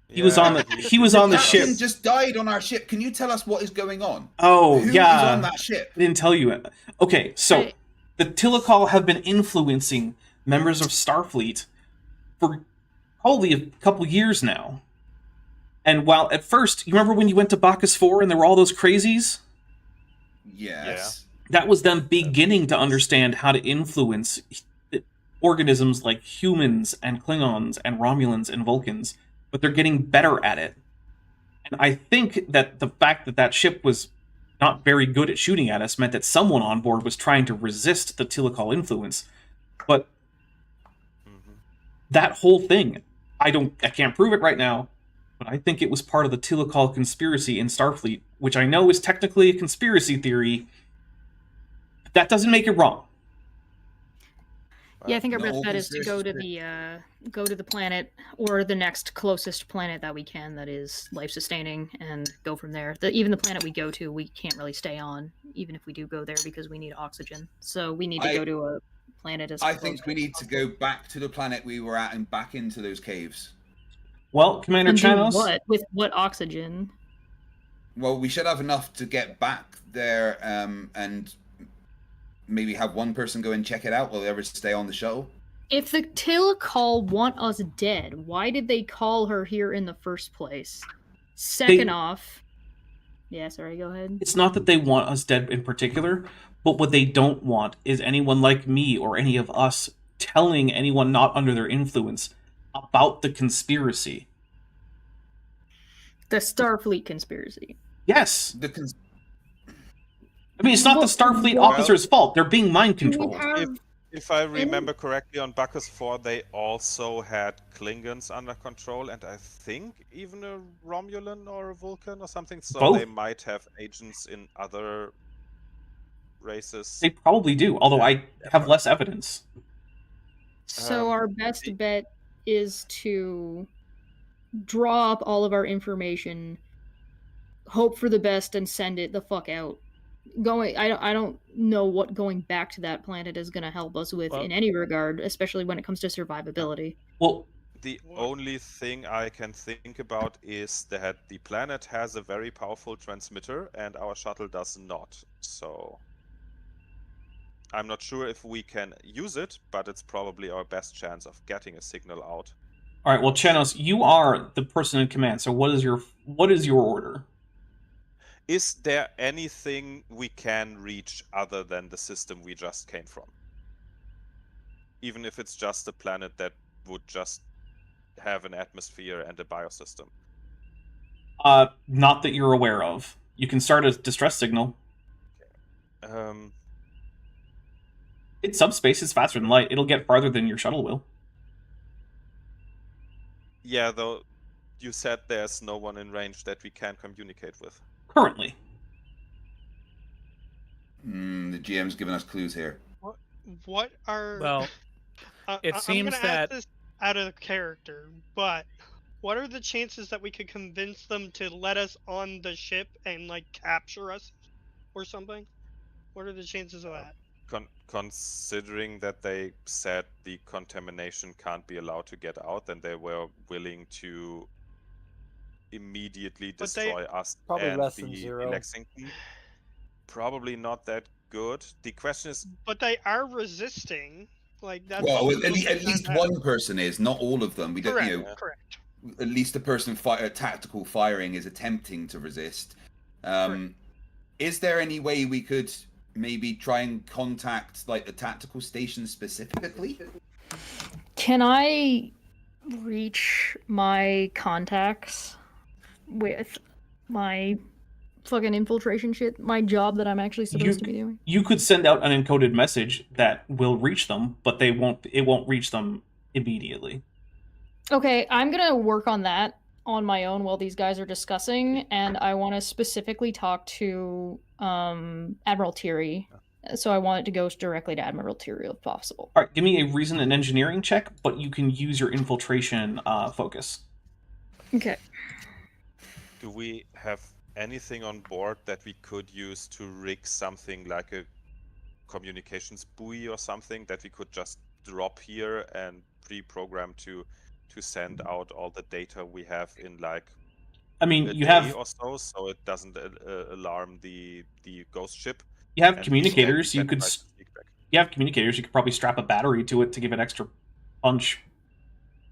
He was on the he was on the captain ship. just died on our ship. Can you tell us what is going on? Oh, Who is yeah. on that ship? I didn't tell you. Okay, so Right. the Tilakal have been influencing members of Starfleet for probably a couple years now. And while at first, you remember when you went to Bachus 4 and there were all those crazies? Yes. That was them beginning to understand how to influence organisms like humans and Klingons and Romulans and Vulcans, but they're getting better at it. And I think that the fact that that ship was not very good at shooting at us meant that someone on board was trying to resist the Tilakal influence. But Mhm. that whole thing, I can't prove it right now, but I think it was part of the Tilakal conspiracy in Starfleet, which I know is technically a conspiracy theory. But that doesn't make it wrong. Yeah, I think our No best bet is to go to conspiracy the planet or the next closest planet that we can that is life sustaining and go from there. Even the planet we go to, we can't really stay on, even if we do go there because we need oxygen. So we need to go to a planet as I close think we as need to possible. go back to the planet we were at and back into those caves. Well, Commander And do Chanos, what with what oxygen? Well, we should have enough to get back there and maybe have one person go and check it out while the others stay on the shuttle. If the Tilakal want us dead, why did they call her here in the first place? Second off, yeah, sorry, go ahead. it's not that they want us dead in particular, but what they don't want is anyone like me or any of us telling anyone not under their influence about the conspiracy. The Starfleet conspiracy. Yes. The cons- I mean, it's not the Starfleet Well, officers' fault. They're being mind Do we controlled. have If I remember correctly, on Bachus 4, they also had Klingons under control, and I think even a Romulan or a Vulcan or something. So Both. they might have agents in other races. They probably do, although I have less evidence. So our best bet is to draw up all of our information, hope for the best, and send it the fuck out. I don't know what going back to that planet is going to help us with Well- in any regard, especially when it comes to survivability. Well, The only thing I can think about is that the planet has a very powerful transmitter and our shuttle does not. So I'm not sure if we can use it, but it's probably our best chance of getting a signal out. all right. Well, Chanos, you are the person in command. So, what is your order? Is there anything we can reach other than the system we just came from? Even if it's just a planet that would just have an atmosphere and a biosystem. Not that you're aware of. You can start a distress signal. It's subspace. It's faster than light. It'll get farther than your shuttle will. Yeah, though you said there's no one in range that we can communicate with. Currently. the GM's giving us clues here. What are? Well, it seems I'm gonna that- ask this out of character, but what are the chances that we could convince them to let us on the ship and like capture us or something? What are the chances of that? Considering that they said the contamination can't be allowed to get out, then they were willing to immediately But they- destroy us Probably and less than be zero. in Lexington. Probably not that good. The question is, But they are resisting. Like that's Well, also at something least that- one person is, not all of them. We don't, Correct. you know, Correct. at least the person tactical firing is attempting to resist. Is there any way we could maybe try and contact like the tactical station specifically? Can I reach my contacts with my fucking infiltration shit? My job that I'm actually supposed to be doing? You could send out an encoded message that will reach them, but it won't reach them immediately. Okay, I'm gonna work on that. on my own while these guys are discussing, and I want to specifically talk to Admiral Tiri. So I want it to go directly to Admiral Tiri if possible. All right, give me a reason and engineering check, but you can use your infiltration focus. Okay. Do we have anything on board that we could use to rig something like a communications buoy or something that we could just drop here and pre-program to send out all the data we have in like I mean, a you day have or so it doesn't alarm the ghost ship. you have And communicators. instead You we could can try to sneak back. you have communicators. You could probably strap a battery to it to give it extra punch.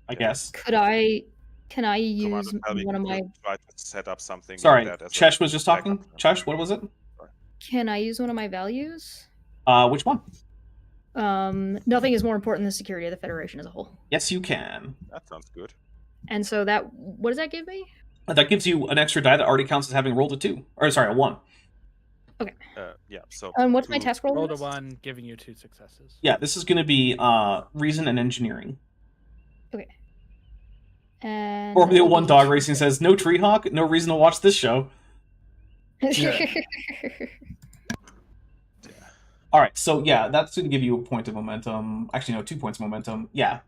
I Yeah. guess. Can I use Commander, tell me, one of could you my try to set up something Sorry, like that as Chesh a was just backup talking. plan? Chesh, what was it? Can I use one of my values? Which one? Nothing is more important than the security of the Federation as a whole. Yes, you can. That sounds good. And so what does that give me? That gives you an extra die that already counts as having rolled a 2. Or sorry, a 1. Yeah, so And what's my to- test roll? Roll on to this? 1, giving you 2 successes. Yeah, this is going to be reason and engineering. And Formula 1 dog racing says, no tree hawk, no reason to watch this show. Alright, so yeah, that's going to give you a point of momentum. Actually, no, 2 points of momentum. Yeah.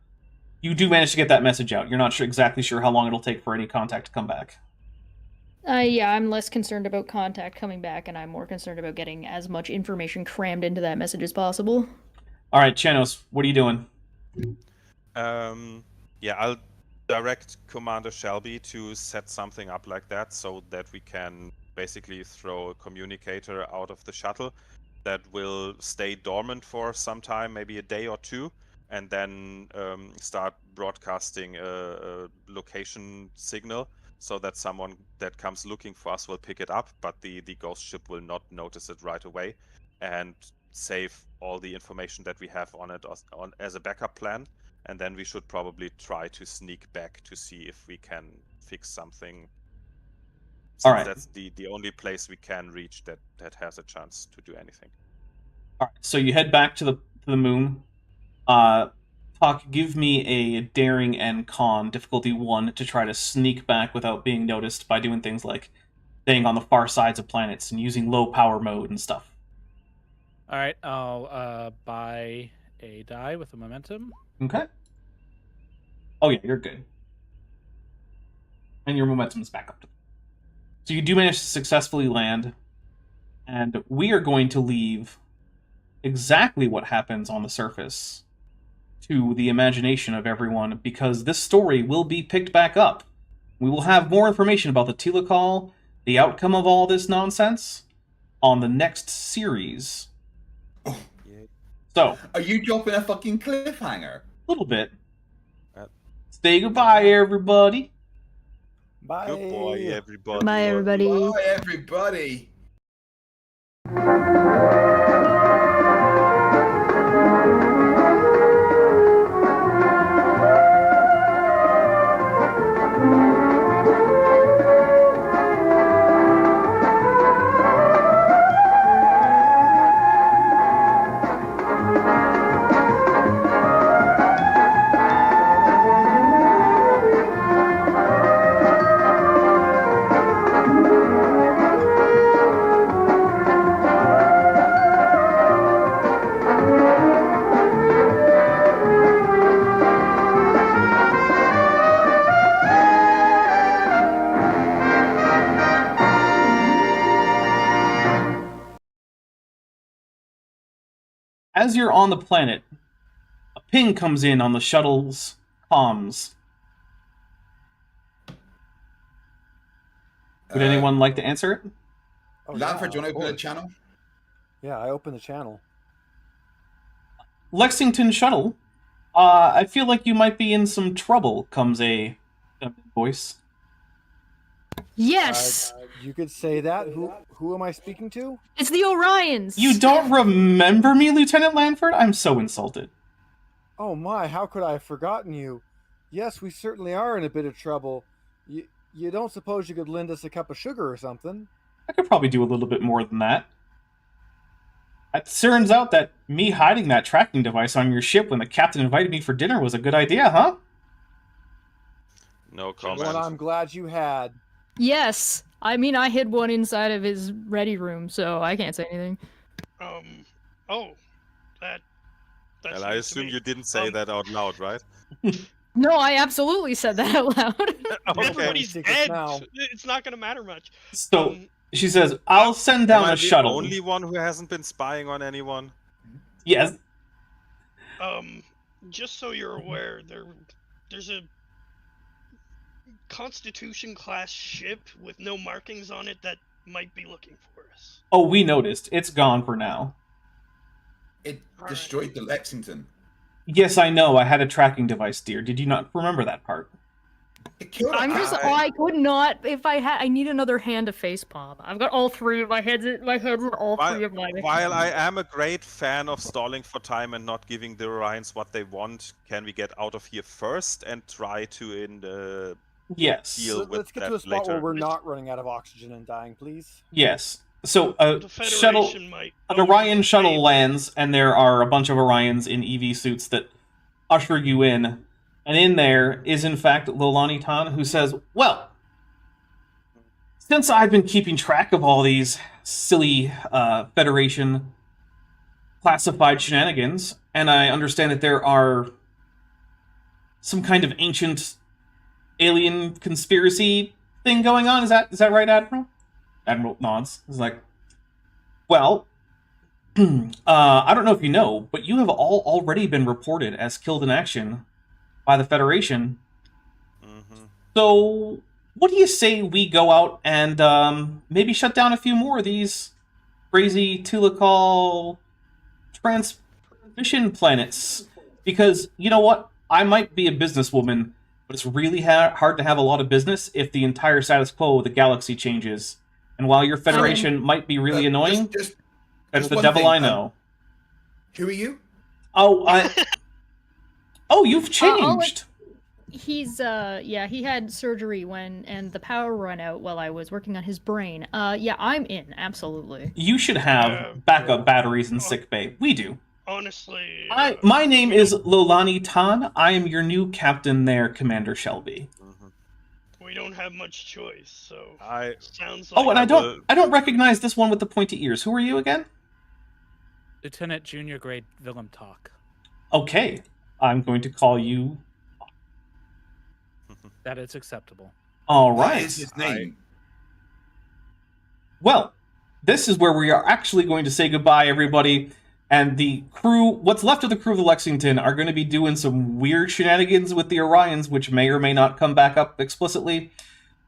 You do manage to get that message out. You're not exactly sure how long it'll take for any contact to come back. Yeah, I'm less concerned about contact coming back, and I'm more concerned about getting as much information crammed into that message as possible. Alright, Chanos, what are you doing? Yeah, I'll direct Commander Shelby to set something up like that so that we can basically throw a communicator out of the shuttle that will stay dormant for some time, maybe a day or 2, and then start broadcasting a location signal so that someone that comes looking for us will pick it up, but the ghost ship will not notice it right away, and save all the information that we have on it as a backup plan. And then we should probably try to sneak back to see if we can fix something. Since Alright. that's the only place we can reach that has a chance to do anything. Alright, so you head back to the moon. Puck, give me a daring and con, difficulty 1, to try to sneak back without being noticed by doing things like staying on the far sides of planets and using low power mode and stuff. Alright, I'll buy a die with a momentum. Okay. Oh yeah, you're good. And your momentum's back up. So you do manage to successfully land, and we are going to leave exactly what happens on the surface to the imagination of everyone, because this story will be picked back up. We will have more information about the telecall, the outcome of all this nonsense, on the next series. Oh. Yeah. So, Are you dropping a fucking cliffhanger? a little bit. Uh, Say goodbye, everybody. Bye. Good boy, everybody. Bye, everybody. Bye, everybody. As you're on the planet, a ping comes in on the shuttle's comms. Would anyone like to answer it? Oh, Lanford, do you of want to open the course. channel? Yeah, I opened the channel. Lexington shuttle. I feel like you might be in some trouble, comes a voice. Yes! You could say that. Who am I speaking to? It's the Orions! You don't remember me, Lieutenant Lanford? I'm so insulted. Oh my, how could I have forgotten you? Yes, we certainly are in a bit of trouble. You don't suppose you could lend us a cup of sugar or something? I could probably do a little bit more than that. It turns out that me hiding that tracking device on your ship when the captain invited me for dinner was a good idea, huh? No One comment. I'm glad you had. Yes. I mean, I hid one inside of his ready room, so I can't say anything. Oh, that's And I news to assume me. you didn't say that out loud, right? No, I absolutely said that out loud. Okay. Everybody's Secrets dead. now. It's not gonna matter much. So she says, "I'll send down Am I a shuttle." the only one who hasn't been spying on anyone? Yes. Just so you're aware, there's a Constitution class ship with no markings on it that might be looking for us. Oh, we noticed. It's gone for now. It All destroyed the Lexington. Yes, I know. I had a tracking device, dear. Did you not remember that part? It killed I'm a just, guy. I could not. If I need another hand to facepalm. I've got all three of my heads. My head's in all three of my. While I am a great fan of stalling for time and not giving the Orions what they want, can we get out of here first and try to Yes. deal with Let's get that to a spot where later? we're not running out of oxygen and dying, please. Yes. So a The shuttle, Federation might. an owe you Orion a shuttle favor. lands, and there are a bunch of Orions in EV suits that usher you in. And in there is, in fact, Lolani Tan, who says, "Well, since I've been keeping track of all these silly Federation classified shenanigans, and I understand that there are some kind of ancient alien conspiracy thing going on. Is that right, Admiral?" Admiral nods. He's like, "Well, I don't know if you know, but you have all already been reported as killed in action by the Federation. Mhm. So, what do you say we go out and maybe shut down a few more of these crazy Tulakal transition planets? Because, you know what? I might be a businesswoman, but it's really hard to have a lot of business if the entire status quo of the galaxy changes. And while your Federation might be really annoying, Just that's the one devil thing, I know." Who are you? Oh, oh, you've I'll let- changed. He's he had surgery and the power ran out while I was working on his brain. Yeah, I'm in, absolutely. You should have backup batteries in sickbay. We do. Honestly, My name is Lolani Tan. I am your new captain there, Commander Shelby. Mhm. we don't have much choice. So I sounds like. Oh, and I I don't recognize this one with the pointy ears. Who are you again? Lieutenant Junior Grade Willem Talk. Okay, I'm going to call you. That is acceptable. All What right. is his name? Well, this is where we are actually going to say goodbye, everybody. And the crew, what's left of the crew of the Lexington, are going to be doing some weird shenanigans with the Orions, which may or may not come back up explicitly.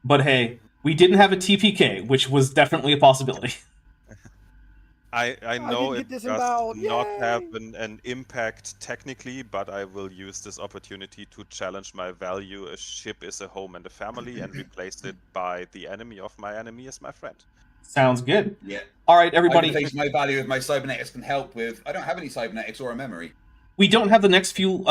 But hey, we didn't have a TPK, which was definitely a possibility. I know didn't it get does disemboweled, not have yay! an impact technically, but I will use this opportunity to challenge my value. A ship is a home and a family, and replace it by the enemy of my enemy is my friend. Sounds good. Yeah. All right, I everybody. replace my value with my cybernetics can help with. I don't have any cybernetics or a memory. We don't have the next few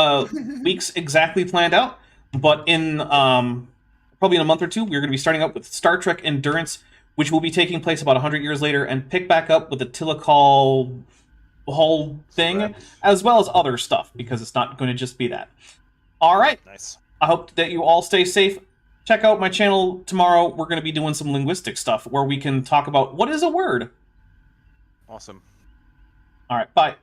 weeks exactly planned out, but in probably in a month or two, we're going to be starting up with Star Trek Endurance, which will be taking place about 100 years later, and pick back up with the Tilakal whole thing, Right. as well as other stuff, because it's not going to just be that. All right. Nice. I hope that you all stay safe. Check out my channel tomorrow. We're going to be doing some linguistic stuff where we can talk about what is a word. Awesome. All right, bye.